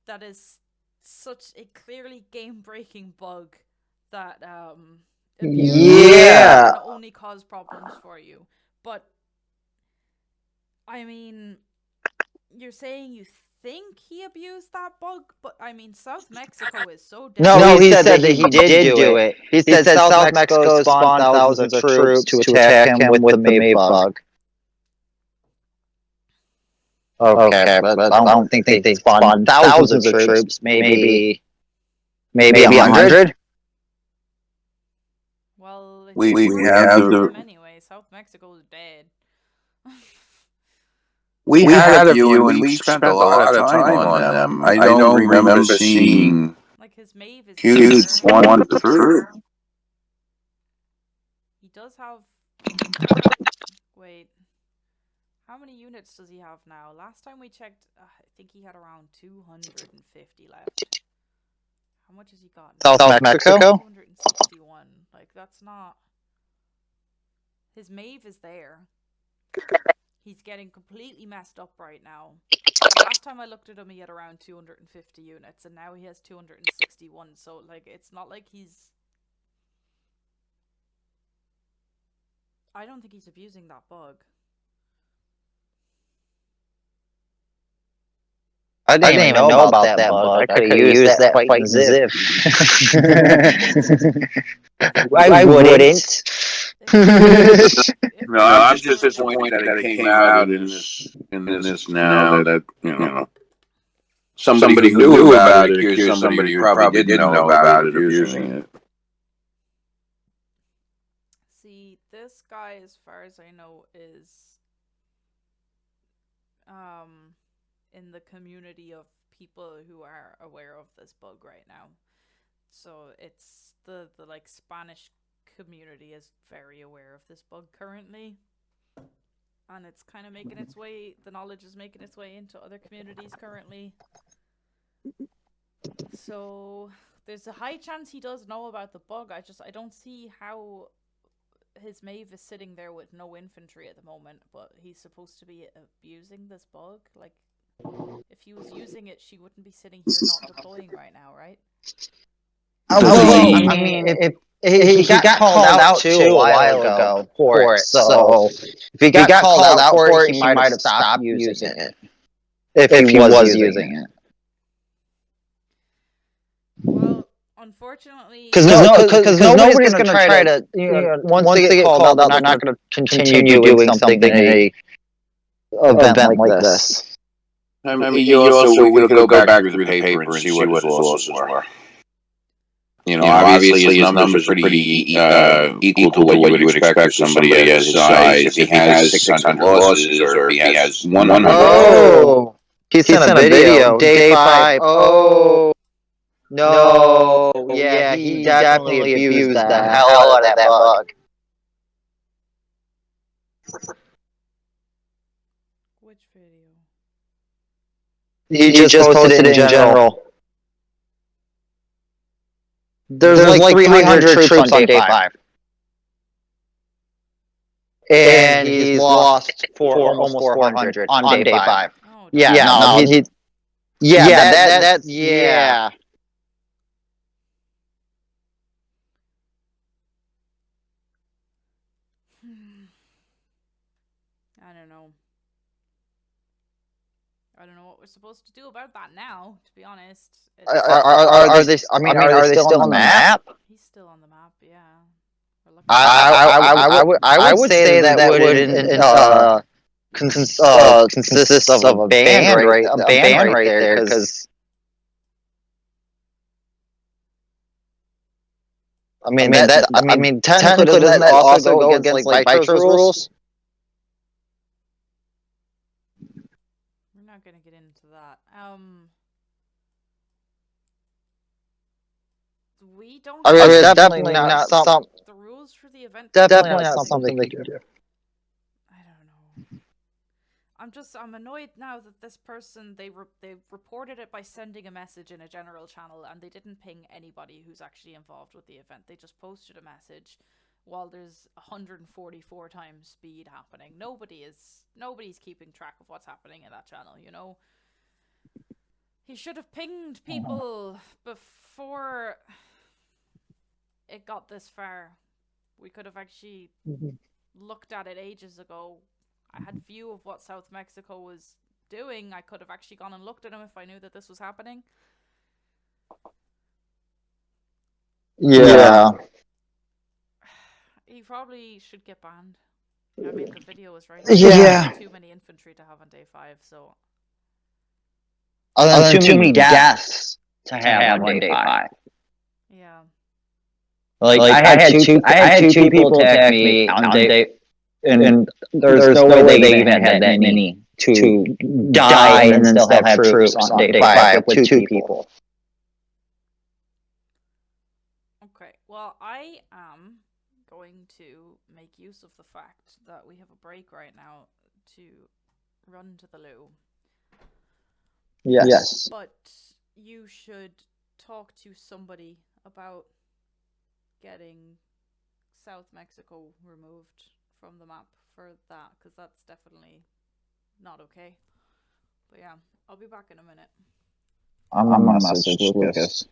A: that is such a clearly game-breaking bug that
C: Yeah.
A: can only cause problems for you. But I mean, you're saying you think he abused that bug, but I mean, South Mexico is so dead.
C: No, he said that he did do it. He said South Mexico spawned thousands of troops to attack him with the Maeve bug. Okay, but I don't think they spawned thousands of troops. Maybe 100.
A: Well,
B: We have the
A: anyway. South Mexico is dead.
B: we had a few and we spent a lot of time on them. I don't remember seeing
A: like his Maeve is
B: huge
A: there.
B: ones of troops.
A: He does have. Wait. How many units does he have now? Last time we checked, I think he had around 250 left. How much has he got now?
C: South Mexico?
A: 261. Like, that's not. His Maeve is there. He's getting completely messed up right now. Last time I looked at him, he had around 250 units, and now he has 261. So, like, it's not like he's. I don't think he's abusing that bug.
C: I didn't even know about that bug. I could have used that fighting Ziv. I wouldn't.
B: No, I'm just disappointed that it came out in this now that somebody who knew about it accused somebody who probably didn't know about it of using it.
A: See, this guy, as far as I know, is in the community of people who are aware of this bug right now. So it's the like Spanish community is very aware of this bug currently, and it's kind of making its way. The knowledge is making its way into other communities currently. So there's a high chance he does know about the bug. I don't see how his Maeve is sitting there with no infantry at the moment, but he's supposed to be abusing this bug. Like, If he was using it, she wouldn't be sitting here not deploying right now, right?
C: Well, I mean, if he got called out too a while ago for it, so if he got called out for it, he might have stopped using it if he was using it.
A: Well, unfortunately,
C: Because nobody's going to try to, once they get called out, they're not going to continue doing something in a event like this.
B: I mean, we could go back through the paper and see what his losses were. Obviously his numbers are pretty equal to what you would expect for somebody at his size. If he has 600 losses, or if he has 100.
C: Oh, he sent a video. Day 5. Oh, no. Yeah, he definitely abused the hell out of that bug.
A: which video?
C: He just posted it in general. There's like 300 troops on day 5. And he's lost for almost 400 on day 5.
A: Oh,
C: Yeah, that's yeah.
A: I don't know. I don't know what we're supposed to do about that now, to be honest.
C: Are they? I mean, are they still on the map?
A: He's still on the map, yeah.
C: I would say that would consist of a band right there, because I mean technically doesn't that also go against like Vitro's rules?
A: We're not gonna get into that. We don't.
C: I mean, it's definitely not some.
A: The rules for the event.
C: Definitely not something they can do.
A: I don't know. I'm annoyed now that this person they reported it by sending a message in a general channel, and they didn't ping anybody who's actually involved with the event. They just posted a message while there's 144 times speed happening. Nobody's keeping track of what's happening in that channel, you know. He should have pinged people before it got this far. We could have actually looked at it ages ago. I had view of what South Mexico was doing. I could have actually gone and looked at him if I knew that this was happening.
C: Yeah.
A: He probably should get banned. I mean, the video was right.
C: Yeah.
A: Too many infantry to have on day 5, so.
C: Other than too many deaths to have on day 5.
A: Yeah.
C: Like I had two people attack me on day, and there's no way they even had that many to die and then still have troops on day 5 with 2 people.
A: Okay, well, I am going to make use of the fact that we have a break right now to run to the loo.
C: Yes.
A: But you should talk to somebody about getting South Mexico removed from the map for that, because that's definitely not okay. But yeah, I'll be back in a minute.
C: I'm on message Lucas.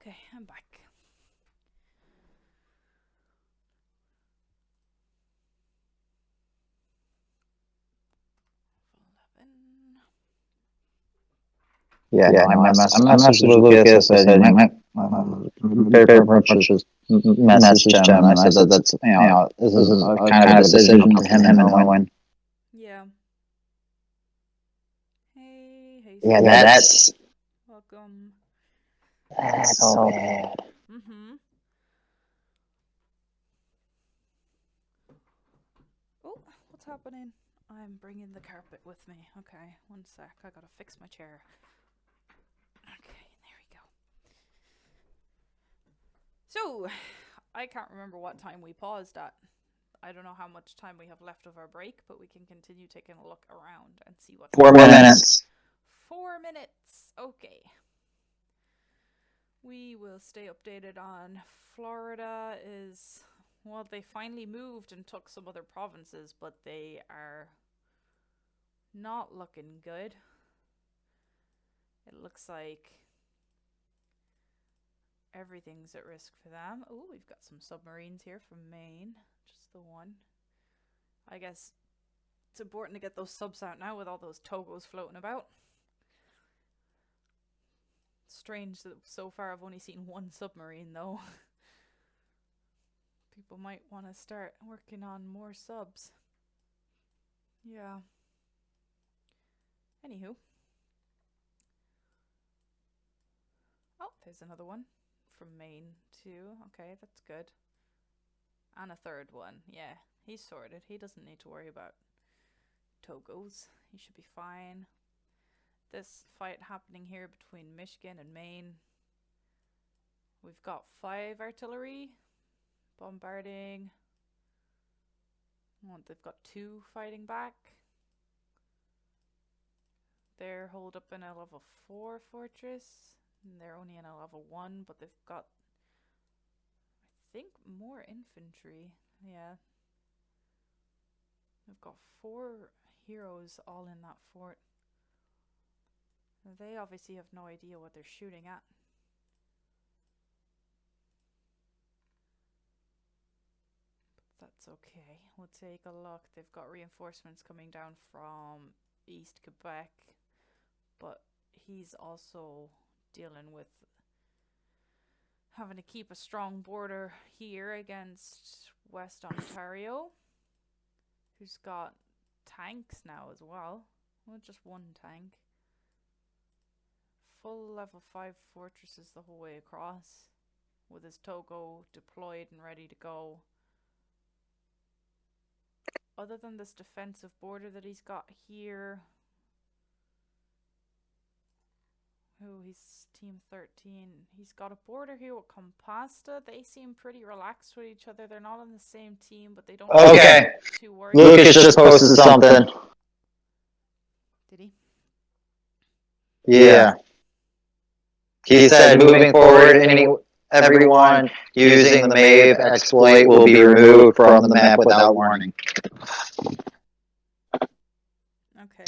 A: Okay, I'm back.
C: Yeah, no, I messaged Lucas. I said, very much just messaged him, and I said that's this is kind of a decision for him and Owen.
A: Yeah. Hey,
C: Yeah,
A: that's welcome.
C: so bad.
A: Mm-hmm. Oh, what's happening? I'm bringing the carpet with me. Okay, one sec. I gotta fix my chair. Okay, there we go. So, I can't remember what time we paused at. I don't know how much time we have left of our break, but we can continue taking a look around and see what.
C: 4 minutes.
A: 4 minutes. Okay. We will stay updated on Florida is, well, they finally moved and took some other provinces, but they are not looking good. It looks like everything's at risk for them. Oh, we've got some submarines here from Maine. Just the one. I guess it's important to get those subs out now with all those Togos floating about. Strange that so far I've only seen one submarine though. People might want to start working on more subs. Yeah. Anywho. Oh, there's another one from Maine too. Okay, that's good. And a third one. Yeah, he's sorted. He doesn't need to worry about Togos. He should be fine. This fight happening here between Michigan and Maine. We've got 5 artillery bombarding. Oh, they've got 2 fighting back. They're holed up in a level 4 fortress. And they're only in a level 1, but they've got, I think, more infantry. Yeah. They've got 4 heroes all in that fort. They obviously have no idea what they're shooting at. But that's okay. We'll take a look. They've got reinforcements coming down from East Quebec, but he's also dealing with having to keep a strong border here against West Ontario, who's got tanks now as well. Well, just 1 tank. Full level 5 fortresses the whole way across, with his Togo deployed and ready to go. Other than this defensive border that he's got here, he's team 13. He's got a border here with Compasta. They seem pretty relaxed with each other. They're not on the same team, but they don't
C: Okay.
A: too worried.
C: Lucas just posted something.
A: Did he?
C: Yeah. He said moving forward, everyone using the Maeve exploit will be removed from the map without warning.
A: Okay.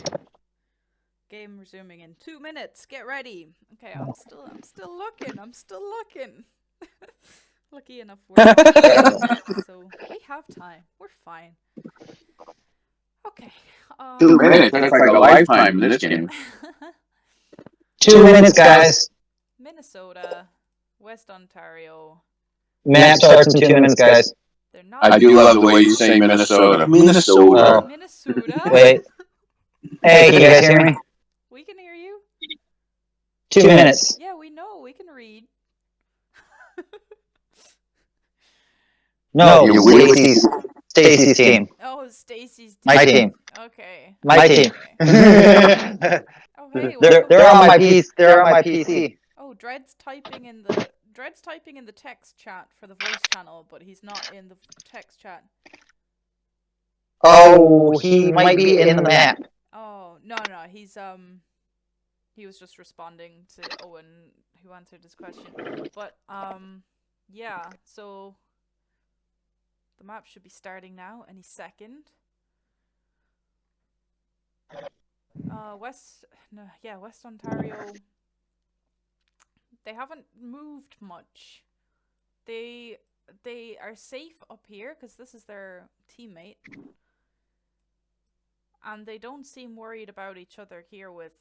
A: Game resuming in 2 minutes. Get ready. Okay, I'm still looking. Lucky enough we're so we have time. We're fine. Okay.
B: 2 minutes. That's like a lifetime in this game.
C: 2 minutes, guys.
A: Minnesota, West Ontario.
C: Map starts in 2 minutes, guys.
A: They're not.
B: I do love the way you say Minnesota.
C: Minnesota.
A: Minnesota.
C: Wait. Hey, can you guys hear me?
A: We can hear you.
C: 2 minutes.
A: Yeah, we know. We can read.
C: No, Stacy's team.
A: Oh, Stacy's team.
C: My team.
A: Okay.
C: My team.
A: Oh, hey,
C: They're on my PC. They're on my PC.
A: Oh, Dread's typing in the text chat for the voice channel, but he's not in the text chat.
C: Oh, he might be in the map.
A: Oh, no, he was just responding to Owen, who answered his question. But, yeah, so the map should be starting now, any second. West Ontario, they haven't moved much. They are safe up here, because this is their teammate. And they don't seem worried about each other here with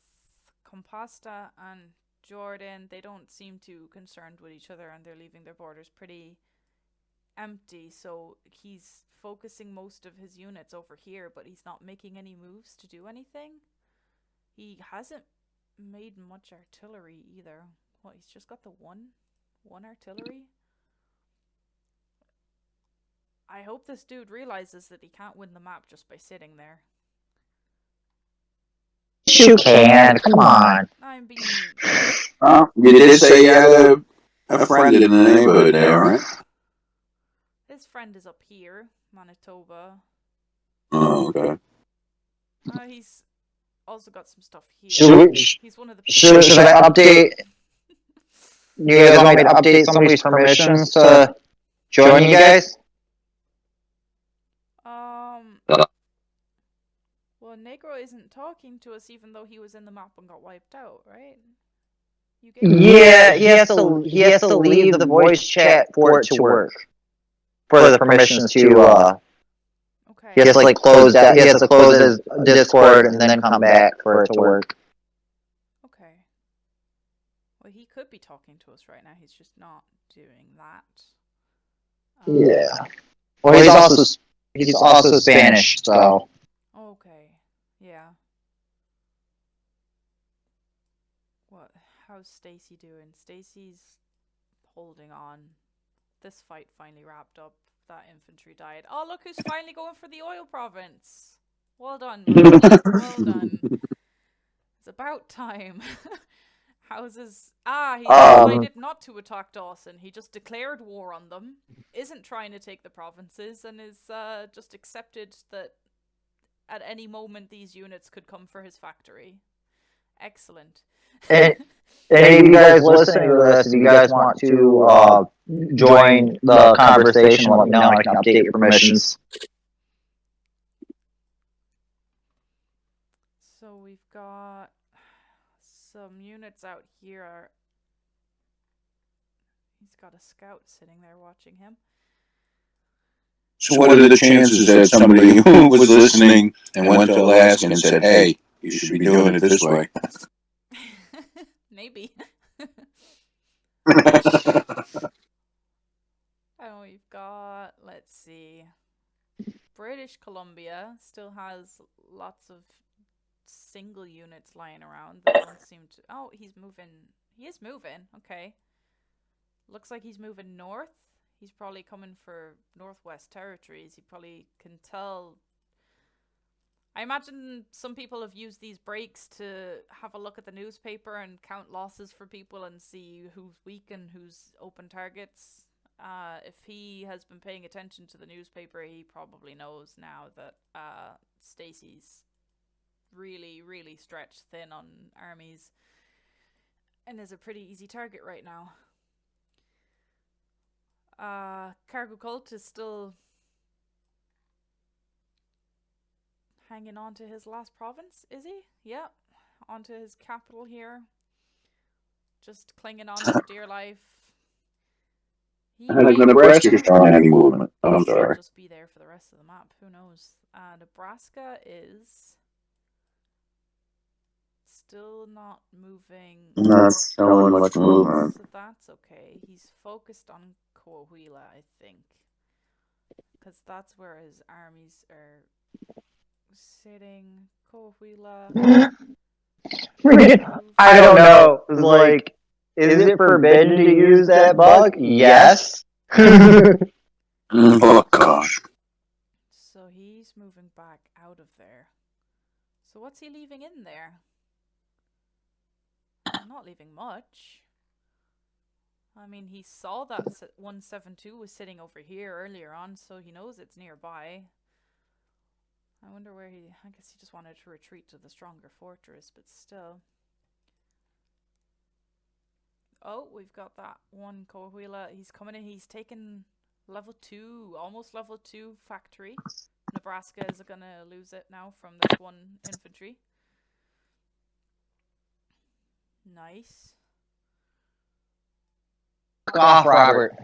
A: Compasta and Jordan, they don't seem too concerned with each other, and they're leaving their borders pretty empty, so he's focusing most of his units over here, but he's not making any moves to do anything. He hasn't made much artillery either. What, he's just got the one artillery? I hope this dude realizes that he can't win the map just by sitting there.
C: You can, come on.
A: I'm being...
B: You did say you had a friend in the neighborhood there, right?
A: His friend is up here, Manitoba.
B: Oh, okay.
A: He's also got some stuff here. He's one of the...
C: Should I update? You guys want me to update somebody's permissions to join you guys?
A: Well, Negro isn't talking to us even though he was in the map and got wiped out, right?
C: Yeah, he has to leave the voice chat for it to work. For the permissions to
A: okay.
C: He has to close that. He has to close his Discord and then come back for it to work.
A: Okay. Well, he could be talking to us right now. He's just not doing that.
C: Yeah. Well, he's also Spanish, so.
A: Okay. Yeah. What? How's Stacy doing? Stacy's holding on. This fight finally wrapped up. That infantry died. Oh, look who's finally going for the oil province. Well done, man. Well done. It's about time. How's his... he decided not to attack Dawson. He just declared war on them. Isn't trying to take the provinces and is just accepted that at any moment these units could come for his factory. Excellent.
C: And if you guys listening to this, if you guys want to join the conversation, let me know. I can update your permissions.
A: So we've got some units out here. He's got a scout sitting there watching him.
B: So what are the chances that somebody who was listening and went to Alaska and said, hey, you should be doing it this way?
A: Maybe. Oh, we've got, let's see. British Columbia still has lots of single units lying around that don't seem to... Oh, he's moving. He is moving. Okay. Looks like he's moving north. He's probably coming for Northwest Territories. He probably can tell... I imagine some people have used these breaks to have a look at the newspaper and count losses for people and see who's weak and who's open targets. If he has been paying attention to the newspaper, he probably knows now that Stacy's really, really stretched thin on armies and is a pretty easy target right now. Cargo Cult is still hanging on to his last province, is he? Yep. Onto his capital here. Just clinging on for dear life.
B: I think Nebraska's showing any movement. I'm sorry.
A: Just be there for the rest of the map. Who knows? Nebraska is still not moving.
B: Not showing much movement.
A: So that's okay. He's focused on Coahuila, I think. Because that's where his armies are sitting. Coahuila.
C: I don't know. Like, is it forbidden to use that bug? Yes.
B: Oh, gosh.
A: So he's moving back out of there. So what's he leaving in there? Not leaving much. I mean, he saw that 172 was sitting over here earlier on, so he knows it's nearby. I wonder where he... I guess he just wanted to retreat to the stronger fortress, but still. Oh, we've got that one Coahuila. He's coming in. He's taken level 2, almost level 2 factory. Nebraska is going to lose it now from this one infantry. Nice.
C: Fuck off, Robert.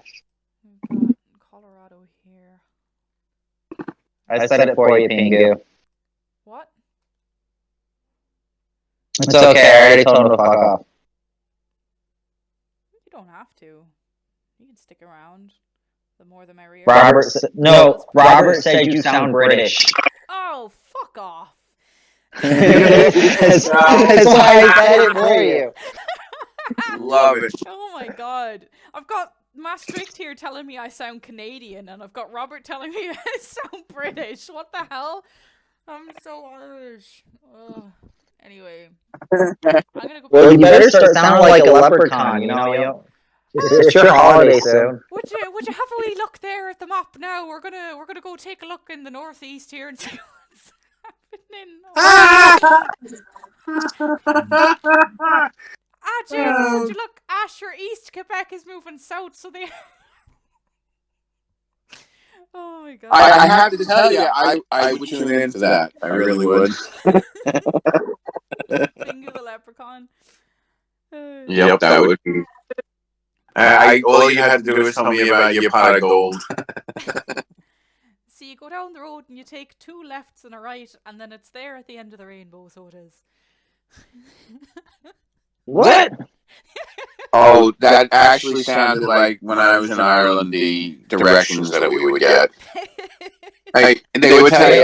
A: We've got Colorado here.
C: I said it for you, Pingu.
A: What?
C: It's okay. I already told him to fuck off.
A: You don't have to. You can stick around. The more the merrier.
C: Robert said you sound British.
A: Oh, fuck off.
C: That's why I said it for you.
B: Love it.
A: Oh my god. I've got Maastricht here telling me I sound Canadian, and I've got Robert telling me I sound British. What the hell? I'm so Irish. Ugh. Anyway. I'm gonna go
C: Well, you better start sounding like a leprechaun, you know. It's your holiday soon.
A: Would you have a wee look there at the map now? We're gonna go take a look in the northeast here and see what's happening. Jesus, would you look? Sure, East Quebec is moving south, so they. Oh my god!
B: I have to tell you, I would tune in for that. I really would.
A: Bingo the leprechaun.
B: Yep, that would be. All you had to do is tell me about your pot of gold.
A: So you go down the road and you take 2 lefts and a right, and then it's there at the end of the rainbow, so it is.
C: What?
B: Oh, that actually sounded like when I was in Ireland, the directions that we would get. And they would tell you,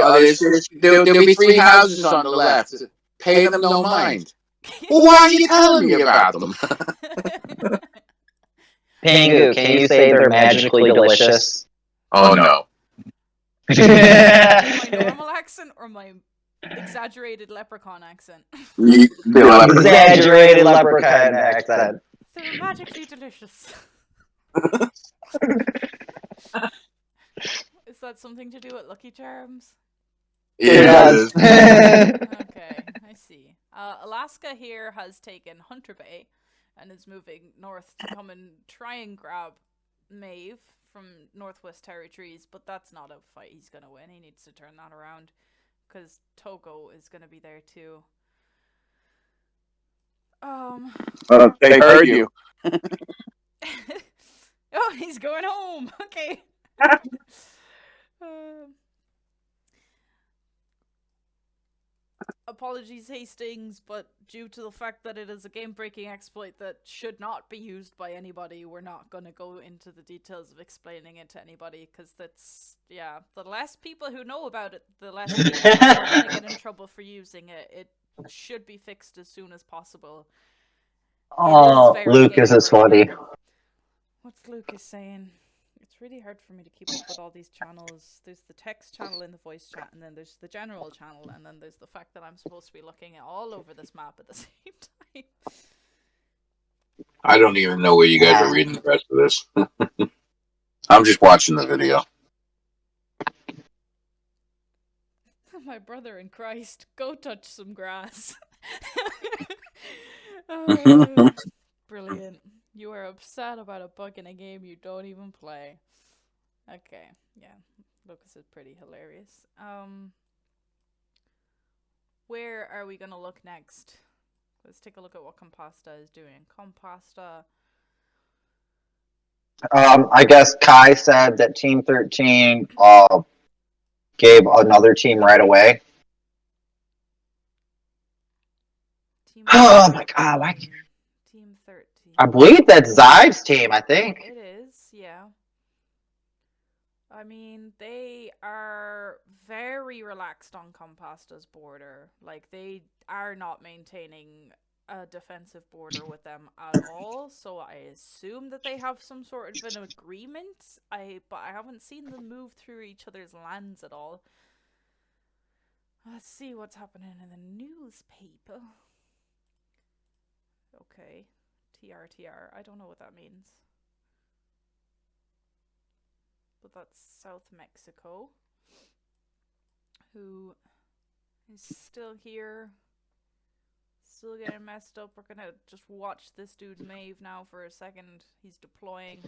B: there'll be 3 houses on the left. Pay them no mind. Well, why are you telling me about them?
C: Pingu, can you say they're magically delicious?
B: Oh, no.
A: My normal accent or my exaggerated leprechaun accent?
C: Exaggerated leprechaun accent.
A: They're magically delicious. Is that something to do with Lucky Charms?
B: Yeah, it is.
A: Okay, I see. Alaska here has taken Hunter Bay and is moving north to come and try and grab Maeve from Northwest Territories, but that's not a fight he's going to win. He needs to turn that around because Togo is going to be there too.
B: They heard you.
A: Oh, he's going home. Okay. Apologies, Hastings, but due to the fact that it is a game-breaking exploit that should not be used by anybody, we're not going to go into the details of explaining it to anybody, because that's, yeah, the less people who know about it, the less people are going to get in trouble for using it. It should be fixed as soon as possible.
C: Oh, Lucas is funny.
A: What's Lucas saying? It's really hard for me to keep up with all these channels. There's the text channel in the voice chat, and then there's the general channel, and then there's the fact that I'm supposed to be looking at all over this map at the same time.
B: I don't even know where you guys are reading the rest of this. I'm just watching the video.
A: My brother in Christ, go touch some grass. Brilliant. You are upset about a bug in a game you don't even play. Okay, yeah. Lucas is pretty hilarious. Where are we gonna look next? Let's take a look at what Compasta is doing. Compasta.
C: I guess Kai said that Team 13 gave another team right away. Oh my god, why?
A: Team 13.
C: I believe that's Zive's team, I think.
A: It is, yeah. I mean, they are very relaxed on Compasta's border. Like, they are not maintaining a defensive border with them at all, so I assume that they have some sort of an agreement. But I haven't seen them move through each other's lands at all. Let's see what's happening in the newspaper. Okay. TRTR. I don't know what that means. But that's South Mexico, who is still here, still getting messed up. We're gonna just watch this dude's Maeve now for a second. He's deploying.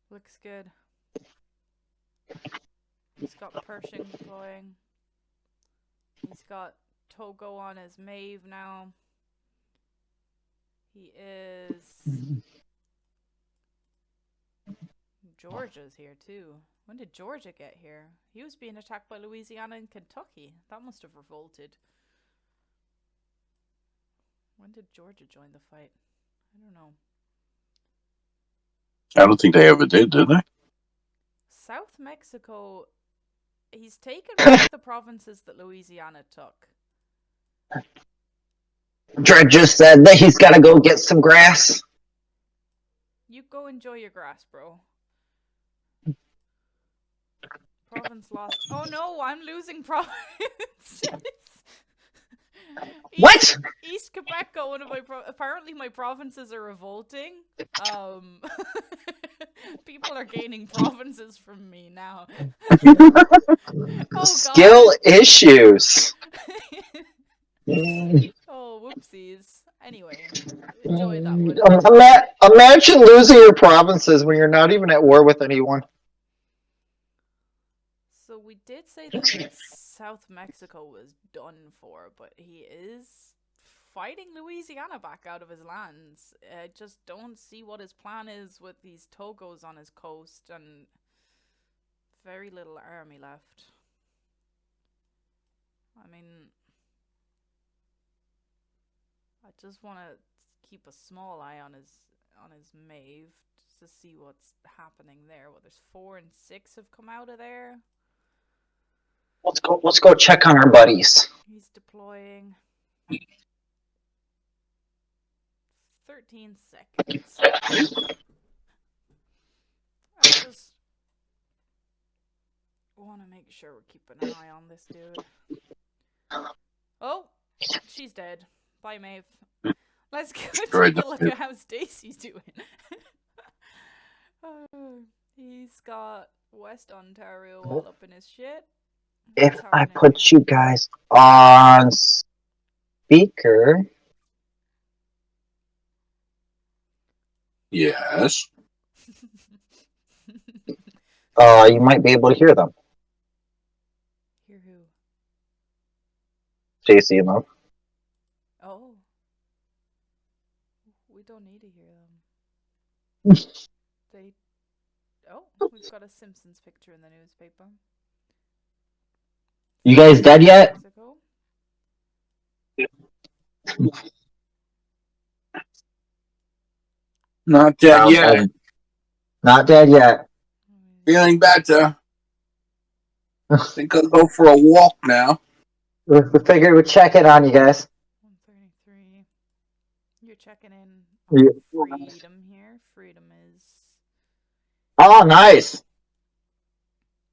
A: Looks good. He's got Pershing deploying. He's got Togo on his Maeve now. He is Georgia's here too. When did Georgia get here? He was being attacked by Louisiana and Kentucky. That must have revolted. When did Georgia join the fight? I don't know.
B: I don't think they ever did they?
A: South Mexico, he's taken back the provinces that Louisiana took.
C: Dredd just said that he's got to go get some grass.
A: You go enjoy your grass, bro. Province lost. Oh no, I'm losing provinces.
C: What?
A: East Quebec got one of my apparently my provinces are revolting. People are gaining provinces from me now. Oh,
C: Skill issues.
A: Oh, whoopsies. Anyway, enjoy that one.
C: Imagine losing your provinces when you're not even at war with anyone.
A: So we did say that South Mexico was done for, but he is fighting Louisiana back out of his lands. I just don't see what his plan is with these Togos on his coast and very little army left. I mean, I just want to keep a small eye on his Maeve to see what's happening there. Well, there's 4 and 6 have come out of there.
C: Let's go check on our buddies.
A: He's deploying. 13 seconds. I just want to make sure we're keeping an eye on this dude. Oh, she's dead. Bye, Maeve. Let's go take a look at how Stacy's doing. He's got West Ontario all up in his shit.
C: If I put you guys on speaker.
B: Yes.
C: You might be able to hear them.
A: Hear who?
C: Stacy and them.
A: Oh. We don't need to hear them. Oh, we've got a Simpsons picture in the newspaper.
C: You guys dead yet?
B: Not dead yet.
C: Not dead yet.
B: Feeling better. Think I'll go for a walk now.
C: We figured we'd check in on you guys.
A: 133. You're checking in on Freedom here. Freedom is...
C: Oh, nice.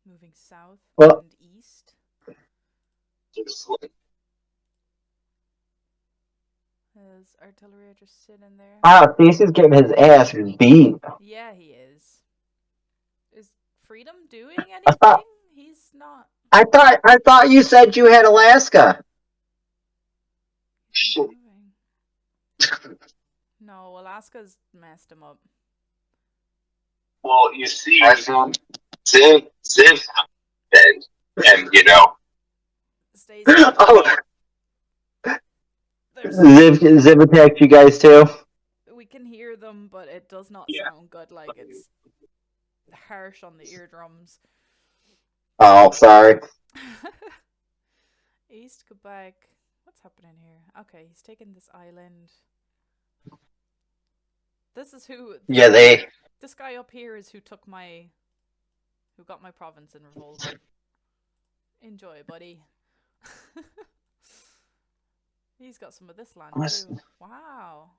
A: Moving south
C: and
A: east. Is artillery just sitting there?
C: Wow, Stacy's getting his ass beat.
A: Yeah, he is. Is Freedom doing anything? He's not.
C: I thought you said you had Alaska.
A: Shit. No, Alaska's messed him up.
B: Well, you see, Ziv, and you know.
A: Stacy.
C: Oh. Ziv attacked you guys too.
A: We can hear them, but it does not sound good. Like it's harsh on the eardrums.
C: Oh, sorry.
A: East Quebec. What's happening here? Okay, he's taken this island. This is who. This guy up here is who got my province in revolt. Enjoy, buddy. He's got some of this land too. Wow.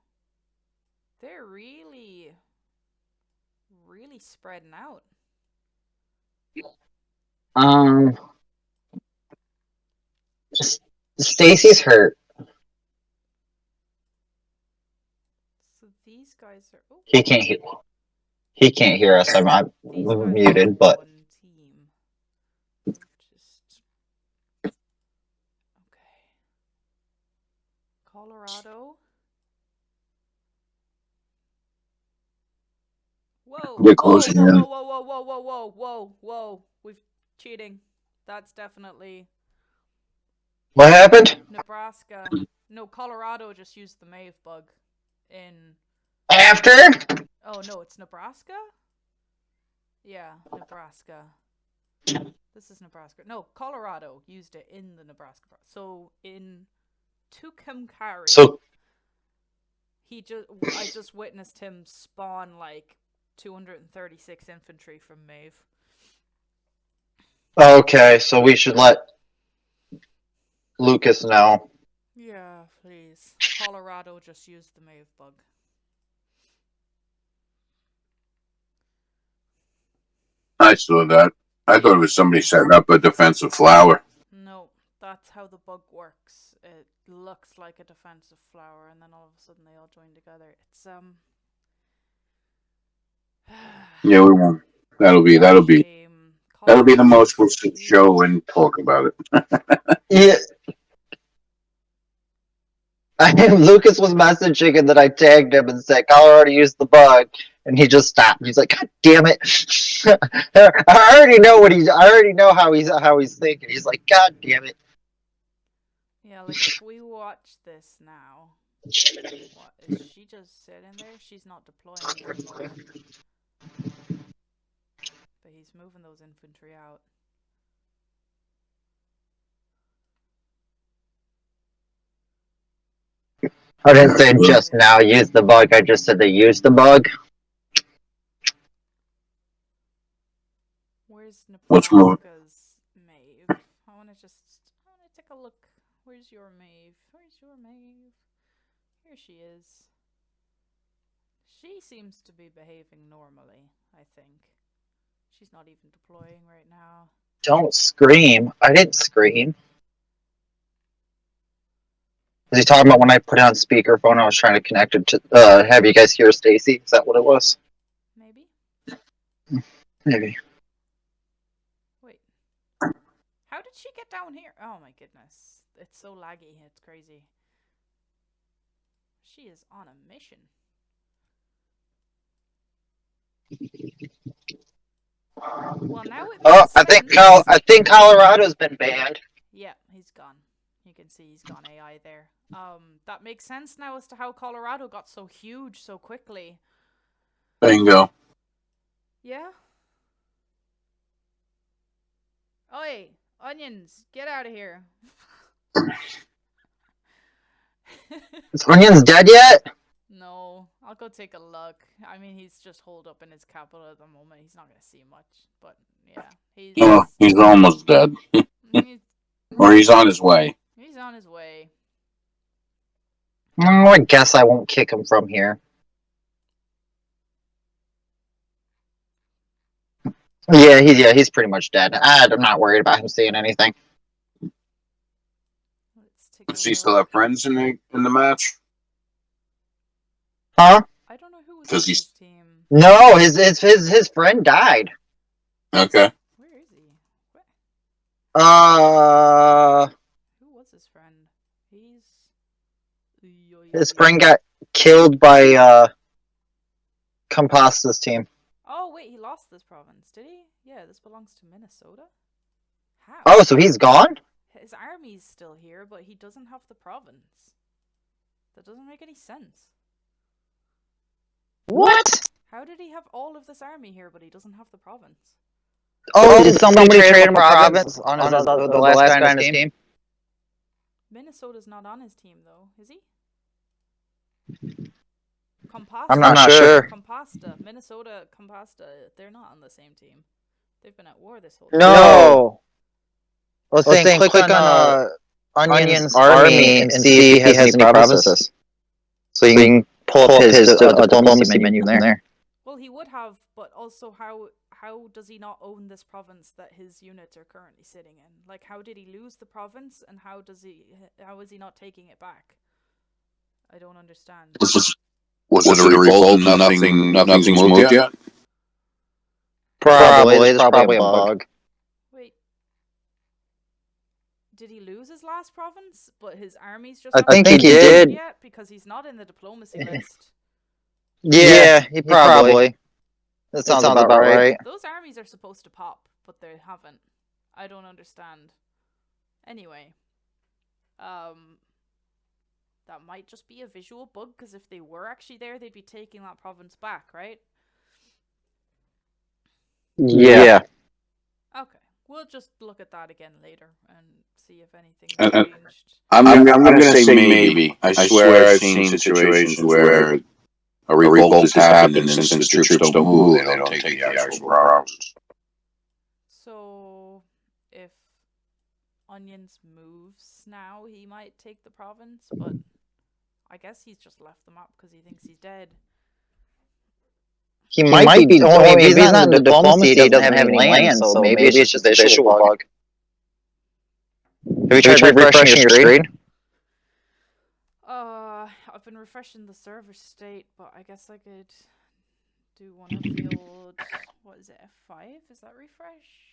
A: They're really spreading out.
C: Stacy's hurt.
A: So these guys are. Oh.
C: He can't hear us. I'm muted, but.
A: Colorado. Whoa!
B: They're closing in.
A: Whoa! We've cheating. That's definitely.
C: What happened?
A: Nebraska. No, Colorado just used the Maeve bug in.
C: After?
A: Oh no, it's Nebraska. Yeah, Nebraska. This is Nebraska. No, Colorado used it in the Nebraska. So in Tucumcari,
C: So
A: I just witnessed him spawn like 236 infantry from Maeve.
C: okay, so we should let Lucas know.
A: Yeah, please. Colorado just used the Maeve bug.
B: I saw that. I thought it was somebody setting up a defensive flower.
A: No, that's how the bug works. It looks like a defensive flower, and then all of a sudden they all join together. It's
B: Yeah, we won't. That'll be
A: shame.
B: the most we'll
A: Colorado's
B: show and talk about it.
C: Yeah. Lucas was messaging and then I tagged him and said Colorado used the bug, and he just stopped. He's like, "God damn it!" I already know how he's thinking. He's like, "God damn it!"
A: Yeah, like if we watch this now, what is she just sitting there? She's not deploying anymore. But he's moving those infantry out.
C: I didn't say just now use the bug. I just said they used the bug.
A: Where's
B: What's more?
A: Nebraska's Maeve? I want to take a look. Where's your Maeve? Where's your Maeve? Here she is. She seems to be behaving normally, I think. She's not even deploying right now.
C: Don't scream. I didn't scream. Was he talking about when I put it on speakerphone? I was trying to connect it to have you guys hear Stacy. Is that what it was?
A: Maybe?
C: Maybe.
A: Wait. How did she get down here? Oh my goodness. It's so laggy. It's crazy. She is on a mission. Well, now it makes sense.
C: I think Colorado's been banned.
A: Yeah, he's gone. You can see he's gone AI there. That makes sense now as to how Colorado got so huge so quickly.
B: Bingo.
A: Yeah? Oi, onions, get out of here.
C: Is Onions dead yet?
A: No, I'll go take a look. I mean, he's just holed up in his capital at the moment. He's not going to see much, but yeah,
B: He's almost dead. Or he's on his way.
A: He's on his way.
C: I guess I won't kick him from here. Yeah, he's pretty much dead. I'm not worried about him seeing anything.
B: Does he still have friends in the match?
C: Huh?
A: I don't know who was
B: Does
A: on
B: he-
A: his team.
C: No, his friend died.
B: Okay.
A: Where is he? What? Who was his friend?
C: His friend got killed by Composta's team.
A: Oh wait, he lost this province, did he? Yeah, this belongs to Minnesota. How?
C: Oh, so he's gone?
A: His army's still here, but he doesn't have the province. That doesn't make any sense.
C: What?
A: How did he have all of this army here, but he doesn't have the province?
C: Oh, did somebody trade him a province on the last guy on his team?
A: Minnesota's not on his team, though, is he? Compasta.
C: I'm not sure.
A: Compasta. Minnesota, Compasta, they're not on the same team. They've been at war this whole
C: No.
A: time.
C: I was saying, click on Onion's army and see if he has any provinces. So you can pull up his diplomacy menu from there.
A: Well, he would have, but also how does he not own this province that his units are currently sitting in? Like, how did he lose the province, and how is he not taking it back? I don't understand.
B: Was it a revolt and nothing's moved yet?
C: Probably. It's probably a bug.
A: Wait. Did he lose his last province, but his army's just
C: I
A: not
C: think he
A: moved
C: did.
A: yet because he's not in the diplomacy list.
C: Yeah, he probably. That sounds about right.
A: Those armies are supposed to pop, but they haven't. I don't understand. Anyway, that might just be a visual bug, because if they were actually there, they'd be taking that province back, right?
C: Yeah.
A: Okay, we'll just look at that again later and see if anything's
B: And-
A: changed.
B: I'm gonna say maybe. I swear I've seen situations where a revolt has happened, and since the troops don't move, they don't take the actual province.
A: So, if Onions moves now, he might take the province, but I guess he's just left the map because he thinks he's dead.
C: He might be. Well, if he's not in the diplomacy, he doesn't have any land, so maybe it's just a visual bug. Have you tried refreshing your screen?
A: I've been refreshing the server state, but I guess I could do one of the old. What is it? F5? Is that refresh?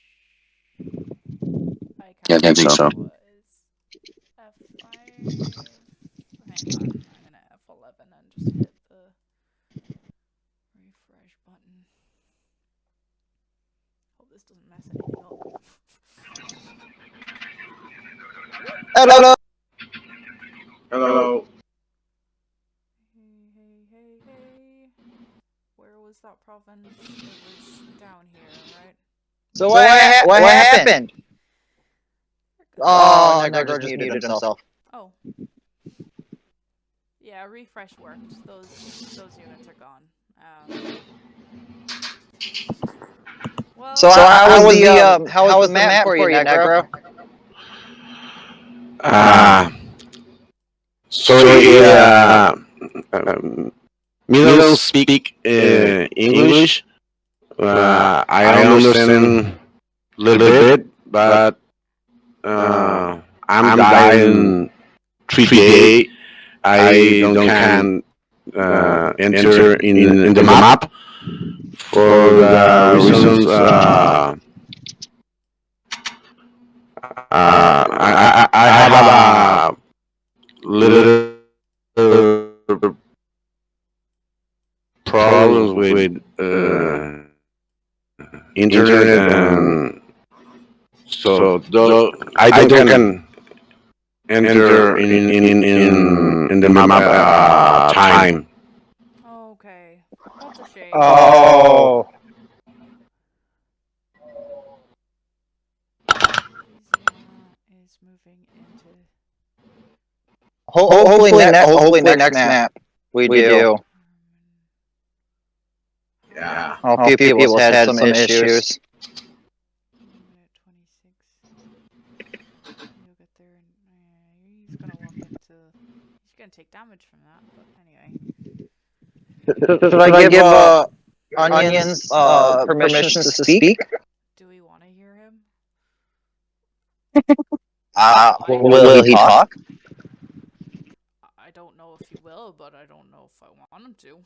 A: I
B: Yeah, I think so.
A: F5. Hang on, I'm gonna F11 and just hit the refresh button. Hope this doesn't mess anything up.
C: Hello.
D: Hello.
A: Hey. Where was that province? It was down here, right?
C: So what happened? Oh, Negro just muted himself.
A: Oh. Yeah, refresh worked. Those units are gone. Well,
C: So how was the map for you, Negro?
E: Me don't speak English. I understand a little bit, but I'm dying 3 days. I don't can enter in the map for the reasons. I have a little problems with internet, and so I don't can enter in the map time.
A: Okay, that's a shame.
C: Oh.
A: Is moving into.
C: Hopefully next map we do.
E: Yeah.
C: A few people had some issues.
A: Minute 26. You'll get there, and he's gonna walk into. He's gonna take damage from that, but anyway.
C: Should I give Onions permissions to speak?
A: Do we want to hear him?
C: Will he talk?
A: I don't know if he will, but I don't know if I want him to.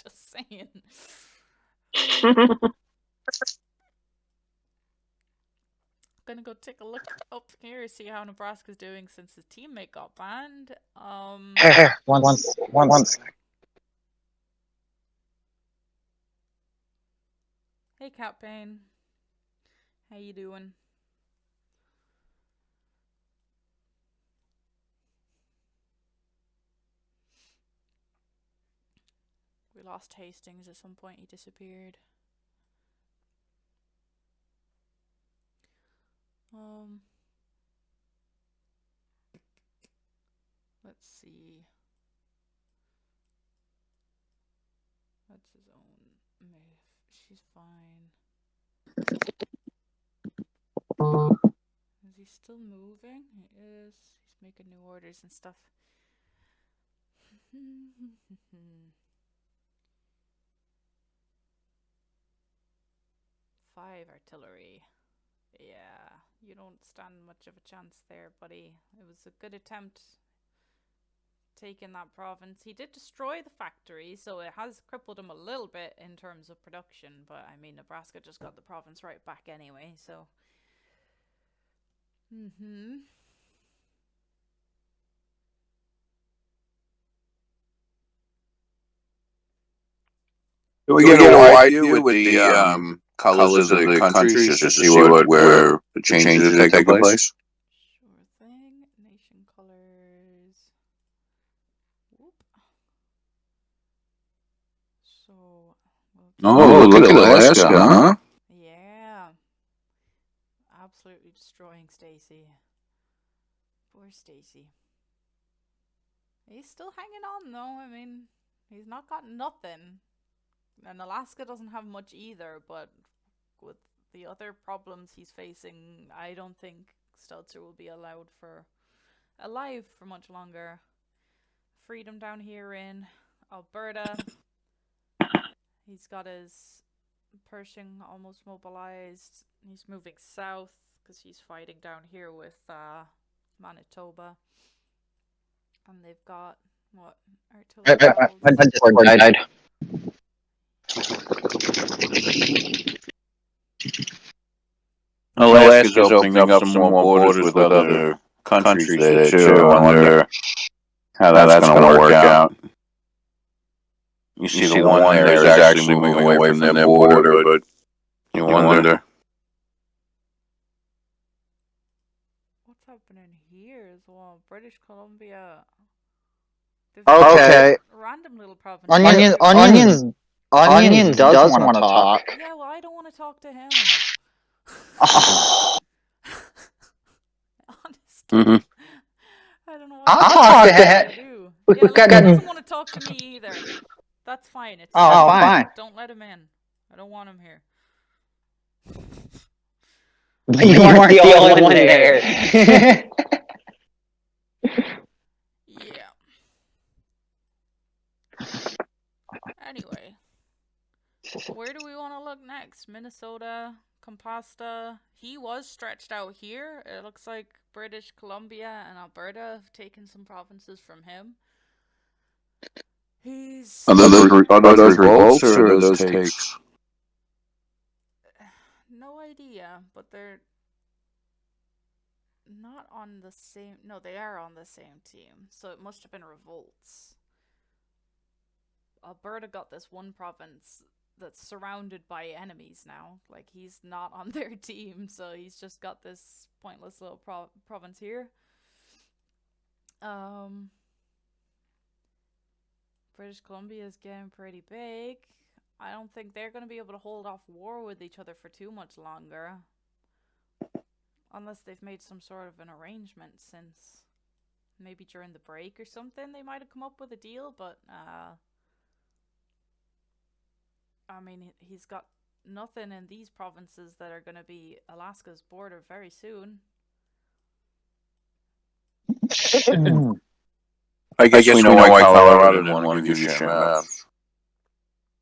A: Just saying. Gonna go take a look up here, see how Nebraska's doing since his teammate got banned.
C: Once.
A: Hey, Cat Payne. How you doing? We lost Hastings at some point. He disappeared. Let's see. That's his own move. She's fine. Is he still moving? He is. He's making new orders and stuff. 5 artillery. Yeah, you don't stand much of a chance there, buddy. It was a good attempt taking that province. He did destroy the factory, so it has crippled him a little bit in terms of production, but I mean, Nebraska just got the province right back anyway, so.
B: Do we get a wide view with the colors of the countries just to see where the changes are taking place?
A: Sure thing. Nation colors. Whoop. So
B: Oh, look at Alaska, huh?
A: Yeah. Absolutely destroying Stacy. Poor Stacy. He's still hanging on though. I mean, he's not got nothing. And Alaska doesn't have much either, but with the other problems he's facing, I don't think Stelzer will be alive for much longer. Freedom down here in Alberta. He's got his Pershing almost mobilized. He's moving south because he's fighting down here with Manitoba. And they've got, what?
C: My Discord died.
B: Alaska's opening up some more borders with other countries there too. I wonder how that's going to work out. You see the one there is actually moving away from their border, but you wonder.
A: What's happening here as well? British Columbia.
C: Okay.
A: Random little province.
C: Onion does want to talk.
A: Yeah, well, I don't want to talk to him. Honestly.
B: Mm-hmm.
A: I don't know what
C: I'll talk to him.
A: Yeah, he doesn't want to talk to me either. That's fine. It's
C: fine.
A: Don't let him in. I don't want him here.
C: You aren't the only one there.
A: Yeah. Anyway, where do we want to look next? Minnesota, Compasta. He was stretched out here. It looks like British Columbia and Alberta have taken some provinces from him.
B: Are those revolts or are those takes?
A: No idea, but they're not on the same... No, they are on the same team, so it must have been revolts. Alberta got this one province that's surrounded by enemies now. Like, he's not on their team, so he's just got this pointless little province here. British Columbia is getting pretty big. I don't think they're going to be able to hold off war with each other for too much longer. Unless they've made some sort of an arrangement since maybe during the break or something they might have come up with a deal, but I mean, he's got nothing in these provinces that are going to be Alaska's border very soon.
B: I guess we know why Colorado didn't want to give you share maps.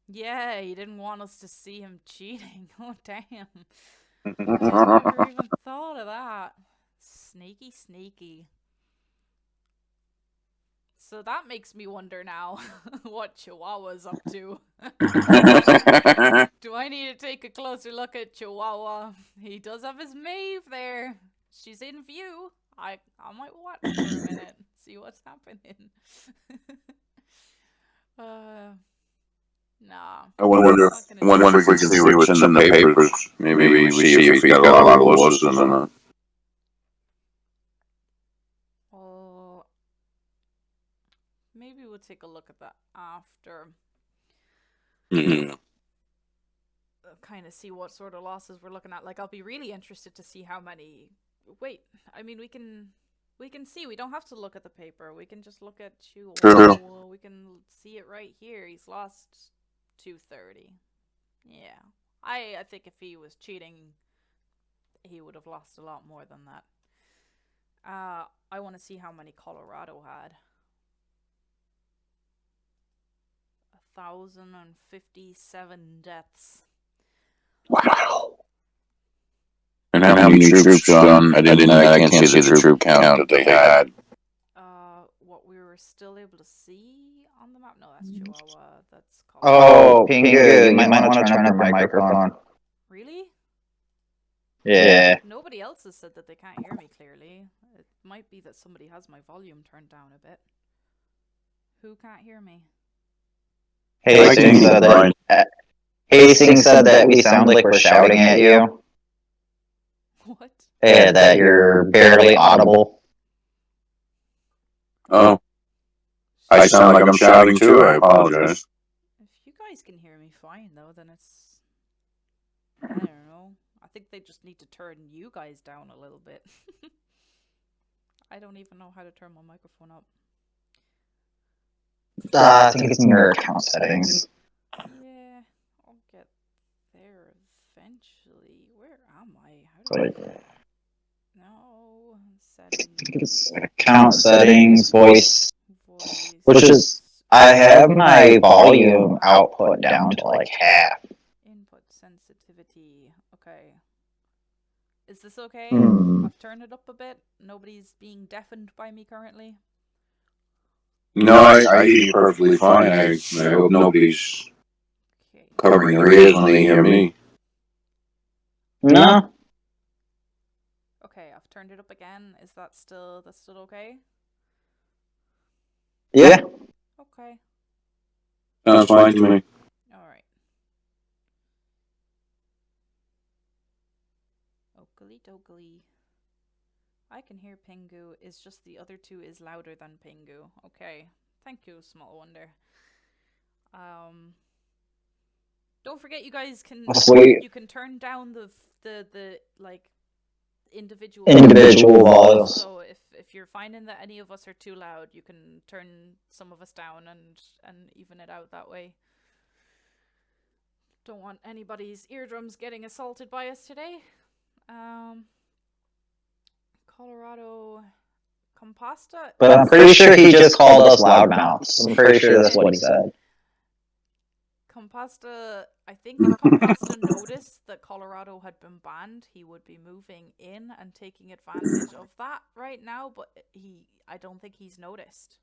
A: Yeah, he didn't want us to see him cheating. Oh, damn. I never even thought of that. Sneaky, sneaky. So that makes me wonder now what Chihuahua's up to. Do I need to take a closer look at Chihuahua? He does have his Maeve there. She's in view. I might watch for a minute, see what's happening. Nah.
B: I wonder if we can see what's in the papers. Maybe we see if he got a lot of losses or not.
A: Well, maybe we'll take a look at that after.
B: Mm-hmm.
A: Kind of see what sort of losses we're looking at. Like, I'll be really interested to see how many... Wait, I mean, we can see. We don't have to look at the paper. We can just look at Chihuahua.
B: True.
A: We can see it right here. He's lost 230. Yeah. I think if he was cheating, he would have lost a lot more than that. I want to see how many Colorado had. 1,057 deaths.
B: Wow. And how many troops, John? I can't see the troop count that they had.
A: What we were still able to see on the map? No, that's Chihuahua. That's
C: Colorado. Oh, Pingu, you might want to turn up your microphone.
A: Really?
C: Yeah.
A: Nobody else has said that they can't hear me clearly. It might be that somebody has my volume turned down a bit. Who can't hear me?
C: Hastings said that we sound like we're shouting at you.
A: What?
C: And that you're barely audible.
B: Oh. I sound like I'm shouting too. I apologize.
A: If you guys can hear me fine, though, then it's... I don't know. I think they just need to turn you guys down a little bit. I don't even know how to turn my microphone up.
C: I think it's in your account settings.
A: Yeah, I'll get there eventually. Where am I? How do I... No,
C: I
A: settings.
C: think it's account settings, voice,
A: Voice.
C: which is, I have my volume output down to like half.
A: Input sensitivity. Okay. Is this okay?
C: Hmm.
A: I've turned it up a bit. Nobody's being deafened by me currently.
B: No, I hear you perfectly fine. I hope nobody's
A: Okay.
B: covering their ears when they hear me.
C: No?
A: Okay, I've turned it up again. Is that still okay?
C: Yeah.
A: Okay.
B: Sounds fine to me.
A: Alright. Oakley dokley. I can hear Pingu. It's just the other two is louder than Pingu. Okay. Thank you, Small Wonder. Don't forget, you guys can
C: Sweet.
A: you can turn down the like individual
C: Volumes.
A: So if you're finding that any of us are too loud, you can turn some of us down and even it out that way. Don't want anybody's eardrums getting assaulted by us today. Colorado Compasta.
C: But I'm pretty sure he just called us loudmouths. I'm pretty sure that's what he said.
A: Compasta, I think if Compasta noticed that Colorado had been banned, he would be moving in and taking advantage of that right now, but I don't think he's noticed.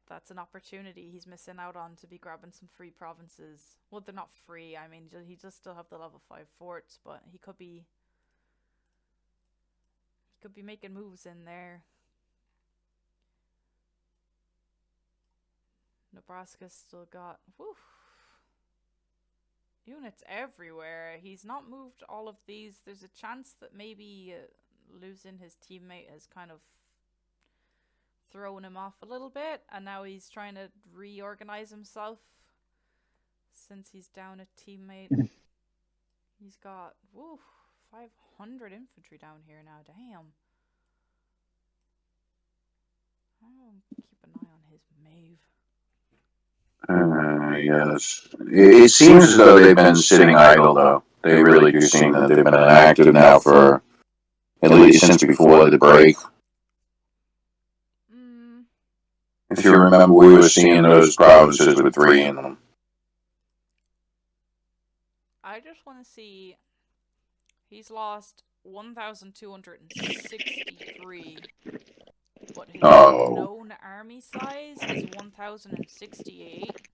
A: That's an opportunity he's missing out on to be grabbing some free provinces. Well, they're not free, I mean, he does still have the level 5 forts, but he could be making moves in there. Nebraska's still got units everywhere. He's not moved all of these. There's a chance that maybe losing his teammate has kind of thrown him off a little bit, and now he's trying to reorganize himself since he's down a teammate. He's got 500 infantry down here now. Damn. I'll keep an eye on his Maeve.
B: Yes. It seems as though they've been sitting idle, though. They really do seem that they've been inactive now for at least since before the break. If you remember, we were seeing those provinces with 3 in them.
A: I just want to see. He's lost 1,263, but his known army size is 1,068.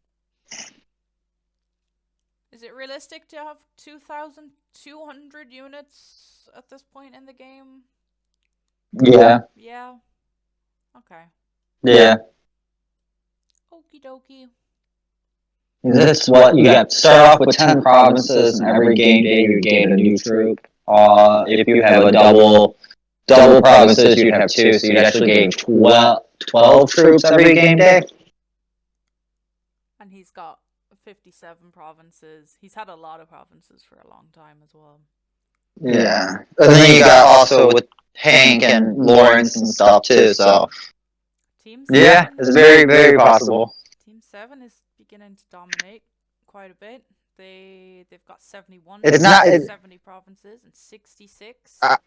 A: Is it realistic to have 2,200 units at this point in the game?
C: Yeah.
A: Yeah. Okay.
C: Yeah.
A: Okie dokie.
C: That's what you got. Start off with 10 provinces, and every game day you gain a new troop. If you have a double provinces, you'd have 2, so you'd actually gain 12 troops every game day.
A: And he's got 57 provinces. He's had a lot of provinces for a long time as well.
C: Yeah. And then you got also with Hank and Lawrence and stuff too, so.
A: Team 7,
C: yeah, it's very, very possible.
A: Team 7 is beginning to dominate quite a bit. They've got 71 70 provinces and 66.
C: I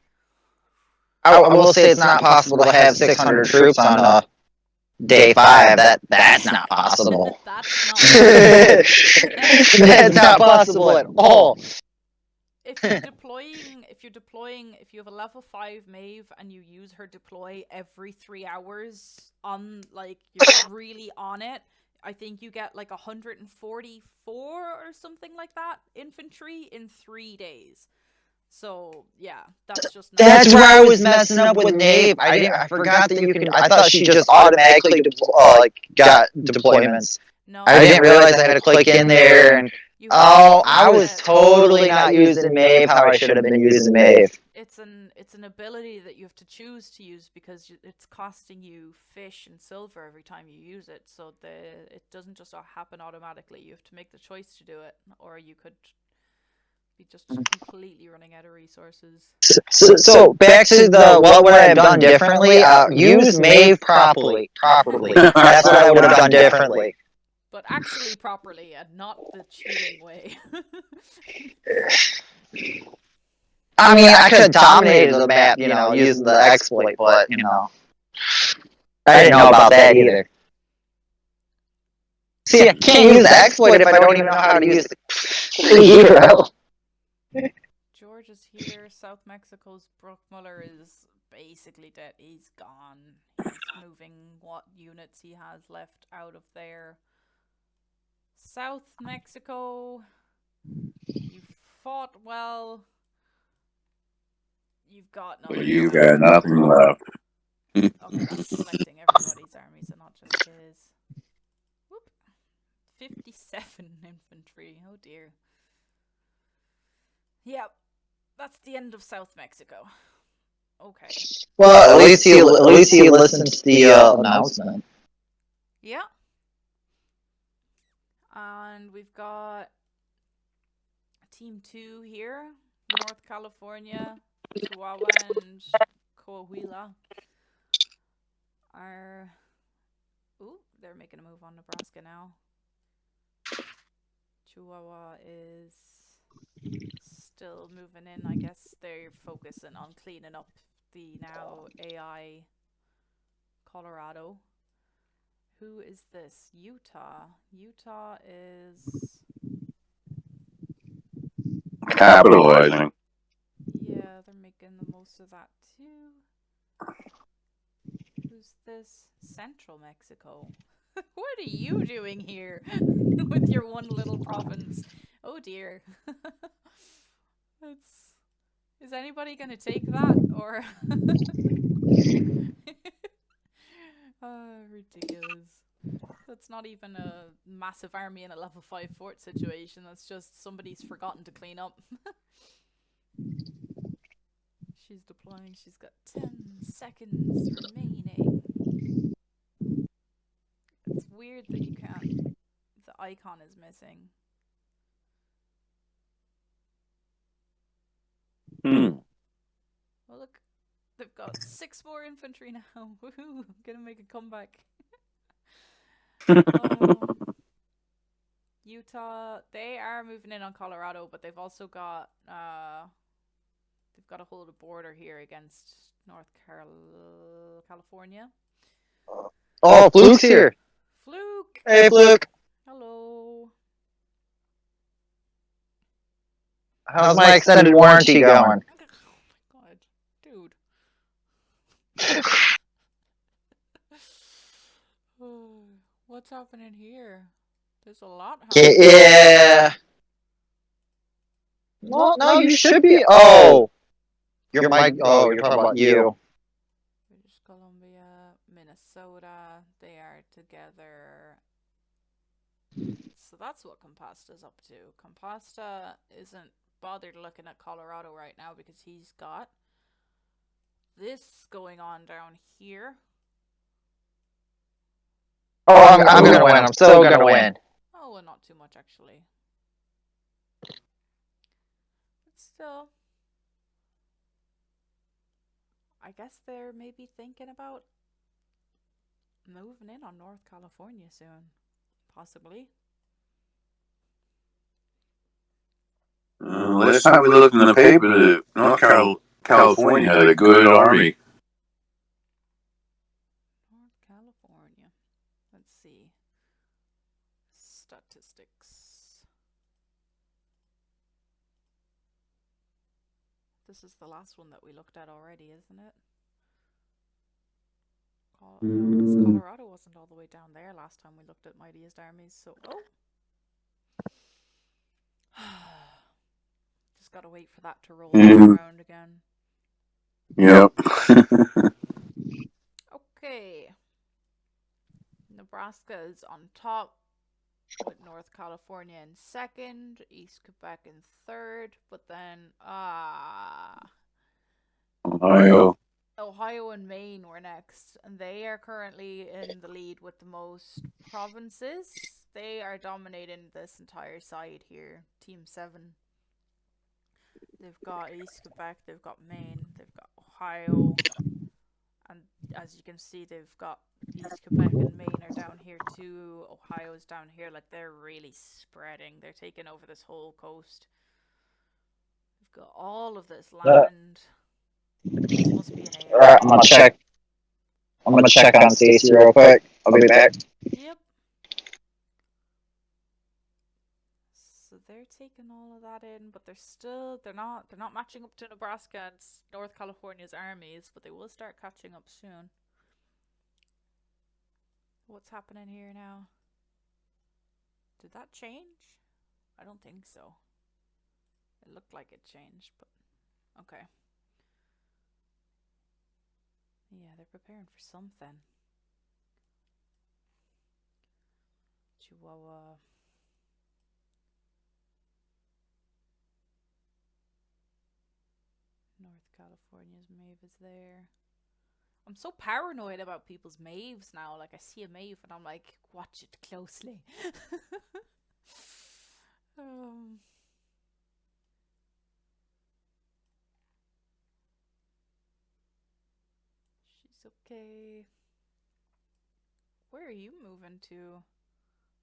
C: will say it's not possible to have 600 troops on day 5. That's not possible. That's not possible at all.
A: If you're deploying, if you have a level 5 Maeve and you use her deploy every 3 hours on, like, you're really on it, I think you get like 144 or something like that infantry in 3 days. So yeah, that's just.
C: That's where I was messing up with Nave. I forgot that you can. I thought she just automatically got deployments.
A: No,
C: I didn't realize I had to click in there and
A: You
C: Oh, I
A: have
C: was totally not using Maeve how I should have been using Maeve.
A: it's an ability that you have to choose to use because it's costing you fish and silver every time you use it. So it doesn't just happen automatically. You have to make the choice to do it, or you could be just completely running out of resources.
C: So back to the what would I have done differently? Use Maeve properly. That's what I would have done differently.
A: But actually properly and not the cheating way.
C: I mean, I could have dominated the map, using the exploit, but, I didn't know about that either. See, I can't use the exploit if I don't even know how to use the hero.
A: George is here. South Mexico's Bruckmuller is basically dead. He's gone. He's moving what units he has left out of there. South Mexico, you fought well. You've got nothing.
B: You got nothing left.
A: Okay, that's selecting everybody's armies and not just his. Whoop. 57 infantry. Oh dear. Yep, that's the end of South Mexico. Okay.
C: Well, at least he listened to the announcement.
A: Yeah. And we've got Team 2 here. North California, Chihuahua, and Coahuila are... Ooh, they're making a move on Nebraska now. Chihuahua is still moving in. I guess they're focusing on cleaning up the now AI Colorado. Who is this? Utah. Utah is...
B: Capitalizing.
A: Yeah, they're making the most of that too. Who's this? Central Mexico. What are you doing here with your one little province? Oh dear. Is anybody gonna take that or? Ridiculous. That's not even a massive army in a level 5 fort situation. That's just somebody's forgotten to clean up. She's deploying. She's got 10 seconds remaining. It's weird that you can't... The icon is missing. Well, look. They've got 6 more infantry now. Woohoo! Gonna make a comeback. Utah, they are moving in on Colorado, but they've also got they've got to hold a border here against North California.
C: Oh, Fluke's here.
A: Fluke.
C: Hey, Fluke.
A: Hello.
C: How's my extended warranty going?
A: Oh my god, dude. What's happening here? There's a lot happening.
C: Yeah. Well, no, you should be. Oh, you're talking about you.
A: British Columbia, Minnesota, they are together. So that's what Composta's up to. Composta isn't bothered looking at Colorado right now because he's got this going on down here.
C: Oh, I'm gonna win. I'm still gonna win.
A: Oh, well, not too much actually. But still, I guess they're maybe thinking about moving in on North California soon. Possibly.
B: Last time we looked in the paper, North California had a good army.
A: North California. Let's see. Statistics. This is the last one that we looked at already, isn't it? No, because Colorado wasn't all the way down there last time we looked at Mightiest Armies, so... Oh! Just gotta wait for that to roll around again.
B: Yep.
A: Okay. Nebraska is on top. with North California in second, East Quebec in third, but then
B: Ohio.
A: Ohio and Maine were next, and they are currently in the lead with the most provinces. They are dominating this entire side here. Team 7. They've got East Quebec, they've got Maine, they've got Ohio, and as you can see, they've got East Quebec and Maine are down here too. Ohio's down here. Like, they're really spreading. They're taking over this whole coast. They've got all of this land. This must be an AI.
C: Alright, I'm gonna check. I'm gonna check on Stacy real quick. I'll be back.
A: Yep. So they're taking all of that in, but they're not matching up to Nebraska and North California's armies, but they will start catching up soon. What's happening here now? Did that change? I don't think so. It looked like it changed, but okay. Yeah, they're preparing for something. Chihuahua. North California's Mave is there. I'm so paranoid about people's Maves now. Like, I see a Mave and I'm like, watch it closely. She's okay. Where are you moving to?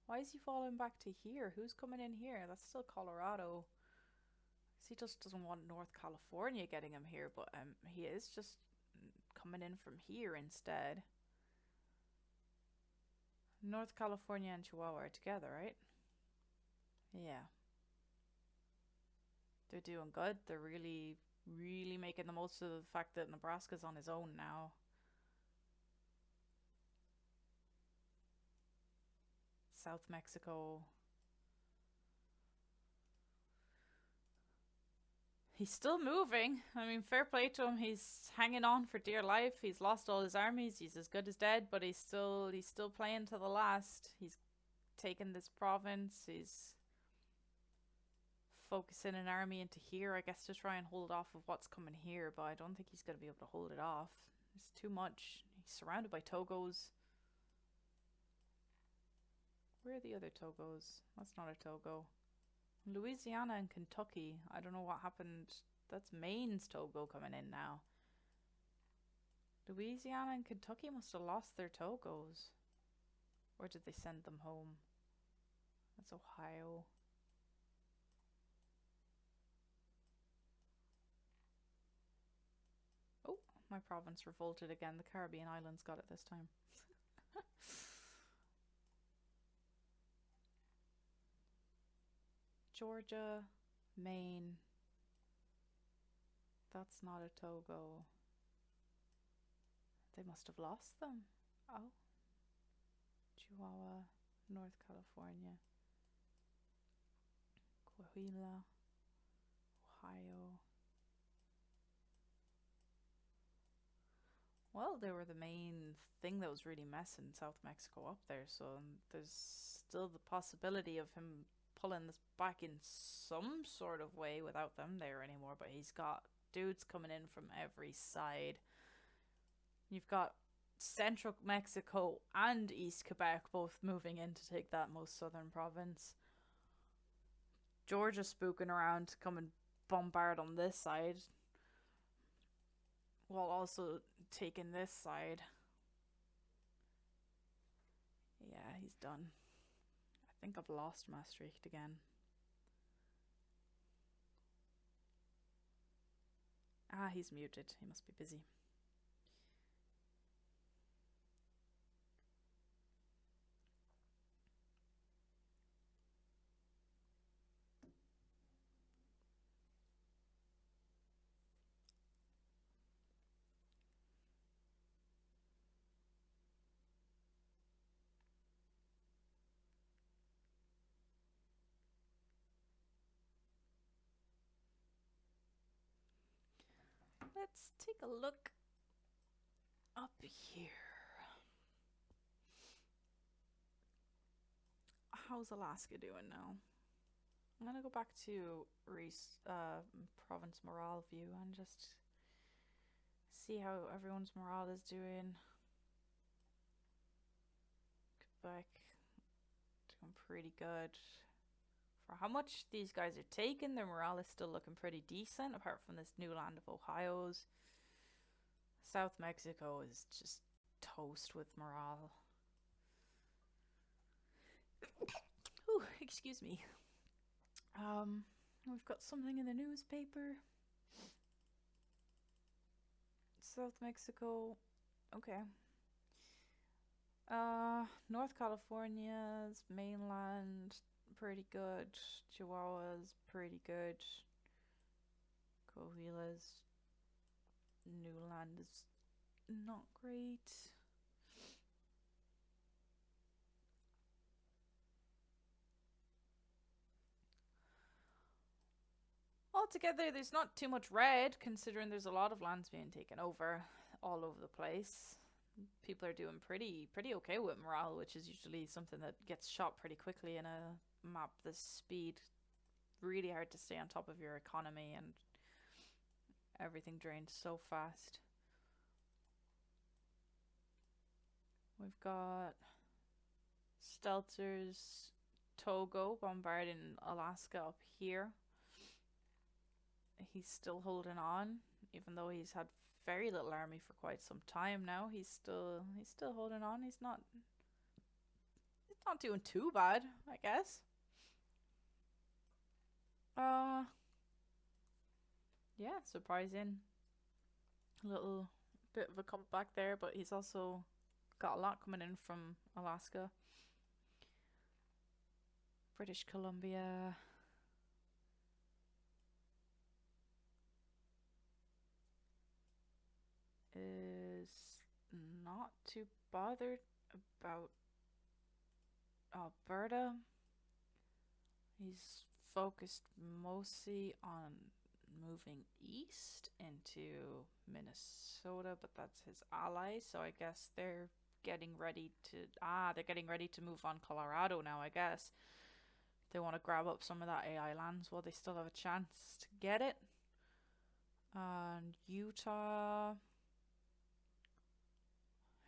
A: Why is he falling back to here? Who's coming in here? That's still Colorado. He just doesn't want North California getting him here, but he is just coming in from here instead. North California and Chihuahua are together, right? Yeah. They're doing good. They're really, really making the most of the fact that Nebraska's on his own now. South Mexico. He's still moving. I mean, fair play to him. He's hanging on for dear life. He's lost all his armies. He's as good as dead, but he's still playing to the last. He's taken this province. He's focusing an army into here, I guess, to try and hold off of what's coming here, but I don't think he's going to be able to hold it off. It's too much. He's surrounded by Togos. Where are the other Togos? That's not a Togo. Louisiana and Kentucky. I don't know what happened. That's Maine's Togo coming in now. Louisiana and Kentucky must have lost their Togos. Or did they send them home? That's Ohio. Oh, my province revolted again. The Caribbean islands got it this time. Georgia, Maine. That's not a Togo. They must have lost them. Oh. Chihuahua, North California, Coahuila, Ohio. Well, they were the main thing that was really messing South Mexico up there, so there's still the possibility of him pulling this back in some sort of way without them there anymore, but he's got dudes coming in from every side. You've got Central Mexico and East Quebec both moving in to take that most southern province. Georgia spooking around to come and bombard on this side, while also taking this side. Yeah, he's done. I think I've lost Maastricht again. Ah, he's muted. He must be busy. Let's take a look up here. how's Alaska doing now? I'm gonna go back to Province Morale view and just see how everyone's morale is doing. Quebec doing pretty good. For how much these guys are taking, their morale is still looking pretty decent, apart from this new land of Ohio's. South Mexico is just toast with morale. Ooh, excuse me. We've got something in the newspaper. South Mexico. Okay. North California's mainland, pretty good. Chihuahua's pretty good. Coahuila's new land is not great. Altogether, there's not too much red, considering there's a lot of lands being taken over all over the place. People are doing pretty okay with morale, which is usually something that gets shot pretty quickly in a map this speed. Really hard to stay on top of your economy, and everything drains so fast. We've got Stelzer's Togo bombarding Alaska up here. He's still holding on, even though he's had very little army for quite some time now. He's still holding on. He's not doing too bad, I guess. Yeah, surprising. A little bit of a comeback there, but he's also got a lot coming in from Alaska. British Columbia. Is not too bothered about Alberta. He's focused mostly on moving east into Minnesota, but that's his ally, so I guess they're getting ready to move on Colorado now, I guess. They want to grab up some of that AI lands while they still have a chance to get it. And Utah.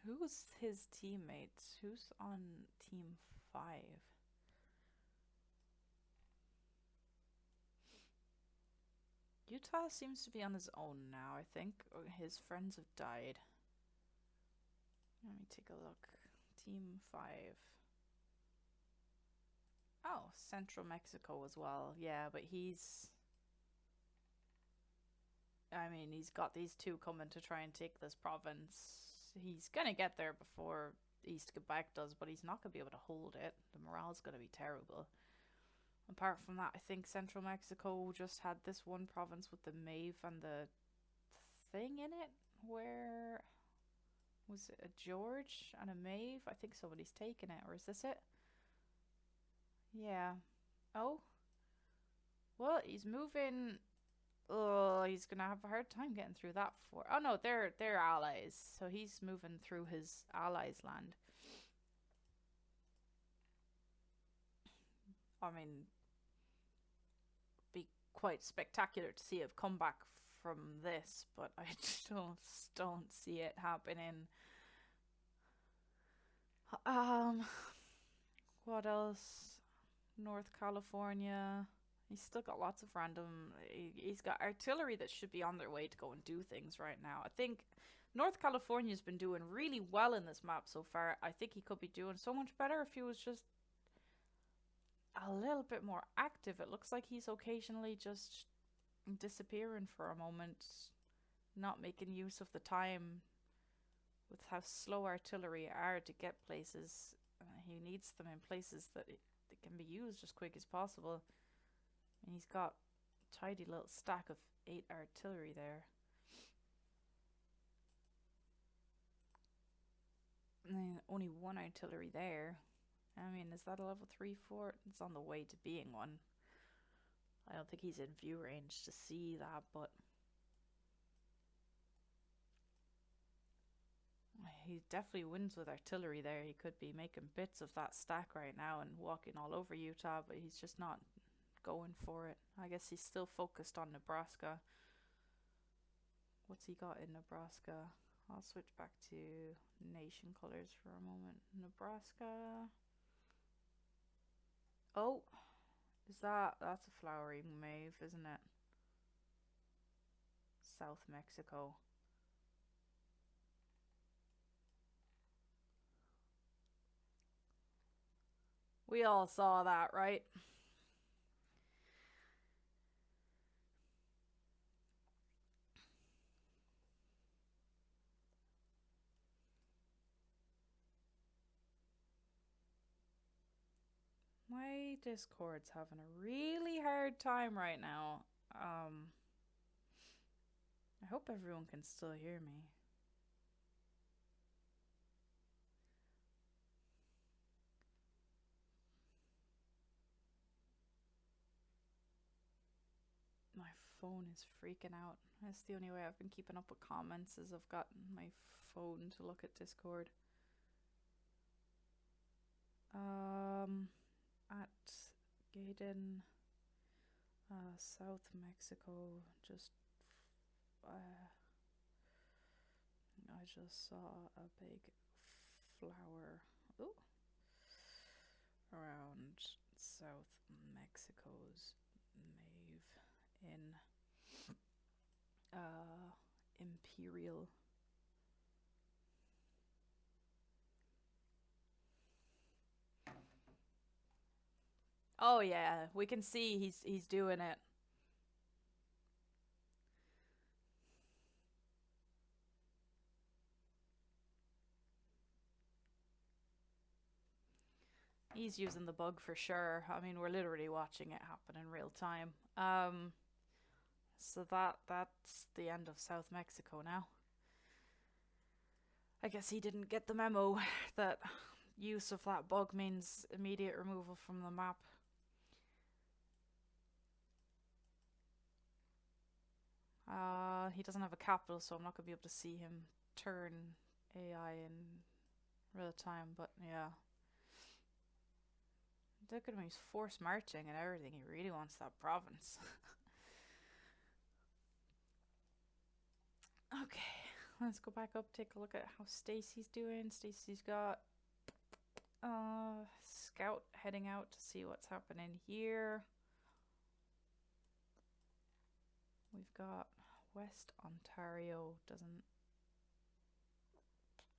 A: Who's his teammates? Who's on Team 5? Utah seems to be on his own now, I think. His friends have died. Let me take a look. Team 5. Oh, Central Mexico as well. Yeah, but he's got these two coming to try and take this province. He's gonna get there before East Quebec does, but he's not gonna be able to hold it. The morale's gonna be terrible. Apart from that, I think Central Mexico just had this one province with the Maeve and the thing in it. Where was it? A George and a Maeve? I think somebody's taken it, or is this it? Yeah. Oh. Well, he's moving. Oh, he's gonna have a hard time getting through that fort. Oh no, they're allies, so he's moving through his allies' land. I mean, be quite spectacular to see a comeback from this, but I just don't see it happening. What else? North California. He's still got lots of random. He's got artillery that should be on their way to go and do things right now. I think North California's been doing really well in this map so far. I think he could be doing so much better if he was just a little bit more active. It looks like he's occasionally just disappearing for a moment, not making use of the time with how slow artillery are to get places. He needs them in places that they can be used as quick as possible. And he's got a tidy little stack of 8 artillery there. And then only 1 artillery there. I mean, is that a level 3 fort? It's on the way to being one. I don't think he's in view range to see that, but he definitely wins with artillery there. He could be making bits of that stack right now and walking all over Utah, but he's just not going for it. I guess he's still focused on Nebraska. What's he got in Nebraska? I'll switch back to nation colors for a moment. Nebraska. Oh, that's a flowering mauve, isn't it? South Mexico. We all saw that, right? My Discord's having a really hard time right now. I hope everyone can still hear me. My phone is freaking out. That's the only way I've been keeping up with comments, is I've got my phone to look at Discord. At Gaydon, South Mexico, I just saw a big flower around South Mexico's mauve in Imperial. Oh yeah, we can see he's doing it. He's using the bug for sure. I mean, we're literally watching it happen in real time. So that's the end of South Mexico now. I guess he didn't get the memo that use of that bug means immediate removal from the map. He doesn't have a capital, so I'm not going to be able to see him turn AI in real time, but yeah. Look at him, he's force marching and everything. He really wants that province. Okay, let's go back up, take a look at how Stacy's doing. Stacy's got scout heading out to see what's happening here. We've got West Ontario, doesn't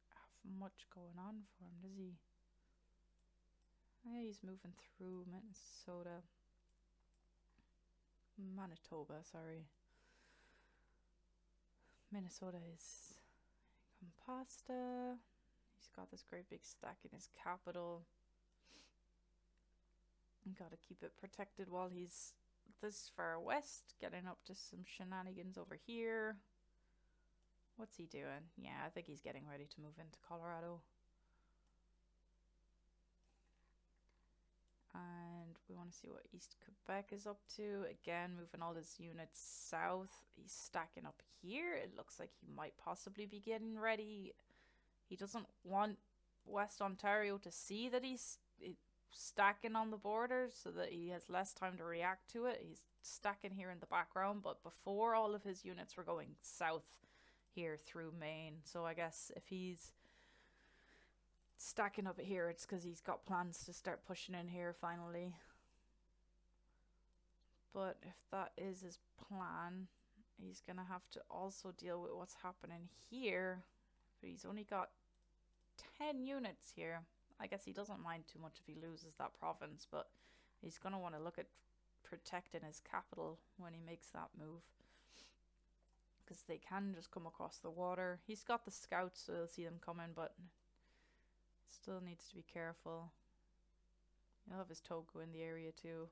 A: have much going on for him, does he? Yeah, he's moving through Manitoba, sorry. Minnesota is Compasta. He's got this great big stack in his capital. Gotta keep it protected while he's this far west, getting up to some shenanigans over here. What's he doing? Yeah, I think he's getting ready to move into Colorado. And we want to see what East Quebec is up to. Again, moving all his units south. He's stacking up here. It looks like he might possibly be getting ready. He doesn't want West Ontario to see that he's stacking on the borders, so that he has less time to react to it. He's stacking here in the background, but before all of his units were going south here through Maine. So I guess if he's stacking up here, it's because he's got plans to start pushing in here finally. But if that is his plan, he's gonna have to also deal with what's happening here. But he's only got 10 units here. I guess he doesn't mind too much if he loses that province, but he's gonna want to look at protecting his capital when he makes that move, because they can just come across the water. He's got the scouts, so he'll see them coming, but still needs to be careful. He'll have his Togo in the area too.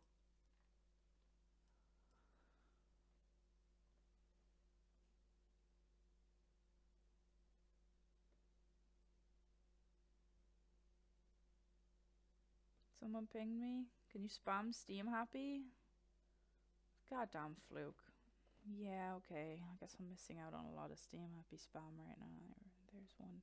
A: Someone pinged me. Can you spam Steam Happy? Goddamn fluke. Yeah, okay. I guess I'm missing out on a lot of Steam Happy spam right now. There's one.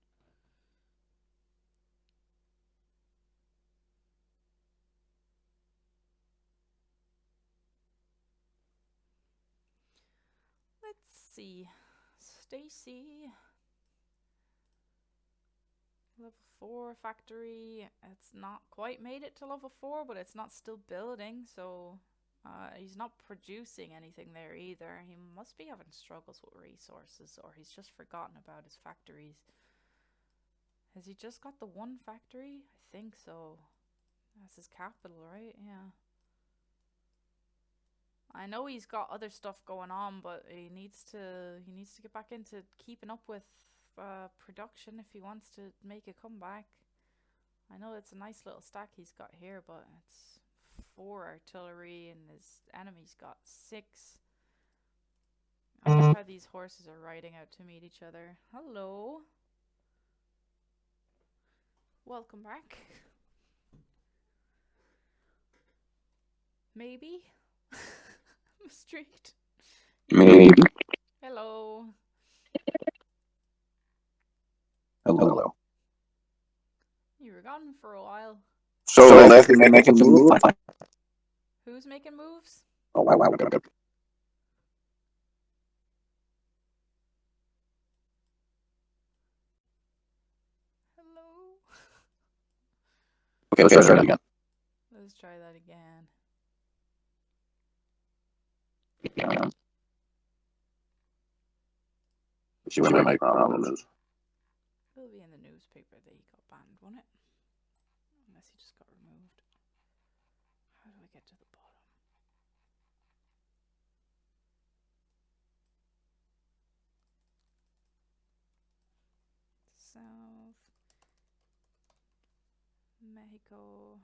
A: Let's see. Stacy. Level 4 factory. It's not quite made it to level 4, but it's not still building, so he's not producing anything there either. He must be having struggles with resources, or he's just forgotten about his factories. Has he just got the one factory? I think so. That's his capital, right? Yeah. I know he's got other stuff going on, but he needs to get back into keeping up with production if he wants to make a comeback. I know it's a nice little stack he's got here, but it's 4 artillery and his enemy's got 6. I like how these horses are riding out to meet each other. Hello. Welcome back. Maybe? I'm strict.
B: Maybe.
A: Hello.
B: Hello.
A: You were gone for a while.
B: So left, you're making the move?
A: Who's making moves?
B: Oh, wow. Okay.
A: Hello.
B: Okay, let's try that again.
A: Let's try that again.
B: Yeah. See what my problem is.
A: It'll be in the newspaper that he got banned, won't it? Unless he just got removed. How do I get to the bottom? South Mexico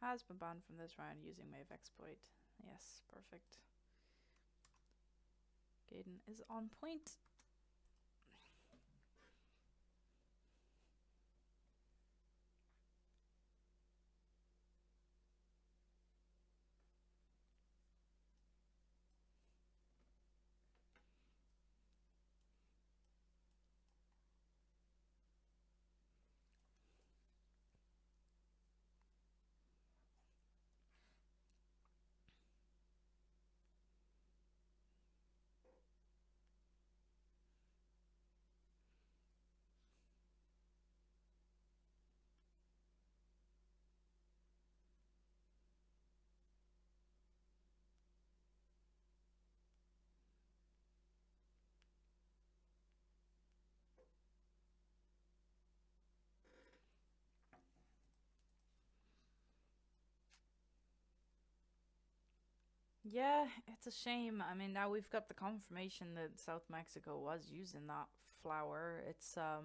A: has been banned from this round using Mave exploit. Yes, perfect. Gaiden is on point. Yeah, it's a shame. I mean, now we've got the confirmation that South Mexico was using that flower. It's a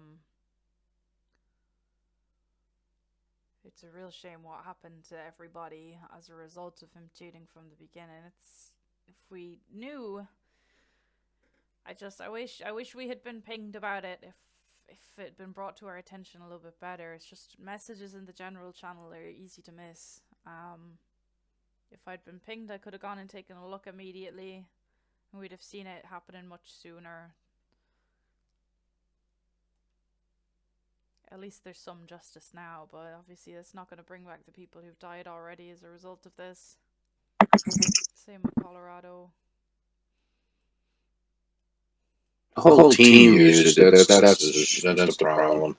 A: real shame what happened to everybody as a result of him cheating from the beginning. It's, if we knew, I wish we had been pinged about it. If it had been brought to our attention a little bit better. It's just messages in the general channel are easy to miss. If I'd been pinged, I could have gone and taken a look immediately, and we'd have seen it happening much sooner. At least there's some justice now, but obviously that's not going to bring back the people who've died already as a result of this. Same with Colorado.
B: The whole team used it. That's the problem.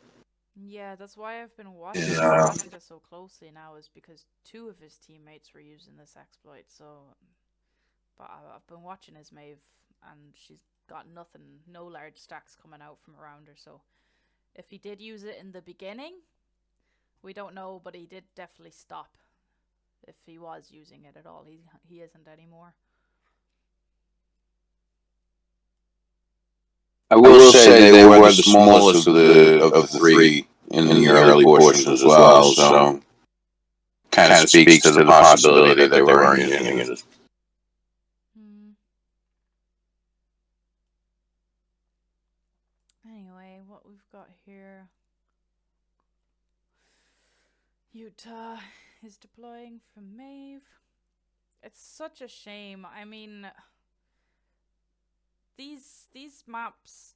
A: Yeah, that's why I've been watching Nebraska so closely now, is because 2 of his teammates were using this exploit. So, but I've been watching his Maeve, and she's got nothing, no large stacks coming out from around her. So, if he did use it in the beginning, we don't know, but he did definitely stop. If he was using it at all, he isn't anymore.
B: I will say they were the smallest of the 3 in the early portions as well, so kind of speaks to the possibility that they weren't using it.
A: Anyway, what we've got here. Utah is deploying from Maeve. It's such a shame. I mean, these maps,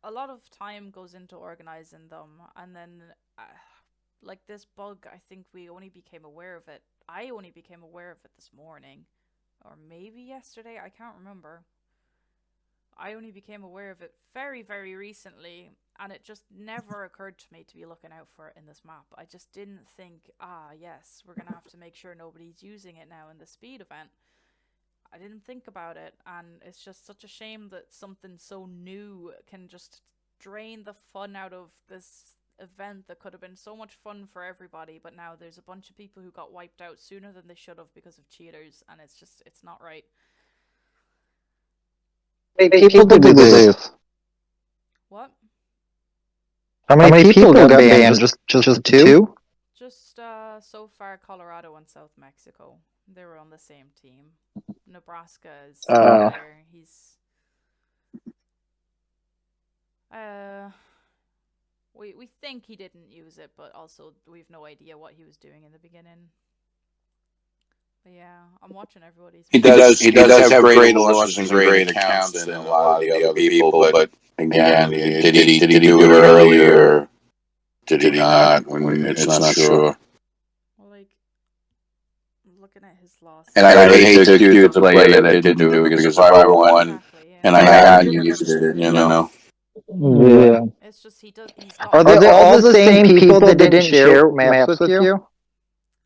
A: a lot of time goes into organizing them, and then like this bug, I think we only became aware of it. I only became aware of it this morning, or maybe yesterday, I can't remember. I only became aware of it very, very recently, and it just never occurred to me to be looking out for it in this map. I just didn't think, yes, we're going to have to make sure nobody's using it now in the speed event. I didn't think about it, and it's just such a shame that something so new can just drain the fun out of this event that could have been so much fun for everybody, but now there's a bunch of people who got wiped out sooner than they should have because of cheaters, and it's not right.
C: People did this.
A: What?
C: How many people got banned? Just two?
A: Just so far Colorado and South Mexico. They were on the same team. Nebraska is still there. He's we think he didn't use it, but also we've no idea what he was doing in the beginning. But yeah, I'm watching everybody's.
B: He does have greater losses and greater accounts than a lot of the other people, but again, did he do it early or did he not? It's not sure.
A: Well, like, I'm looking at his loss.
B: And I would hate to accuse the player that didn't do it, because if I were one and I hadn't used it, you know.
C: Yeah.
A: It's just he's got.
C: Are they all the same people that didn't share maps with you?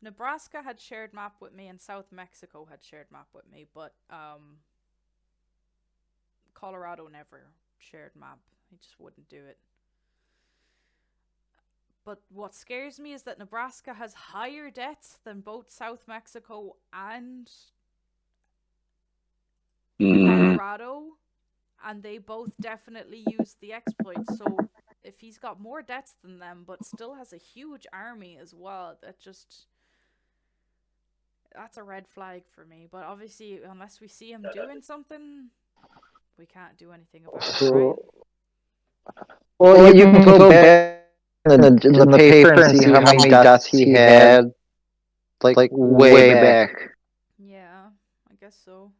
A: Nebraska had shared map with me, and South Mexico had shared map with me, but Colorado never shared map. He just wouldn't do it. But what scares me is that Nebraska has higher deaths than both South Mexico and Colorado, and they both definitely used the exploit. So if he's got more deaths than them, but still has a huge army as well, that's a red flag for me. But obviously, unless we see him doing something, we can't do anything about it, right?
C: Well, you can go back in the paper and see how many deaths he had, like way back.
A: Yeah, I guess so.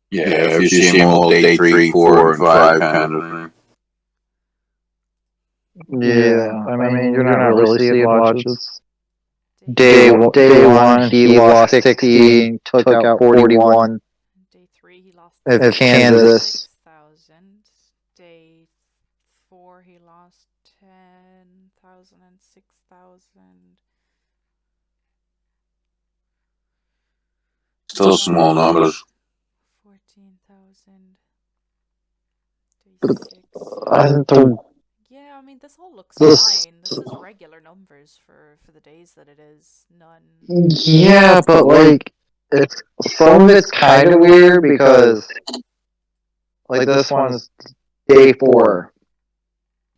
B: Yeah, if you see him all day 3, 4, and 5 kind of thing.
C: Yeah, I mean, you're not really seeing much. Day 1, he lost 16, took out 41.
A: Day 3, he lost
C: of Kansas.
A: 6,000. Day 4, he lost 10,000 and 6,000.
B: Still small numbers.
A: 14,000. Day 6. Yeah, I mean, this all looks fine. This is regular numbers for the days that it is. None.
C: Yeah, but like, some of it's kind of weird because, like, this one's day 4.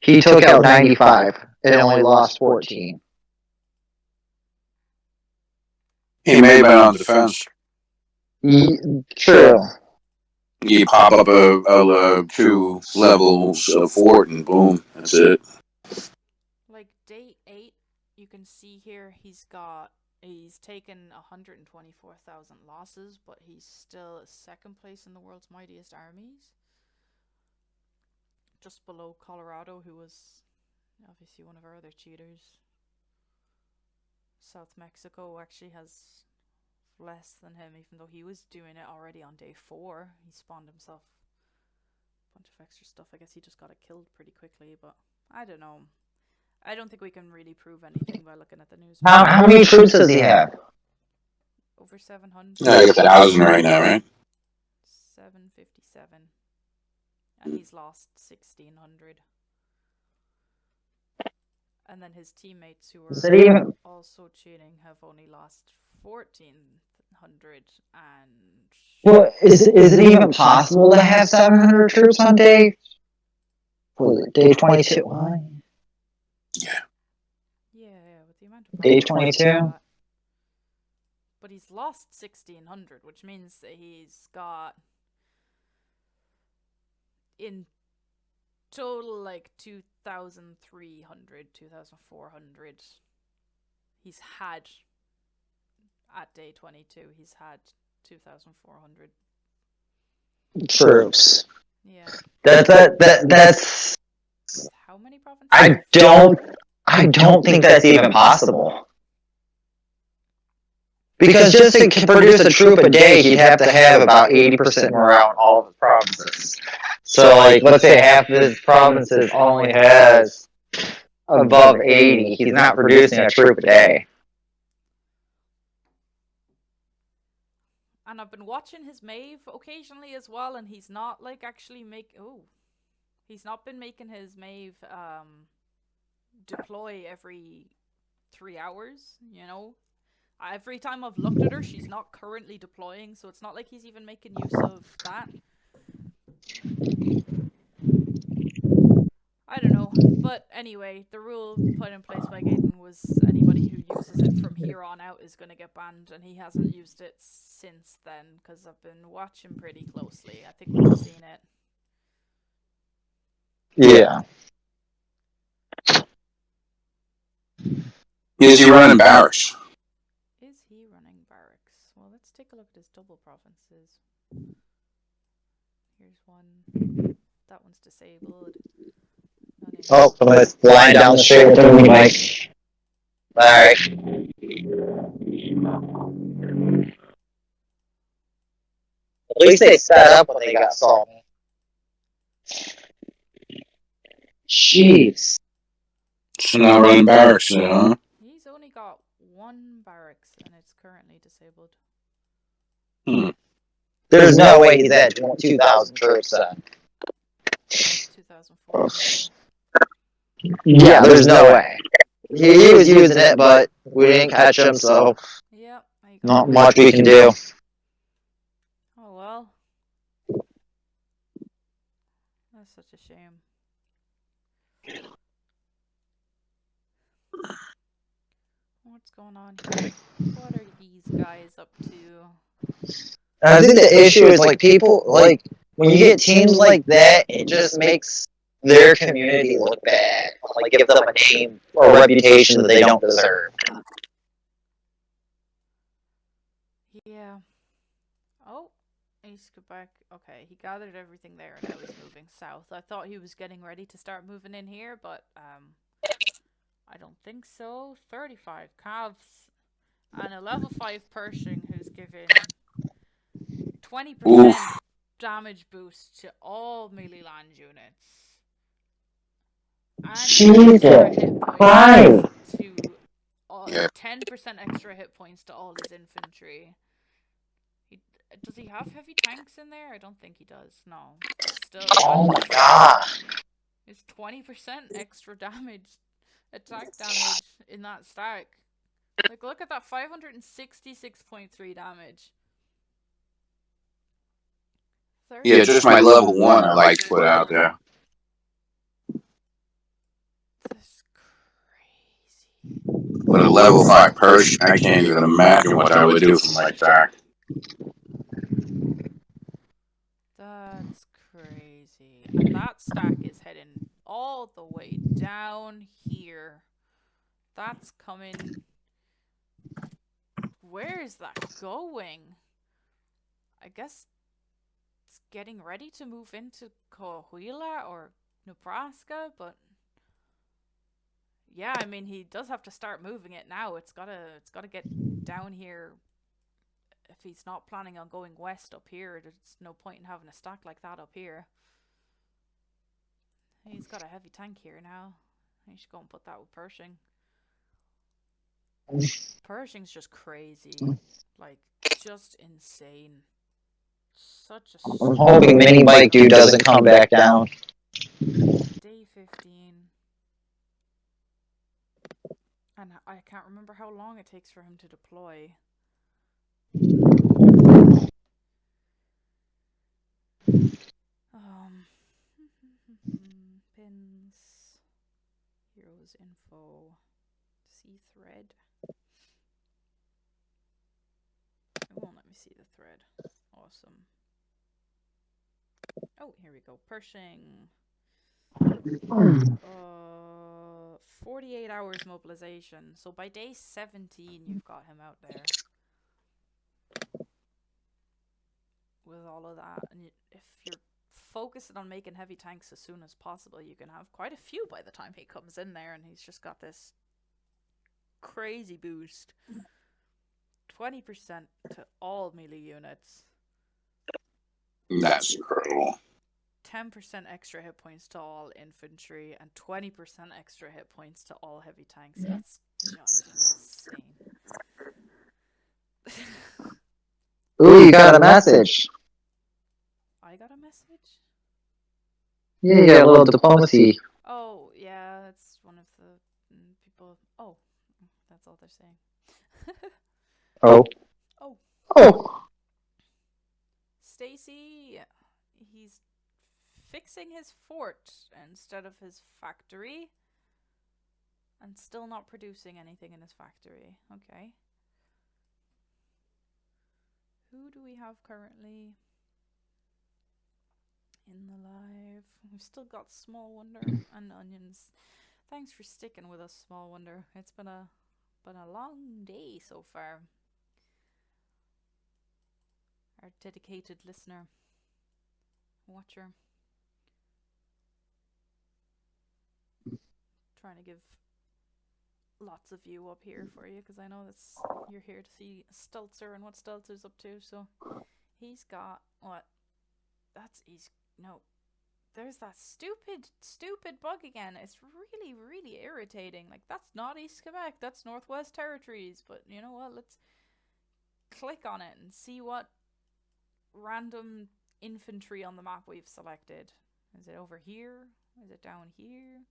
C: He took out 95 and only lost 14.
B: He may have been on defense.
C: True.
B: You pop up a 2 levels of fort and boom, that's it.
A: Like day 8, you can see here he's taken 124,000 losses, but he's still 2nd place in the world's mightiest armies. Just below Colorado, who was obviously one of our other cheaters. South Mexico actually has less than him, even though he was doing it already on day 4. He spawned himself a bunch of extra stuff. I guess he just got it killed pretty quickly, but I don't know. I don't think we can really prove anything by looking at the news.
C: How many troops does he have?
A: Over 700.
B: Yeah, he's 1,000 right now, right?
A: 757. And he's lost 1,600. And then his teammates who are also cheating have only lost 1,400. And
C: well, is it even possible to have 700 troops on day 22?
B: Yeah.
A: Yeah, with the amount of
C: day 22.
A: But he's lost 1,600, which means that he's got in total like 2,300, 2,400. He's had at day 22. He's had 2,400
C: troops.
A: Yeah.
C: That's
A: With how many provinces?
C: I don't think that's even possible. Because just to produce a troop a day, he'd have to have about 80% morale in all of his provinces. So, like, let's say half of his provinces only has above 80. He's not producing a troop a day.
A: And I've been watching his Maeve occasionally as well, and he's not like actually he's not been making his Maeve deploy every 3 hours, you know? Every time I've looked at her, she's not currently deploying, so it's not like he's even making use of that. I don't know. But anyway, the rule put in place by Gaten was anybody who uses it from here on out is going to get banned, and he hasn't used it since then, because I've been watching pretty closely. I think we've seen it.
C: Yeah.
B: Is he running barracks?
A: Is he running barracks? Well, let's take a look at his double provinces. Here's one. That one's disabled.
C: Oh, somebody's flying down the street with their mini bike. Alright. At least they sped up when they got salty. Jeez.
B: So now running barracks, huh?
A: He's only got one barracks, and it's currently disabled.
C: There's no way he's at 2,000 troops then.
A: 2004.
C: Yeah, there's no way. He was using it, but we didn't catch him, so
A: Yep, there you go.
C: not much we can do.
A: Oh well. That's such a shame. What's going on here? What are these guys up to?
C: I think the issue is, like, people, like, when you get teams like that, it just makes their community look bad. Like, give them a name or a reputation that they don't deserve.
A: Yeah. Oh, he's back. Okay, he gathered everything there and now he's moving south. I thought he was getting ready to start moving in here, but I don't think so. 35 calves and a level 5 Pershing who's given 20% damage boost to all melee land units. And
C: Jesus Christ!
A: to 10% extra hit points to all his infantry. Does he have heavy tanks in there? I don't think he does. No. Still.
C: Oh my god!
A: It's 20% extra damage, attack damage in that stack. Like, look at that, 566.3 damage.
B: Yeah, just my level 1 I like to put out there.
A: That's crazy.
B: With a level 5 Persian, I can't even imagine what I would do from my stack.
A: That's crazy. And that stack is heading all the way down here. That's coming. Where is that going? I guess it's getting ready to move into Coahuila or Nebraska, but yeah, I mean, he does have to start moving it now. It's gotta get down here. If he's not planning on going west up here, there's no point in having a stack like that up here. He's got a heavy tank here now. He should go and put that with Pershing. Pershing's just crazy. Like, just insane. Such a...
C: I'm hoping Mini Bike Dude doesn't come back down.
A: Day 15. And I can't remember how long it takes for him to deploy. Pins. Heroes info. See thread. It won't let me see the thread. Awesome. Oh, here we go. Pershing. 48 hours mobilization. So by day 17, you've got him out there. With all of that. And if you're focusing on making heavy tanks as soon as possible, you can have quite a few by the time he comes in there, and he's just got this crazy boost. 20% to all melee units.
B: That's incredible.
A: 10% extra hit points to all infantry, and 20% extra hit points to all heavy tanks. That's just insane.
C: Ooh, you got a message.
A: I got a message?
C: Yeah, you got a little diplomacy.
A: Oh, yeah, that's one of the people. Oh, that's all they're saying.
C: Oh.
A: Oh.
C: Oh.
A: Stacy, he's fixing his fort instead of his factory. And still not producing anything in his factory. Okay. Who do we have currently in the live? We've still got Small Wonder and Onions. Thanks for sticking with us, Small Wonder. It's been a long day so far. Our dedicated listener, watcher. Trying to give lots of you up here for you, because I know that's you're here to see Stelzer and what Stelzer's up to. So he's got what? There's that stupid bug again. It's really irritating. Like, that's not East Quebec, that's Northwest Territories. But you know what? Let's click on it and see what random infantry on the map we've selected. Is it over here? Is it down here?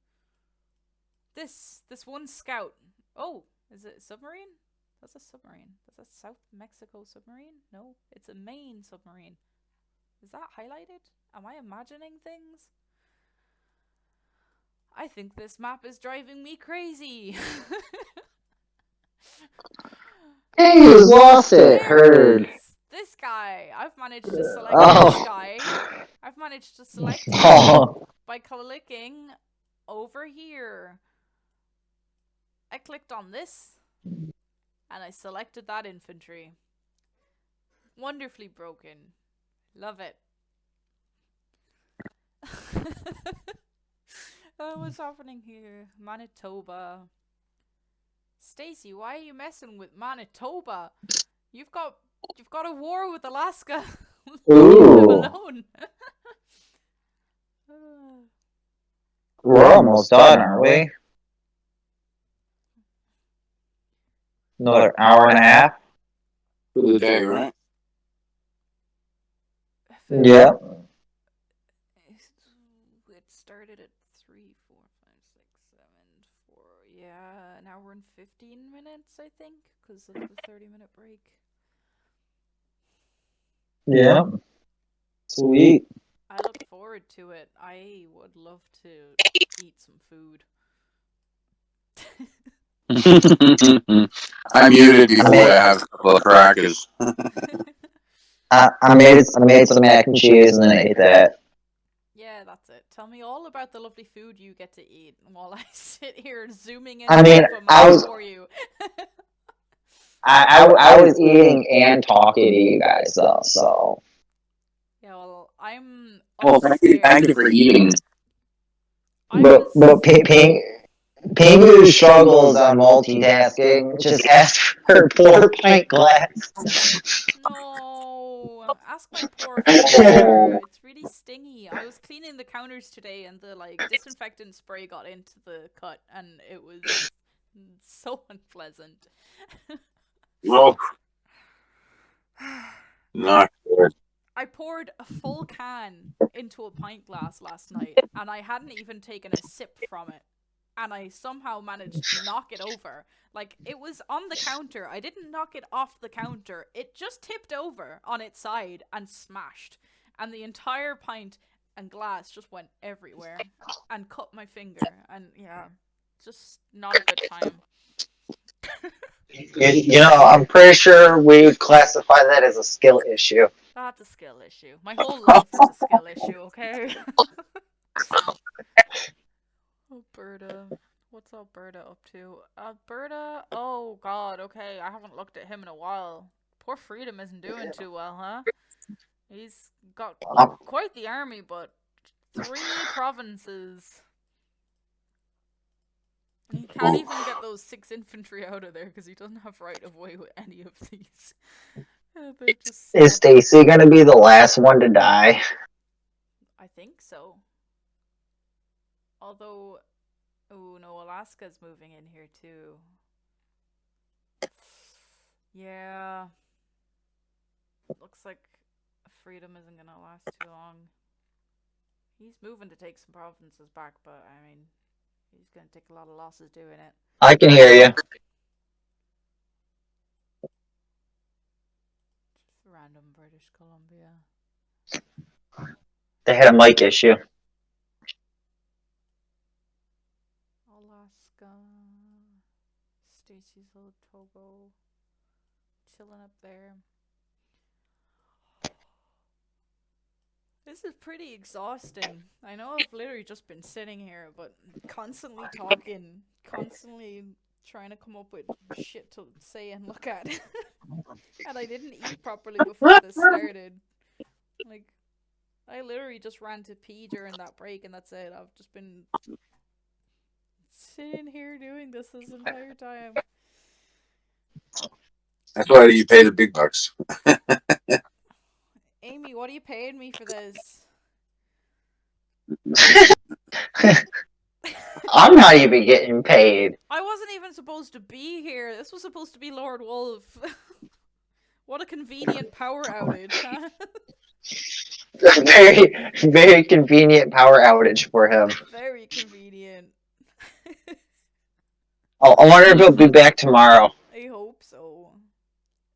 A: This one scout. Oh, is it a submarine? That's a submarine. That's a South Mexico submarine? No, it's a Maine submarine. Is that highlighted? Am I imagining things? I think this map is driving me crazy.
C: Hey, you lost it, Heard.
A: This guy. I've managed to select
C: Oh.
A: this guy. I've managed to select him
C: Oh.
A: by clicking over here. I clicked on this, and I selected that infantry. Wonderfully broken. Love it. Oh, what's happening here? Manitoba. Stacy, why are you messing with Manitoba? You've got a war with Alaska. Leave them alone.
C: We're almost done, aren't we? Another hour and a half?
B: For the day, right?
C: Yeah.
A: It started at 3, 4, 5, 6, 7, 4. Yeah, an hour and 15 minutes, I think, because of the 30-minute break.
C: Yeah. Sweet.
A: I look forward to it. I would love to eat some food.
B: I muted before I have a couple of crackers.
C: I made some mac and cheese and then I ate that.
A: Yeah, that's it. Tell me all about the lovely food you get to eat while I sit here zooming in
C: I mean,
A: a map for you.
C: I was eating and talking to you guys though, so.
A: Yeah, well, I'm
B: Well, thank you for eating.
C: But Pingu struggles on multitasking. Just ask for 4-pint glass.
A: No, ask my poor finger. It's really stingy. I was cleaning the counters today, and the disinfectant spray got into the cut, and it was so unpleasant.
B: Well, not good.
A: I poured a full can into a pint glass last night, and I hadn't even taken a sip from it. And I somehow managed to knock it over. Like, it was on the counter. I didn't knock it off the counter. It just tipped over on its side and smashed. And the entire pint and glass just went everywhere and cut my finger. And yeah, just not a good time.
C: You know, I'm pretty sure we would classify that as a skill issue.
A: That's a skill issue. My whole life is a skill issue, okay? Alberta. What's Alberta up to? Alberta? Oh god, okay. I haven't looked at him in a while. Poor Freedom isn't doing too well, huh? He's got
C: Um,
A: quite the army, but 3 provinces. He can't
B: Oof.
A: even get those 6 infantry out of there because he doesn't have right of way with any of these. They're just
C: is Stacy gonna be the last one to die?
A: I think so. Although, oh no, Alaska's moving in here too. Yeah. Looks like freedom isn't gonna last too long. He's moving to take some provinces back, but I mean, he's gonna take a lot of losses doing it.
C: I can hear you.
A: Just random British Columbia.
C: They had a mic issue.
A: Alaska. Stacy's little Togo. Chilling up there. This is pretty exhausting. I know I've literally just been sitting here, but constantly talking, constantly trying to come up with shit to say and look at. And I didn't eat properly before this started. Like, I literally just ran to pee during that break and that's it. I've just been sitting here doing this entire time.
B: That's why you pay the big bucks.
A: Amy, what are you paying me for this?
C: I'm not even getting paid.
A: I wasn't even supposed to be here. This was supposed to be Lord Wolf. What a convenient power outage, huh?
C: Very, very convenient power outage for him.
A: Very convenient.
C: I wonder if he'll be back tomorrow.
A: I hope so.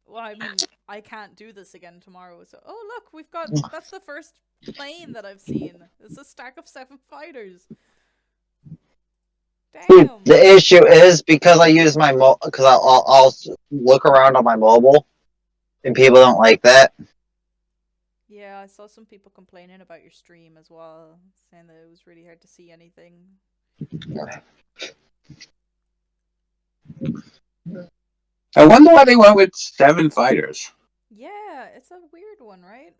A: Well, I mean, I can't do this again tomorrow, so... Oh, look, we've got... That's the first plane that I've seen. It's a stack of 7 fighters. Damn!
C: The issue is because I use my because I'll look around on my mobile, and people don't like that.
A: Yeah, I saw some people complaining about your stream as well, saying that it was really hard to see anything.
B: I wonder why they went with 7 fighters.
A: Yeah, it's a weird one, right?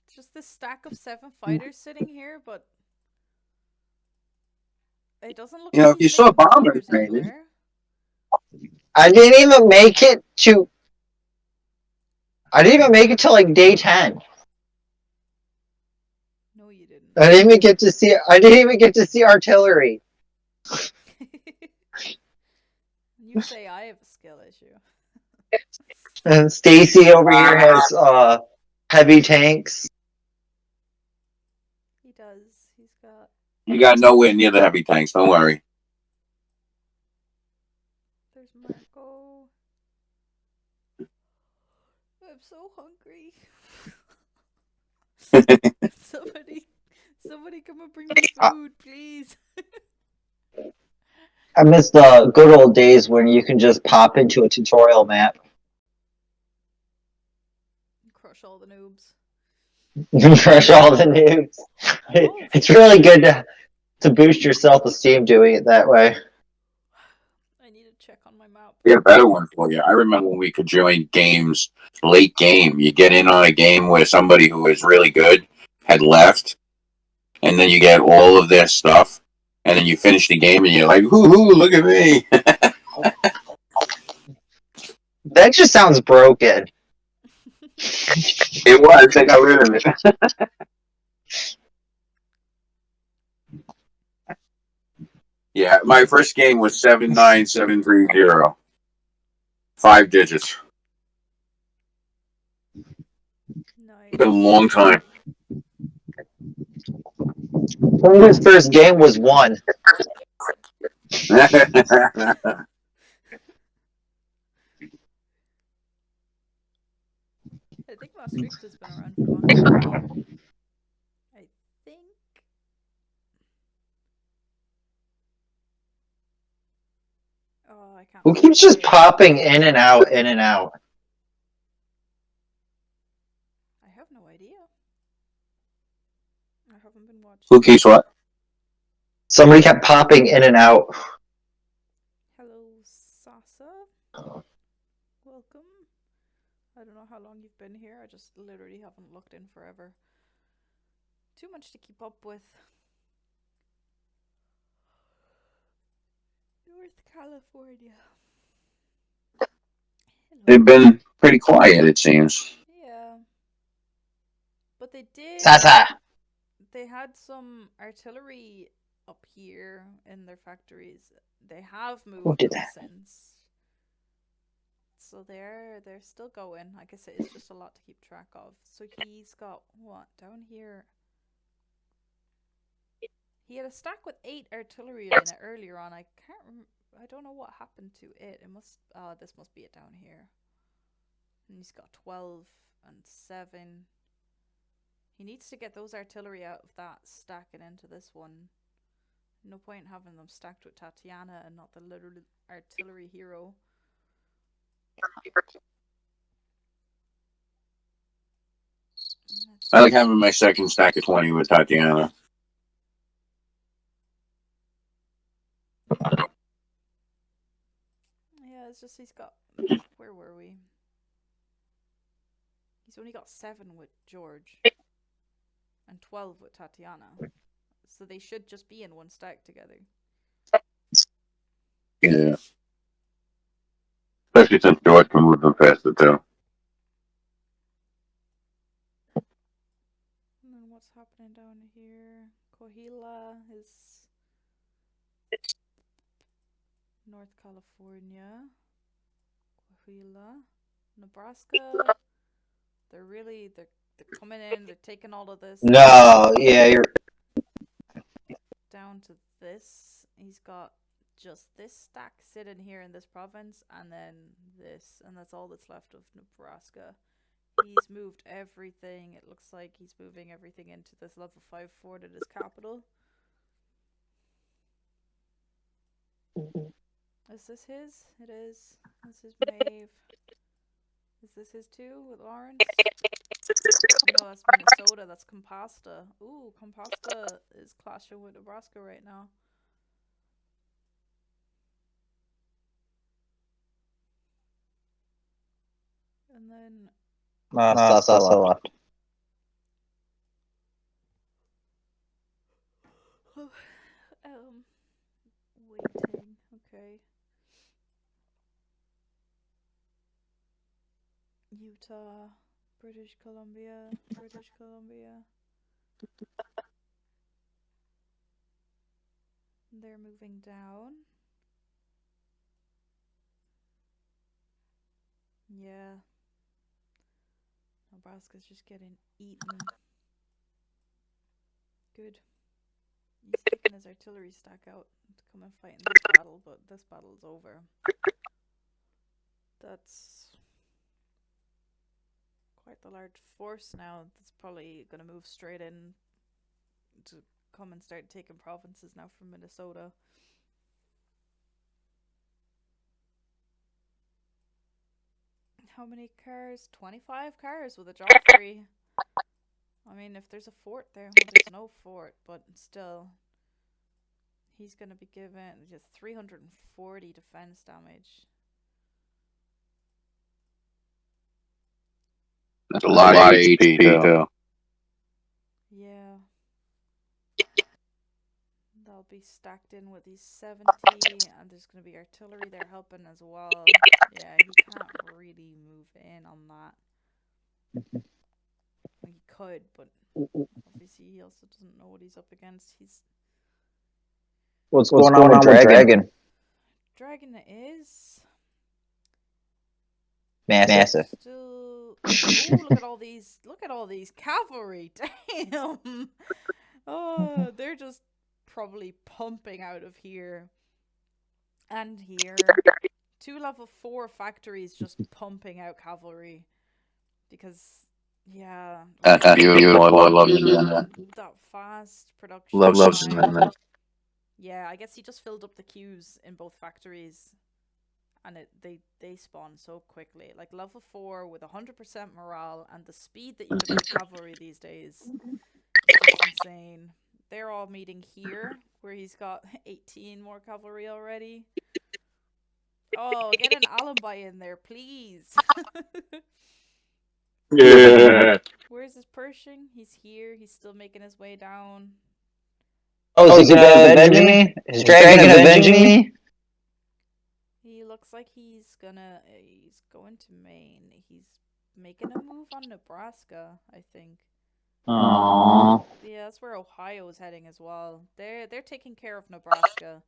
A: It's just this stack of 7 fighters sitting here, but it doesn't look like
B: If you saw bombers, maybe.
A: anywhere.
C: I didn't even make it to. I didn't even make it to like day 10.
A: No, you didn't.
C: I didn't even get to see. I didn't even get to see artillery.
A: You say I have a skill issue.
C: And Stacy over here has heavy tanks.
A: He does. He's got...
B: You got nowhere near the heavy tanks, don't worry.
A: There's Marco. I'm so hungry. Somebody come and bring me food, please.
C: I miss the good old days when you can just pop into a tutorial map.
A: Crush all the noobs.
C: Crush all the noobs. It's really good to boost your self-esteem doing it that way.
A: I need to check on my map.
B: We got a better one for you. I remember when we could join games late game. You get in on a game where somebody who was really good had left, and then you get all of their stuff, and then you finish the game and you're like, hoo, look at me.
C: That just sounds broken.
B: It was. I got rid of it. Yeah, my first game was 79730. 5 digits.
A: Nice.
B: It's been a long time.
C: His first game was 1.
A: I think Maastricht has been around for longer than me. I think. Oh, I can't.
C: Who keeps just popping in and out, in and out?
A: I have no idea. I haven't been watching.
B: Who keeps what?
C: Somebody kept popping in and out.
A: Hello, Sasa. Welcome. I don't know how long you've been here. I just literally haven't looked in forever. Too much to keep up with. North California. Hello.
B: They've been pretty quiet, it seems.
A: Yeah. But they did.
C: Sasa.
A: They had some artillery up here in their factories. They have moved
C: did
A: them
C: that?
A: since. So they're still going. I guess it is just a lot to keep track of. So he's got what down here? He had a stack with 8 artillery in it earlier on. I can't remember. I don't know what happened to it. It must. This must be it down here. And he's got 12 and 7. He needs to get those artillery out of that stack and into this one. No point in having them stacked with Tatiana and not the literal artillery hero.
B: I like having my second stack of 20 with Tatiana.
A: Yeah, it's just he's got. Where were we? He's only got 7 with George and 12 with Tatiana. So they should just be in one stack together.
B: Yeah. Especially since George can move them faster, too.
A: And then what's happening down here? Coahuila is North California. Coahuila. Nebraska. They're coming in, they're taking all of this.
C: No, yeah, you're.
A: Down to this. He's got just this stack sitting here in this province, and then this, and that's all that's left of Nebraska. He's moved everything. It looks like he's moving everything into this level 5 fort at his capital. Is this his? It is. This is Maeve. Is this his too with Lawrence? No, that's Minnesota. That's Compasta. Ooh, Compasta is clashing with Nebraska right now. And then
C: Sasa left.
A: waiting. Okay. Utah, British Columbia. They're moving down. Yeah. Nebraska's just getting eaten. Good. He's taking his artillery stack out to come and fight in this battle, but this battle's over. That's quite the large force now. That's probably going to move straight in to come and start taking provinces now from Minnesota. How many cars? 25 cars with a Joffrey. I mean, if there's a fort there, well, there's no fort, but still. He's going to be given just 340 defense damage.
B: That's a lot of HP, too.
A: Yeah. They'll be stacked in with these 70, and there's going to be artillery there helping as well. Yeah, he can't really move in on that. He could, but obviously he also doesn't know what he's up against.
C: What's going on with Dragon?
A: Dragon is
C: Massive.
A: still. Ooh, look at all these cavalry. Damn. Oh, they're just probably pumping out of here and here. 2 level 4 factories just pumping out cavalry because, yeah,
B: That's beautiful. I love that.
A: that fast production.
B: Love
A: time.
B: that.
A: Yeah, I guess he just filled up the queues in both factories, and they spawn so quickly. Like level 4 with 100% morale and the speed that you can make cavalry these days is just insane. They're all meeting here, where he's got 18 more cavalry already. Oh, get an Alumbi in there, please.
E: Yeah.
A: Where's his Pershing? He's here. He's still making his way down.
C: Oh, is he gonna avenge me? Is Dragon avenging me?
A: He looks like he's going to Maine. He's making a move on Nebraska, I think.
C: Aww.
A: Yeah, that's where Ohio's heading as well. They're taking care of Nebraska.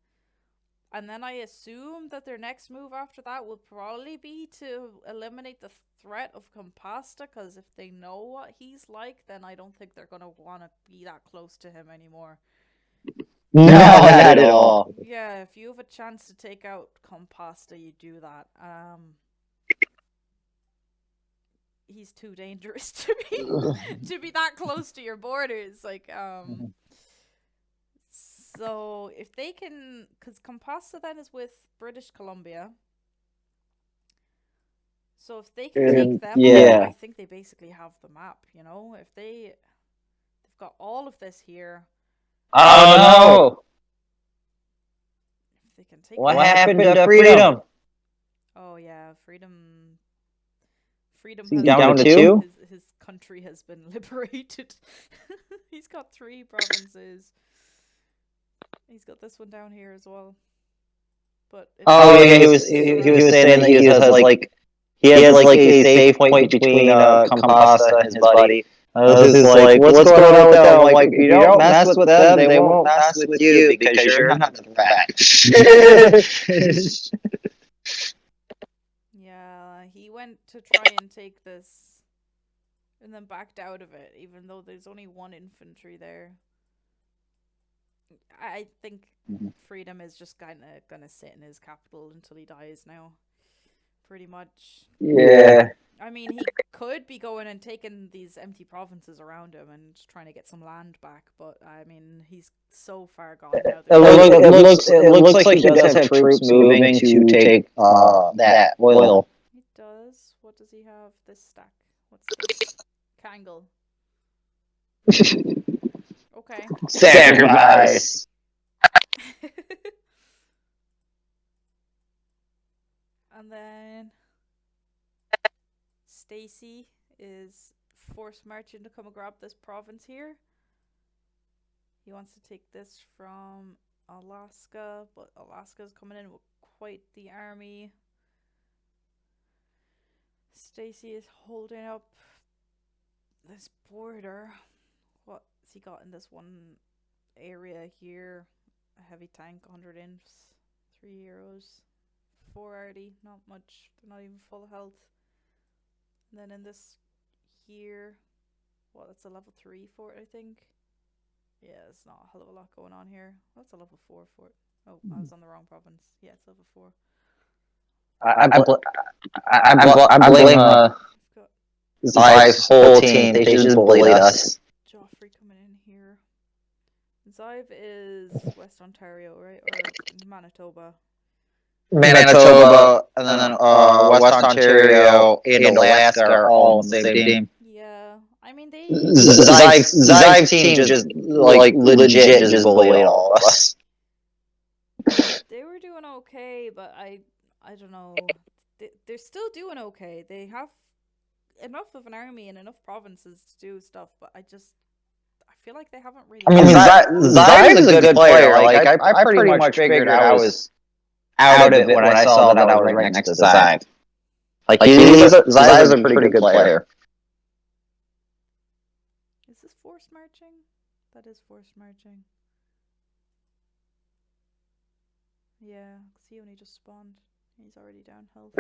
A: And then I assume that their next move after that will probably be to eliminate the threat of Compasta, because if they know what he's like, then I don't think they're going to want to be that close to him anymore.
C: No, not at all.
A: Yeah, if you have a chance to take out Compasta, you do that. He's too dangerous to be that close to your borders. Like, so if they can, because Compasta then is with British Columbia. So if they can take them,
C: yeah.
A: I think they basically have the map. You know, if they've got all of this here.
C: Oh no!
A: If they can take
C: What happened to Freedom?
A: Oh yeah, Freedom
C: He's
A: has
C: down to 2?
A: His country has been liberated. He's got 3 provinces. He's got this one down here as well. But
C: oh yeah, he was saying that he has like a safe point between Compasta and his buddy. I was just like, what's going on with that? I'm like, if you don't mess with them, they won't mess with you because you're not the facts.
A: Yeah, he went to try and take this and then backed out of it, even though there's only 1 infantry there. I think Freedom is just gonna sit in his capital until he dies now. Pretty much.
C: Yeah.
A: I mean, he could be going and taking these empty provinces around him and trying to get some land back, but I mean, he's so far gone now.
C: It looks like he does have troops moving to take that oil.
A: He does. What does he have? This stack. What's this? Kangle. Okay.
C: Sacrifice.
A: And then Stacy is force marching to come and grab this province here. He wants to take this from Alaska, but Alaska's coming in with quite the army. Stacy is holding up this border. What's he got in this one area here? A heavy tank, 100 imps, 3 euros, 4 arty, not much. They're not even full health. And then in this here, that's a level 3 fort, I think. Yeah, it's not a hell of a lot going on here. That's a level 4 fort. Oh, I was on the wrong province. Yeah, it's level 4.
C: I blame Zive's whole team. They just bullied us.
A: Joffrey coming in here. Zive is West Ontario, right? Or Manitoba?
C: Manitoba, and then West Ontario and Alaska are all in the same team.
A: Yeah, I mean they.
C: Zive's team just like legit just bullied all of us.
A: They were doing okay, but I don't know. They're still doing okay. They have enough of an army and enough provinces to do stuff, but I feel like they haven't really.
C: I mean, Zive's a good player. Like I pretty much figured I was out of it when I saw that I was right next to Zive. Like Zive's a pretty good player.
A: Is this force marching? That is force marching. Yeah, because he only just spawned. He's already down health.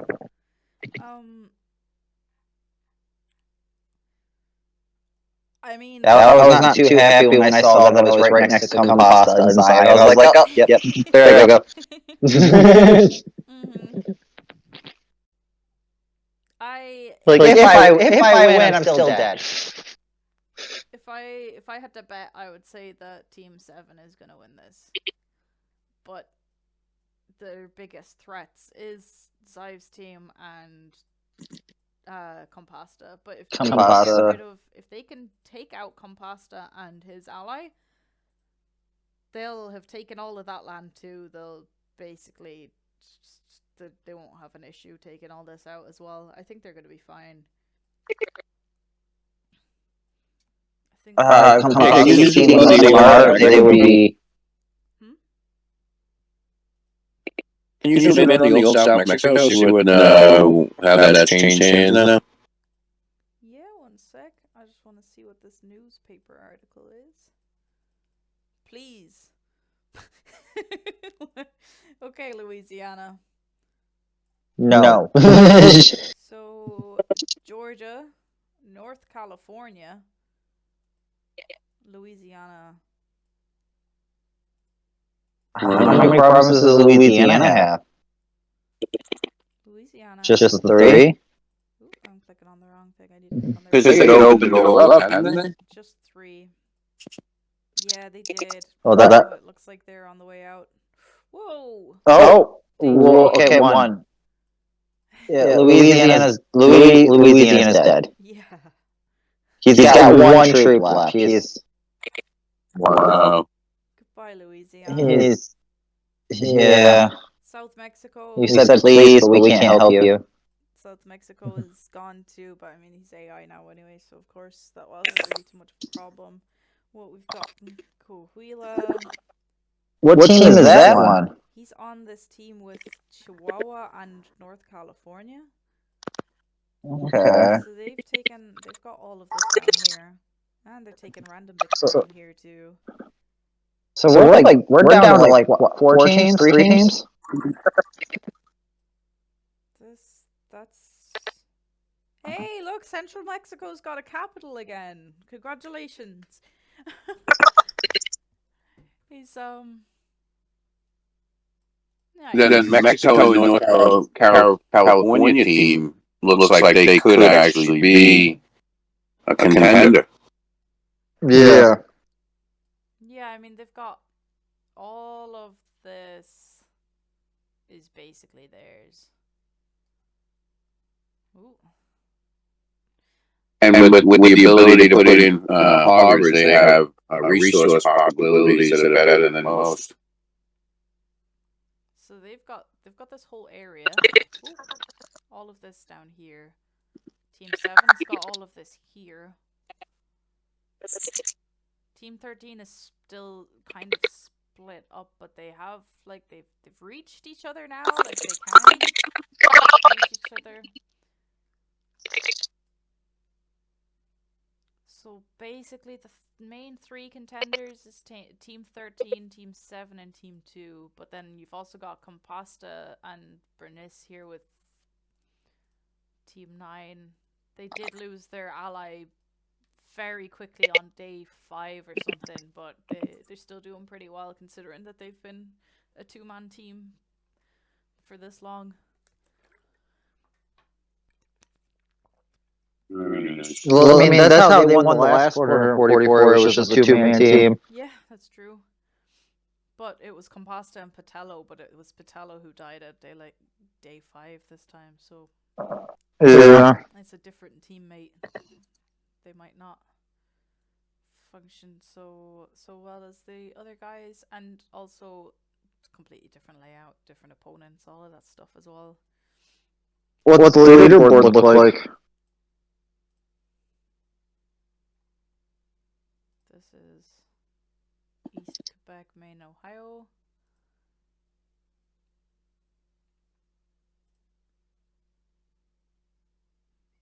A: I mean,
C: I was not too happy when I saw that I was right next to Compasta and Zive. I was like, oh, yep, there I go. If I win, I'm still dead.
A: If I had to bet, I would say that Team 7 is gonna win this. But their biggest threats is Zive's team and Compasta. But if they can take out Compasta and his ally, they'll have taken all of that land too. They'll basically they won't have an issue taking all this out as well. I think they're going to be fine. think
C: Compacted teams as they are, they would be.
B: Can you zoom in on the old South Mexico? See what how that's changed hands now.
A: Yeah, one sec. I just want to see what this newspaper article is. Please. Okay, Louisiana.
C: No.
A: So, Georgia, North California, Louisiana.
C: How many provinces does Louisiana have?
A: Louisiana.
C: Just 3?
A: Ooh, I'm clicking on the wrong thing. I need to click on the
B: Because they opened it all up, haven't they?
A: Just 3. Yeah, they did.
C: Oh, that.
A: It looks like they're on the way out. Whoa!
C: Oh. Well, okay, 1. Yeah, Louisiana's dead.
A: Yeah.
C: He's got 1 troop left. He's.
B: Wow.
A: Goodbye, Louisiana.
C: Yeah.
A: South Mexico.
C: You said please, but we can't help you.
A: South Mexico is gone too, but I mean he's AI now anyway, so of course that wasn't really too much of a problem. What we've got, Coahuila.
C: What team is that one?
A: He's on this team with Chihuahua and North California.
C: Okay.
A: So they've got all of this down here, and they're taking random bits down here too.
C: So we're down to like what, 4 teams, 3 teams?
A: That's. Hey, look, Central Mexico's got a capital again. Congratulations. He's Yeah,
B: Then Mexico and North California team looks like they could actually be a contender.
C: Yeah.
A: Yeah, I mean they've got all of this is basically theirs. Ooh.
B: And with the ability to put in hoggers, they have resource possibilities that are better than most.
A: So they've got this whole area. Ooh, all of this down here. Team 7's got all of this here. Team 13 is still kind of split up, but they have they've reached each other now. Like they can reach each other. So basically, the main 3 contenders is Team 13, Team 7, and Team 2. But then you've also got Compasta and Bernice here with Team 9. They did lose their ally very quickly on day 5 or something, but they're still doing pretty well considering that they've been a 2-man team for this long.
C: Well, I mean, that's how they won the last 144. It was just a 2-man team.
A: Yeah, that's true. But it was Compasta and Patello, but it was Patello who died at day 5 this time, so
C: Yeah.
A: it's a different teammate. They might not function so well as the other guys, and also completely different layout, different opponents, all of that stuff as well.
C: What's the leaderboard look like?
A: This is East Quebec, Maine, Ohio.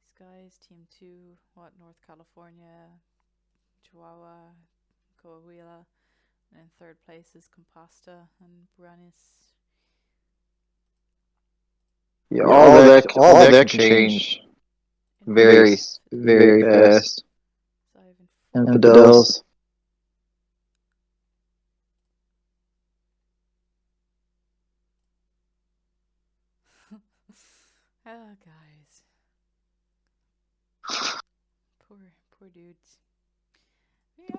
A: These guys, Team 2, North California, Chihuahua, Coahuila, and in 3rd place is Compasta and Bernice.
C: Yeah, all that can change very, very fast. Infidels.
A: Oh, guys. Poor dudes. Yeah.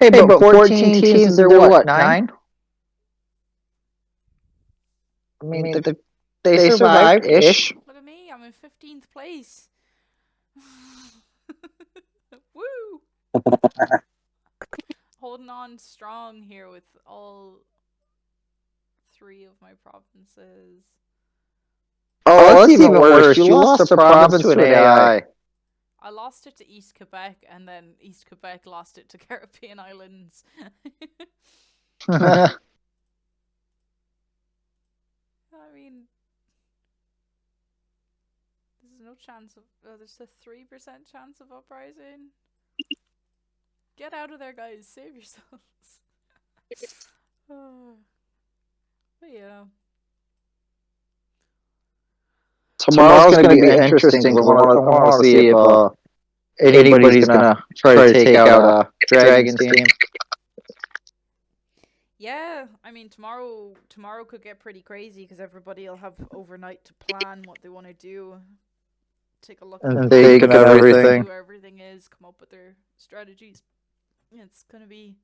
C: Hey, but 14 teams, they're what, 9? I mean, they survived-ish.
A: Look at me, I'm in 15th place. Woo! Holding on strong here with all 3 of my provinces.
C: Oh, that's even worse. You lost a province to an AI.
A: I lost it to East Quebec, and then East Quebec lost it to Caribbean Islands. I mean, there's no chance of. There's a 3% chance of uprising. Get out of there, guys! Save yourselves. But yeah.
C: Tomorrow's going to be interesting. I want to see if anybody's going to try to take out Dragon's team.
A: Yeah, I mean tomorrow could get pretty crazy because everybody will have overnight to plan what they want to do. Take a look
C: and think of everything.
A: Who everything is, come up with their strategies. It's gonna be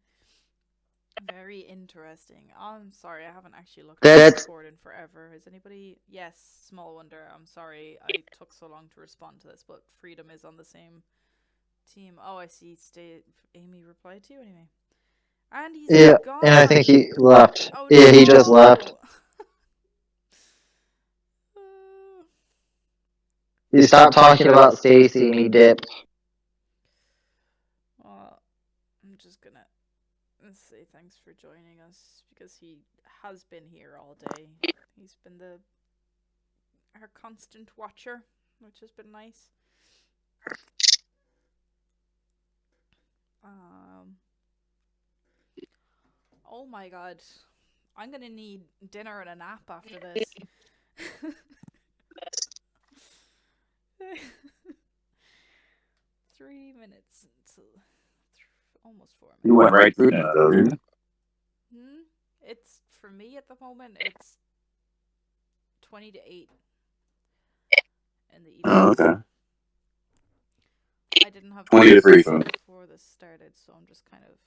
A: very interesting. I'm sorry, I haven't actually looked at Discord in forever. Is anybody? Yes, Small Wonder. I'm sorry I took so long to respond to this, but Freedom is on the same team. Oh, I see. Amy replied to you anyway. And he's gone.
C: And I think he left.
A: Oh,
C: yeah, he just left. He stopped talking about Stacy and he dipped.
A: Well, I'm just gonna say thanks for joining us because he has been here all day. He's been our constant watcher, which has been nice. Oh my god. I'm gonna need dinner and a nap after this. 3 minutes until almost 4 minutes.
B: You went right through that, though, didn't you?
A: It's for me at the moment. It's 20 to 8 in the evening.
B: Oh, okay.
A: I didn't have
B: 20 to 3
A: before this started, so I'm just kind of.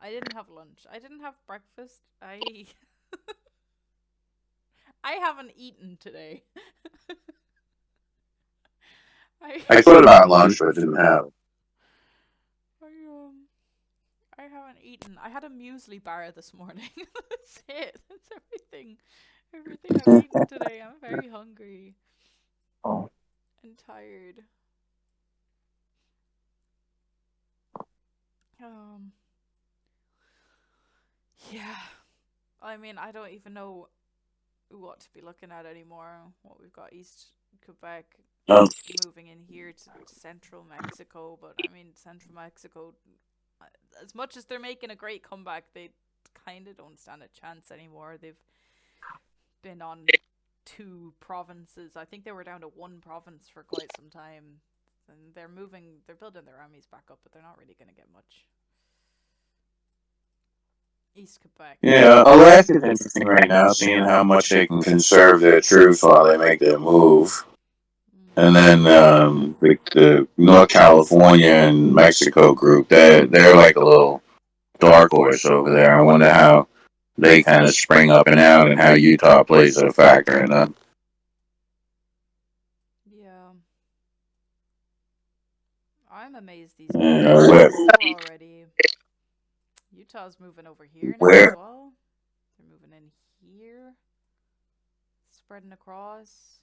A: I didn't have lunch. I didn't have breakfast. I haven't eaten today.
B: I thought about lunch, but didn't have.
A: I haven't eaten. I had a muesli bar this morning. That's it. That's everything. Everything I've eaten today. I'm very hungry.
C: Oh.
A: And tired. Yeah. I mean, I don't even know what to be looking at anymore. What we've got East Quebec moving in here to Central Mexico, but I mean, Central Mexico, as much as they're making a great comeback, they kind of don't stand a chance anymore. They've been on 2 provinces. I think they were down to 1 province for quite some time. And they're building their armies back up, but they're not really going to get much. East Quebec.
B: Yeah, Alaska's interesting right now, seeing how much they can conserve their troops while they make their move. And then the North California and Mexico group, they're like a little dark horse over there. I wonder how they kind of spring up and out and how Utah plays a factor in that.
A: Yeah. I'm amazed these guys are already. Utah's moving over here now as well. They're moving in here. Spreading across.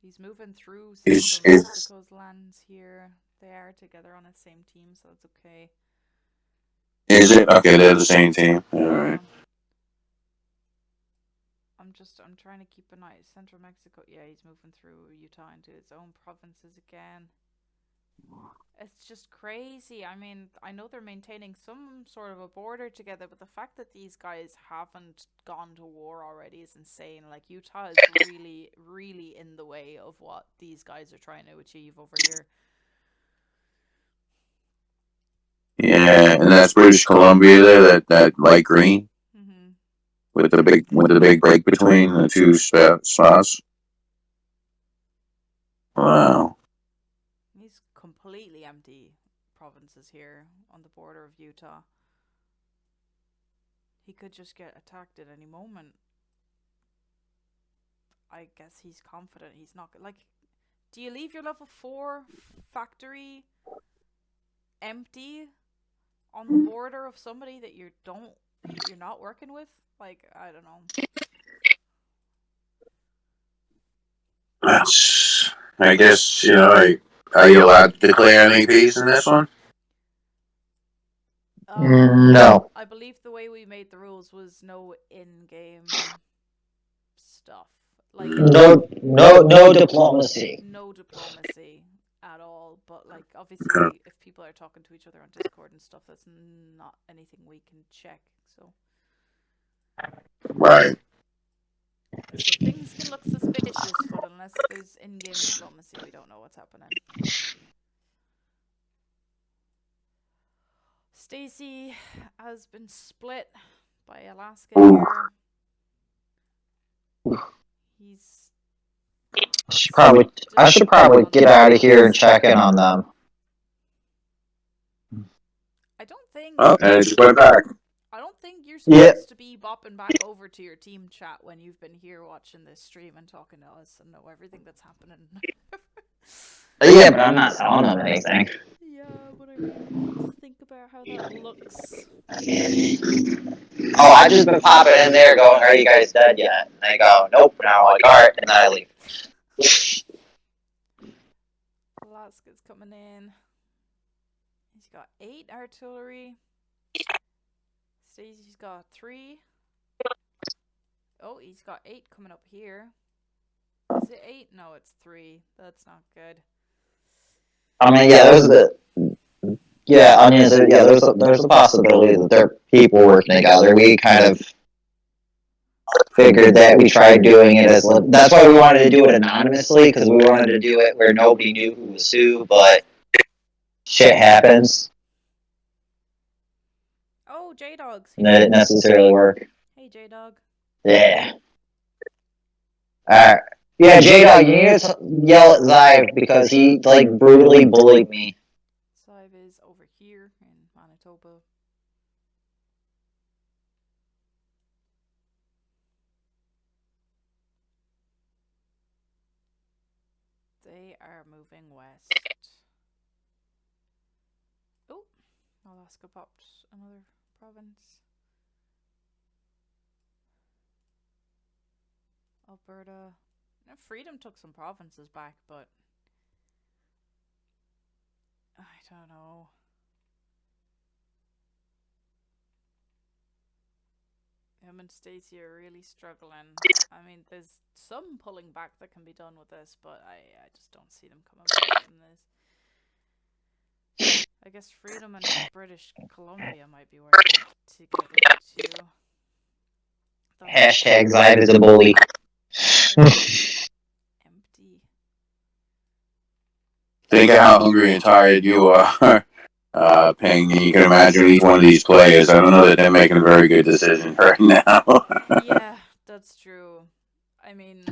A: He's moving through Central Mexico's lands here. They are together on the same team, so that's okay.
B: Is it? Okay, they're the same team. Alright.
A: I'm trying to keep an eye. Central Mexico. Yeah, he's moving through Utah into its own provinces again. It's just crazy. I mean, I know they're maintaining some sort of a border together, but the fact that these guys haven't gone to war already is insane. Like, Utah is really, really in the way of what these guys are trying to achieve over here.
B: Yeah, and that's British Columbia there, that light green.
A: Mm-hmm.
B: With the big break between the 2 spots. Wow.
A: These completely empty provinces here on the border of Utah. He could just get attacked at any moment. I guess he's confident he's not. Like, do you leave your level 4 factory empty on the border of somebody that you're not working with? Like, I don't know.
B: I guess, Are you allowed to declare MEPs in this one?
C: No.
A: I believe the way we made the rules was no in-game stuff. Like
C: No diplomacy.
A: no diplomacy at all. But like obviously, if people are talking to each other on Discord and stuff, that's not anything we can check. So
B: Right.
A: things can look suspicious, but unless there's in-game diplomacy, we don't know what's happening. Stacy has been split by Alaska here. He's
C: I should probably get out of here and check in on them.
A: I don't think.
B: Oh, and it just went back.
A: I don't think you're supposed to be bopping back over to your team chat when you've been here watching this stream and talking to us and know everything that's happening.
C: Yeah, but I'm not telling them anything.
A: Yeah, but I mean, think about how that looks.
C: Oh, I've just been popping in there going, are you guys dead yet? And they go, nope. And I'm like, alright, and then I leave.
A: Alaska's coming in. He's got 8 artillery. Stacy's got 3. Oh, he's got 8 coming up here. Is it 8? No, it's 3. That's not good.
C: I mean, yeah, there's a possibility that they're people working together. We kind of figured that we tried doing it as that's why we wanted to do it anonymously, because we wanted to do it where nobody knew who was who, but shit happens.
A: Oh, J-Dog's
C: And that didn't necessarily work.
A: Hey, J-Dog.
C: Yeah. Alright. Yeah, J-Dog, you need to yell at Zive because he, like, brutally bullied me.
A: Zive is over here in Manitoba. They are moving west. Oh, Alaska popped another province. Alberta. Freedom took some provinces back, but I don't know. Him and Stacy are really struggling. I mean, there's some pulling back that can be done with this, but I just don't see them coming back from this. I guess Freedom and British Columbia might be working together too.
C: Hashtag Zive is a bully.
A: Empty.
B: Think of how hungry and tired you are, Ping. You can imagine each one of these players. I don't know that they're making a very good decision right now.
A: Yeah, that's true. I mean,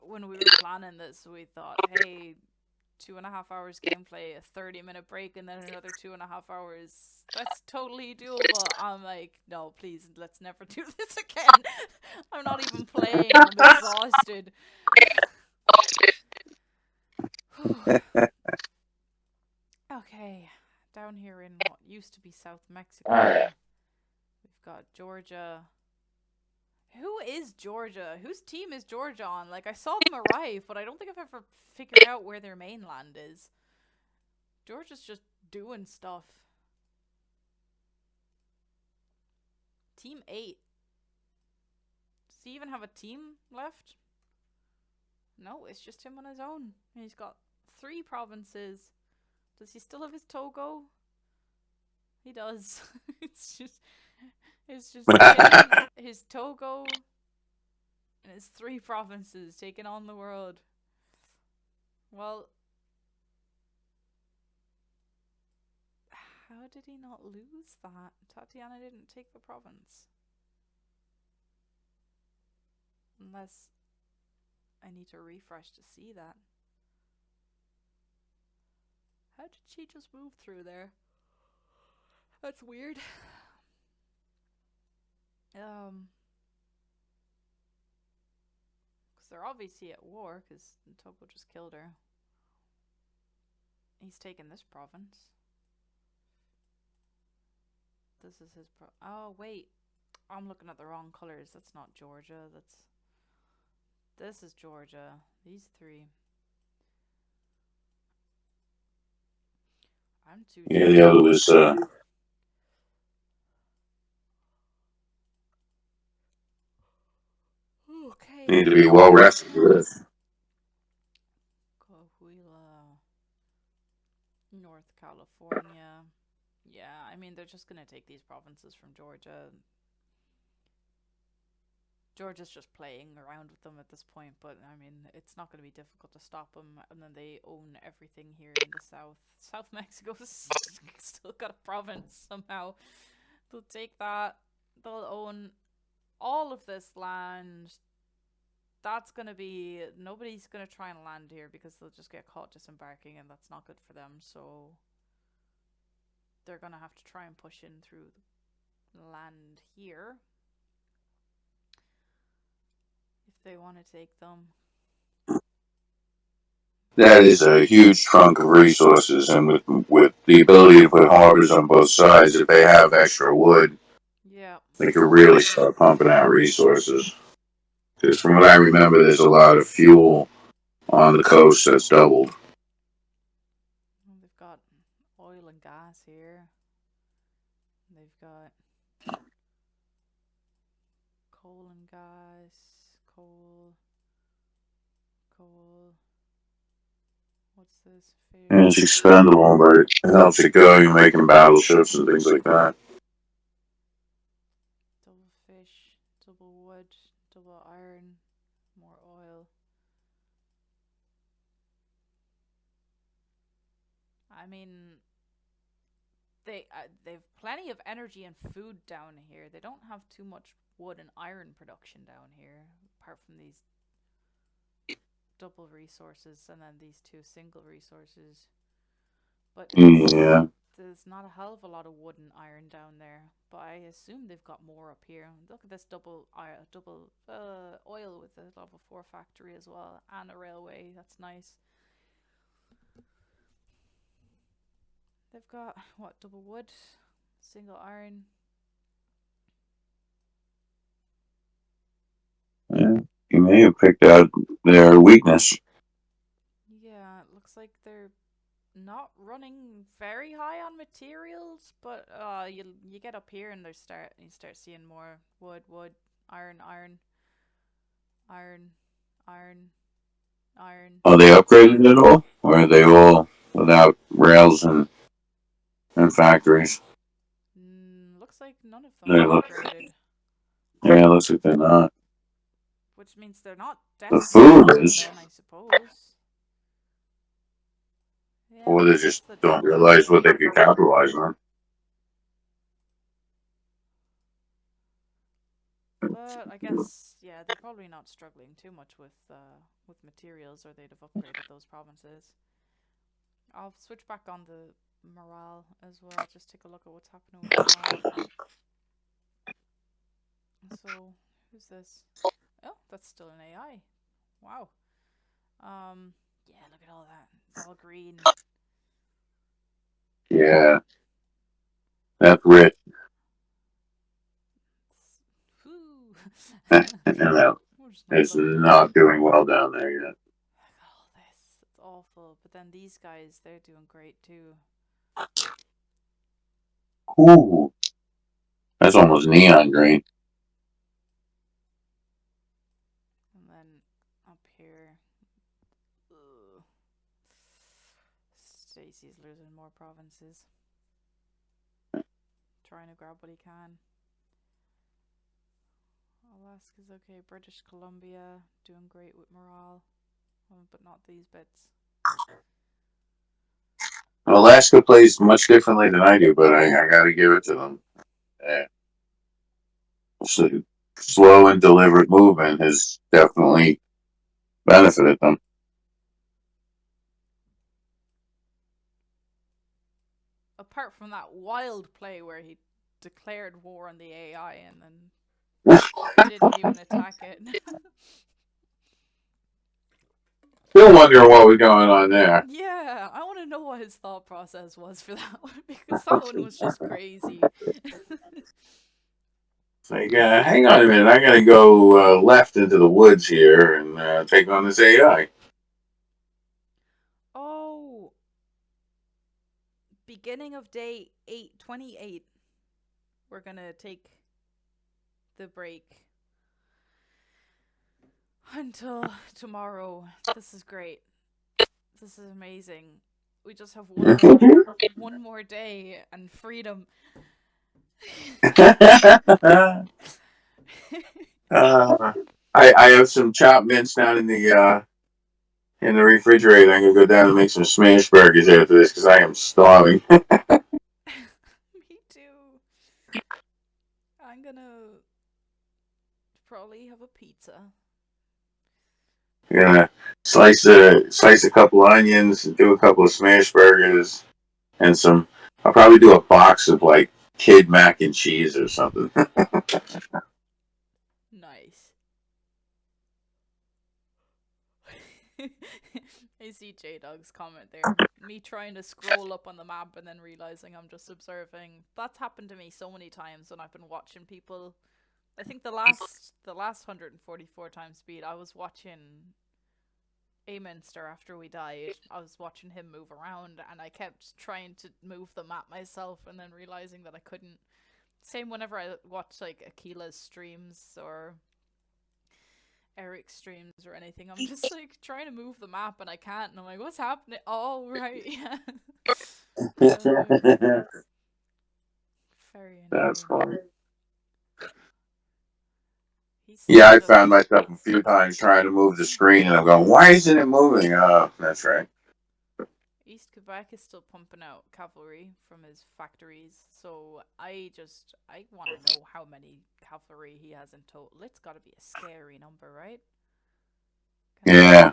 A: when we were planning this, we thought, hey, 2.5 hours gameplay, a 30-minute break, and then another 2.5 hours. That's totally doable. I'm like, no, please, let's never do this again. I'm not even playing. I'm exhausted. Okay, down here in what used to be South Mexico, we've got Georgia. Who is Georgia? Whose team is Georgia on? Like, I saw them arrive, but I don't think I've ever figured out where their mainland is. Georgia's just doing stuff. Team 8. Does he even have a team left? No, it's just him on his own. He's got 3 provinces. Does he still have his Togo? He does. It's just his Togo and his 3 provinces taking on the world. Well, how did he not lose that? Tatiana didn't take the province. Unless I need to refresh to see that. How did she just move through there? That's weird. Because they're obviously at war, because Togo just killed her. He's taken this province. This is his oh, wait. I'm looking at the wrong colors. That's not Georgia. This is Georgia. These 3. I'm too.
B: Yeah, the other was
A: Okay.
B: need to be well rested with.
A: Coahuila, North California. Yeah, I mean, they're just gonna take these provinces from Georgia. Georgia's just playing around with them at this point, but I mean, it's not going to be difficult to stop them. And then they own everything here in the south. South Mexico's still got a province somehow. They'll take that. They'll own all of this land. That's going to be. Nobody's going to try and land here because they'll just get caught disembarking, and that's not good for them. So they're going to have to try and push in through the land here. They want to take them.
B: That is a huge trunk of resources, and with the ability to put harbors on both sides, if they have extra wood,
A: yeah,
B: they could really start pumping out resources. Because from what I remember, there's a lot of fuel on the coast that's doubled.
A: They've got oil and gas here. They've got coal and gas, coal. What's this?
B: And it's expendable, but it helps you going, making battleships and things like that.
A: Double fish, double wood, double iron, more oil. I mean, they've plenty of energy and food down here. They don't have too much wood and iron production down here, apart from these double resources and then these two single resources. But
B: yeah,
A: there's not a hell of a lot of wood and iron down there. But I assume they've got more up here. Look at this double oil with a level 4 factory as well, and a railway. That's nice. They've got what, double wood, single iron.
B: Yeah, you may have picked out their weakness.
A: Yeah, it looks like they're not running very high on materials, but you get up here and you start seeing more wood, iron.
B: Are they upgraded at all, or are they all without rails and factories?
A: Looks like none of them are upgraded.
B: Yeah, looks like they're not.
A: Which means they're not
B: The food is,
A: then, I suppose. Yeah,
B: or they just don't realize what they could capitalize on.
A: But I guess, yeah, they're probably not struggling too much with materials, or they'd have upgraded those provinces. I'll switch back on the morale as well. Just take a look at what's happening with morale. So, who's this? Oh, that's still an AI. Wow. Yeah, look at all that. It's all green.
B: Yeah, that's rich. It's not doing well down there yet.
A: Look at all this. It's awful. But then these guys, they're doing great too.
B: Ooh, that's almost neon green.
A: And then up here, Stacy's losing more provinces. Trying to grab what he can. Alaska's okay. British Columbia doing great with morale, but not these bits.
B: Alaska plays much differently than I do, but I gotta give it to them. So, slow and deliberate movement has definitely benefited them.
A: Apart from that wild play where he declared war on the AI and then didn't even attack it.
B: Still wondering what was going on there.
A: Yeah, I want to know what his thought process was for that one, because that one was just crazy.
B: It's like, hang on a minute, I gotta go left into the woods here and take on this AI.
A: Oh, beginning of day 28, we're gonna take the break until tomorrow. This is great. This is amazing. We just have one more day and freedom.
B: I have some chopped mince down in the refrigerator. I'm gonna go down and make some smash burgers after this because I am starving.
A: Me too. I'm gonna probably have a pizza.
B: I'm gonna slice a couple of onions, do a couple of smash burgers, and some. I'll probably do a box of like kid mac and cheese or something.
A: Nice. I see J-Dog's comment there. Me trying to scroll up on the map and then realizing I'm just observing. That's happened to me so many times when I've been watching people. I think the last 144 times speed, I was watching Aminster after we died. I was watching him move around and I kept trying to move the map myself and then realizing that I couldn't. Same whenever I watch like Akila's streams or Eric's streams or anything. I'm just like trying to move the map and I can't, and I'm like, what's happening? Oh, right, yeah. Very annoying.
B: That's funny. Yeah, I found myself a few times trying to move the screen and I'm going, why isn't it moving? Oh, that's right.
A: East Quebec is still pumping out cavalry from his factories, so I want to know how many cavalry he has in total. It's got to be a scary number, right?
B: Yeah.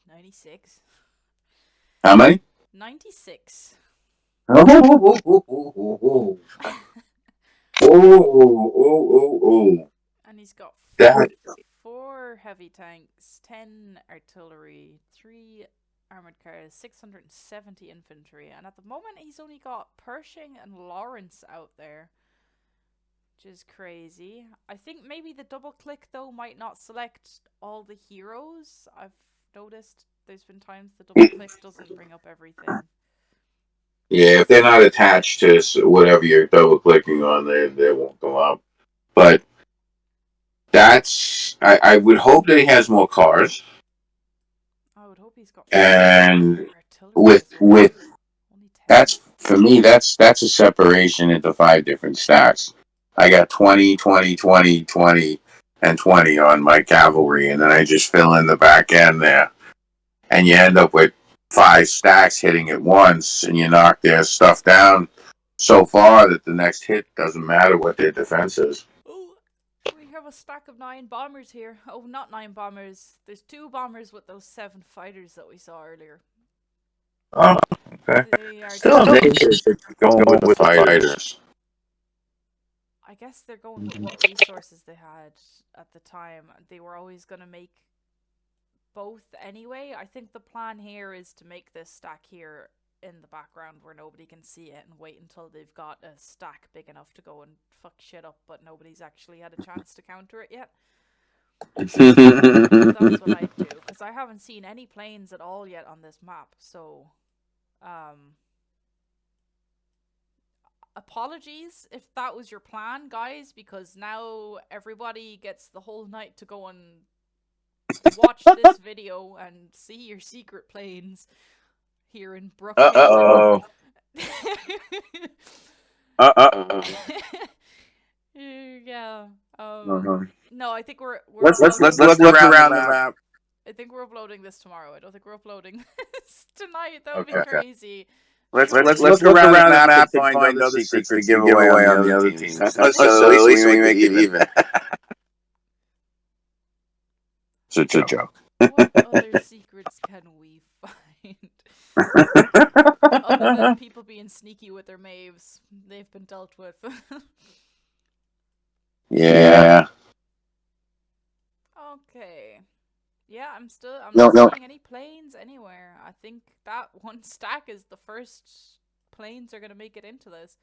A: 96.
B: How many?
A: 96.
B: Oh.
A: And he's got
B: That.
A: 4 heavy tanks, 10 artillery, 3 armored cars, 670 infantry, and at the moment he's only got Pershing and Lawrence out there, which is crazy. I think maybe the double click though might not select all the heroes. I've noticed there's been times the double click doesn't bring up everything.
B: Yeah, if they're not attached to whatever you're double clicking on, they won't go up. But that's I would hope that he has more cars.
A: I would hope he's got
B: and
A: artillery.
B: with that's for me that's a separation into 5 different stacks. I got 20, 20, 20, 20, and 20 on my cavalry, and then I just fill in the back end there. And you end up with 5 stacks hitting at once, and you knock their stuff down so far that the next hit doesn't matter what their defense is.
A: Oh, we have a stack of 9 bombers here. Oh, not 9 bombers. There's 2 bombers with those 7 fighters that we saw earlier.
B: Oh, okay. Still going with fighters.
A: I guess they're going with what resources they had at the time. They were always going to make both anyway. I think the plan here is to make this stack here in the background where nobody can see it and wait until they've got a stack big enough to go and fuck shit up, but nobody's actually had a chance to counter it yet. That's what I'd do, because I haven't seen any planes at all yet on this map, so apologies if that was your plan, guys, because now everybody gets the whole night to go and watch this video and see your secret planes here in Brookhaven. Yeah. No, I think we're
B: let's look around the map.
A: I think we're uploading this tomorrow. I don't think we're uploading this tonight. That would be crazy.
B: Let's look around the map and find other secrets to give away on the other teams. So at least we make it even. It's a joke.
A: What other secrets can we find? Other than people being sneaky with their maves, they've been dealt with.
B: Yeah.
A: Okay. Yeah, I'm not seeing any planes anywhere. I think that one stack is the first planes are gonna make it into this.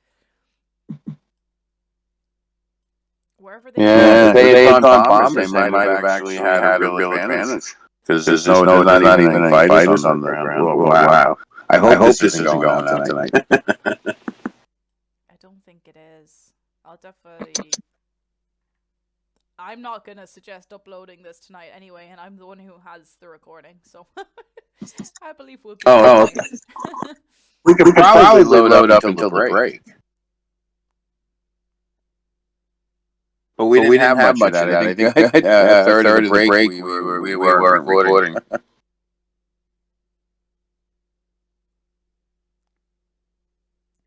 A: Wherever they
B: if they had gone bombers, they might have actually had a real advantage. Because there's not even any fighters on the ground. Wow. I hope this isn't going on tonight.
A: I don't think it is. I'll definitely. I'm not gonna suggest uploading this tonight anyway, and I'm the one who has the recording, so I believe we'll be
B: Oh,
A: okay.
B: We could probably load up until the break. But we didn't have much of that. I think a third of the break we weren't recording.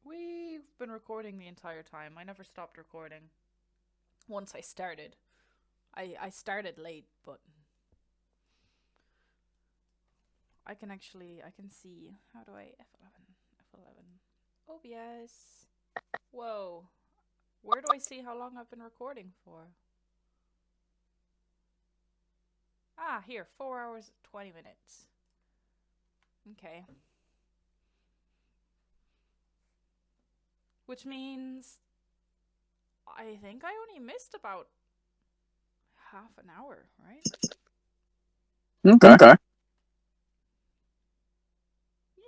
A: We've been recording the entire time. I never stopped recording. Once I started. I started late, but I can see. How do I F11? OBS. Whoa. Where do I see how long I've been recording for? Ah, here, 4 hours, 20 minutes. Okay. Which means I think I only missed about half an hour, right?
B: Okay.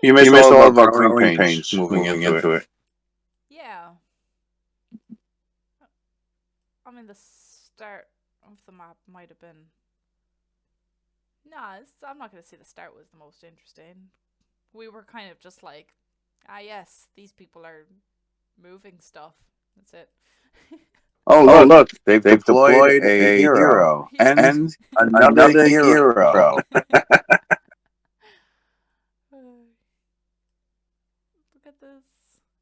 B: You missed all of our growing pains moving into it.
A: Yeah. I mean, the start of the map might have been... Nah, I'm not going to say the start was the most interesting. We were kind of just like, ah yes, these people are moving stuff. That's it.
B: Oh look, they've deployed a hero. And another hero.
A: Look at this.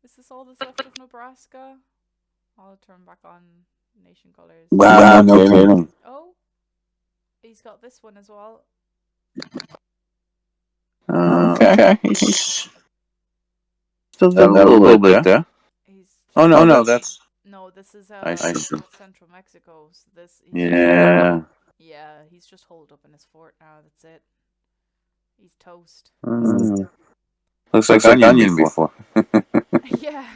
A: Is this all that's left of Nebraska? I'll turn back on nation colors.
B: Wow, no kidding.
A: Oh, he's got this one as well.
B: Okay. Still got a little bit there. Oh no, that's...
A: No, this is
B: I see.
A: Central Mexico. So this.
B: Yeah.
A: Yeah, he's just holed up in his fort now. That's it. He's toast.
B: Looks like onion before.
A: Yeah.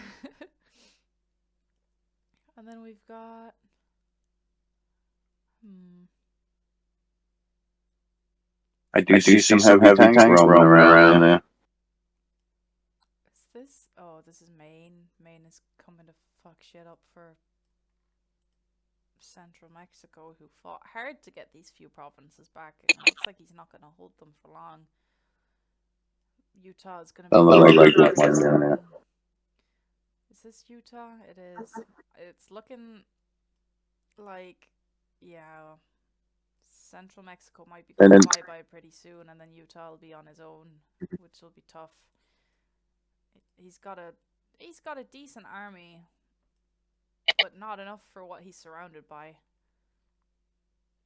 A: And then we've got.
B: I do see some heavy tanks roaming around there.
A: Is this? Oh, this is Maine. Maine is coming to fuck shit up for Central Mexico, who fought hard to get these few provinces back. It looks like he's not going to hold them for long. Utah is going to be... Is this Utah? It is. It's looking like, yeah, Central Mexico might be going bye-bye pretty soon, and then Utah will be on his own, which will be tough. He's got a decent army, but not enough for what he's surrounded by.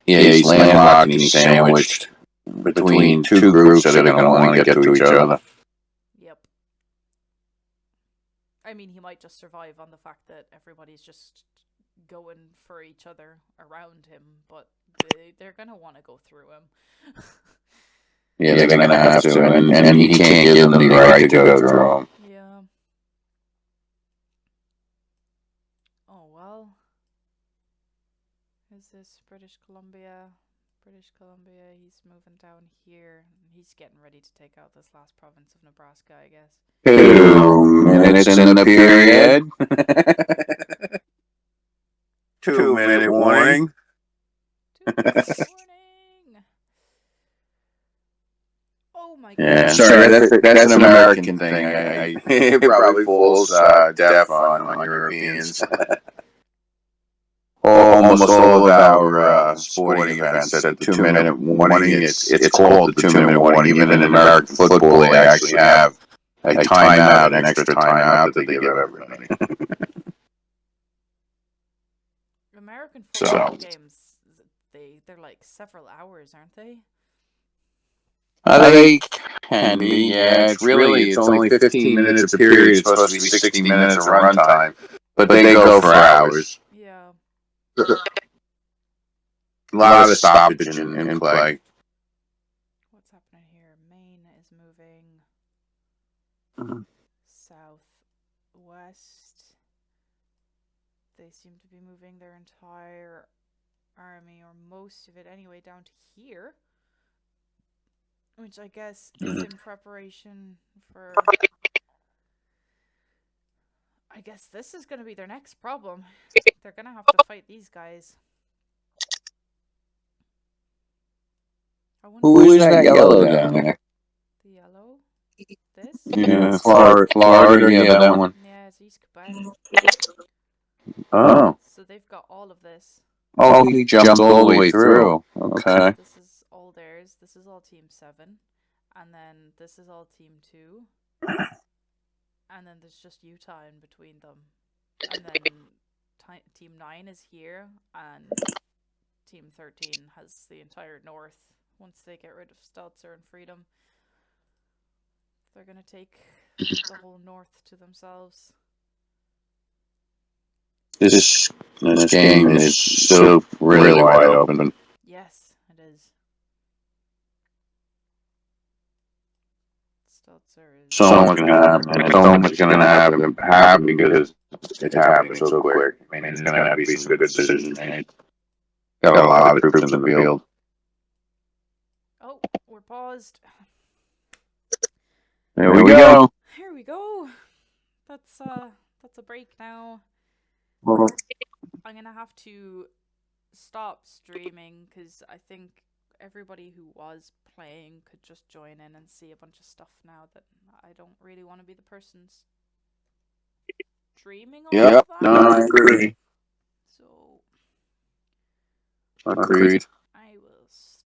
B: Yeah, he's landlocked and he's sandwiched between two groups that are going to want to get to each other.
A: Yep. I mean, he might just survive on the fact that everybody's just going for each other around him, but they're going to want to go through him.
B: Yeah, they're going to have to, and he can't give them the right to go through him.
A: Yeah. Oh, well. Is this British Columbia? British Columbia, he's moving down here. He's getting ready to take out this last province of Nebraska, I guess.
B: 2 minutes in the period. 2 minute warning.
A: 2 minute warning. Oh my god.
B: Yeah, sorry, that's an American thing. It probably falls deaf on Europeans. Almost all of our sporting events at the 2 minute warning, it's called the 2 minute warning. Even in American football, they actually have a timeout, an extra timeout that they give everybody.
A: American football games, they're like several hours, aren't they?
B: They can be, yeah. It's only 15 minutes a period. It's supposed to be 60 minutes of runtime, but they go for hours.
A: Yeah.
B: A lot of stoppage in play.
A: What's happening here? Maine is moving southwest. They seem to be moving their entire army, or most of it anyway, down to here. which I guess is in preparation for. I guess this is going to be their next problem. They're going to have to fight these guys.
B: Who is that yellow down there?
A: The yellow? This?
B: Yeah, Florida, yeah, that one.
A: Yeah, it's East Quebec.
B: Oh.
A: So they've got all of this.
B: Oh, he jumped all the way through. Okay.
A: This is all theirs. This is all Team 7. And then this is all Team 2. And then there's just Utah in between them. And then Team 9 is here. And Team 13 has the entire north. Once they get rid of Stelzer and Freedom, they're going to take the whole north to themselves.
B: This game is so really wide open.
A: Yes, it is. Stelzer is...
B: So much gonna happen, and so much gonna happen because it's happening so quick. I mean, there's gonna have to be some good decisions made. Got a lot of troops in the field.
A: Oh, we're paused.
B: There we go.
A: Here we go. That's a break now.
B: Well,
A: I'm gonna have to stop streaming because I think everybody who was playing could just join in and see a bunch of stuff now that I don't really want to be the person streaming all of that.
B: No, I agree.
A: So
B: Agreed.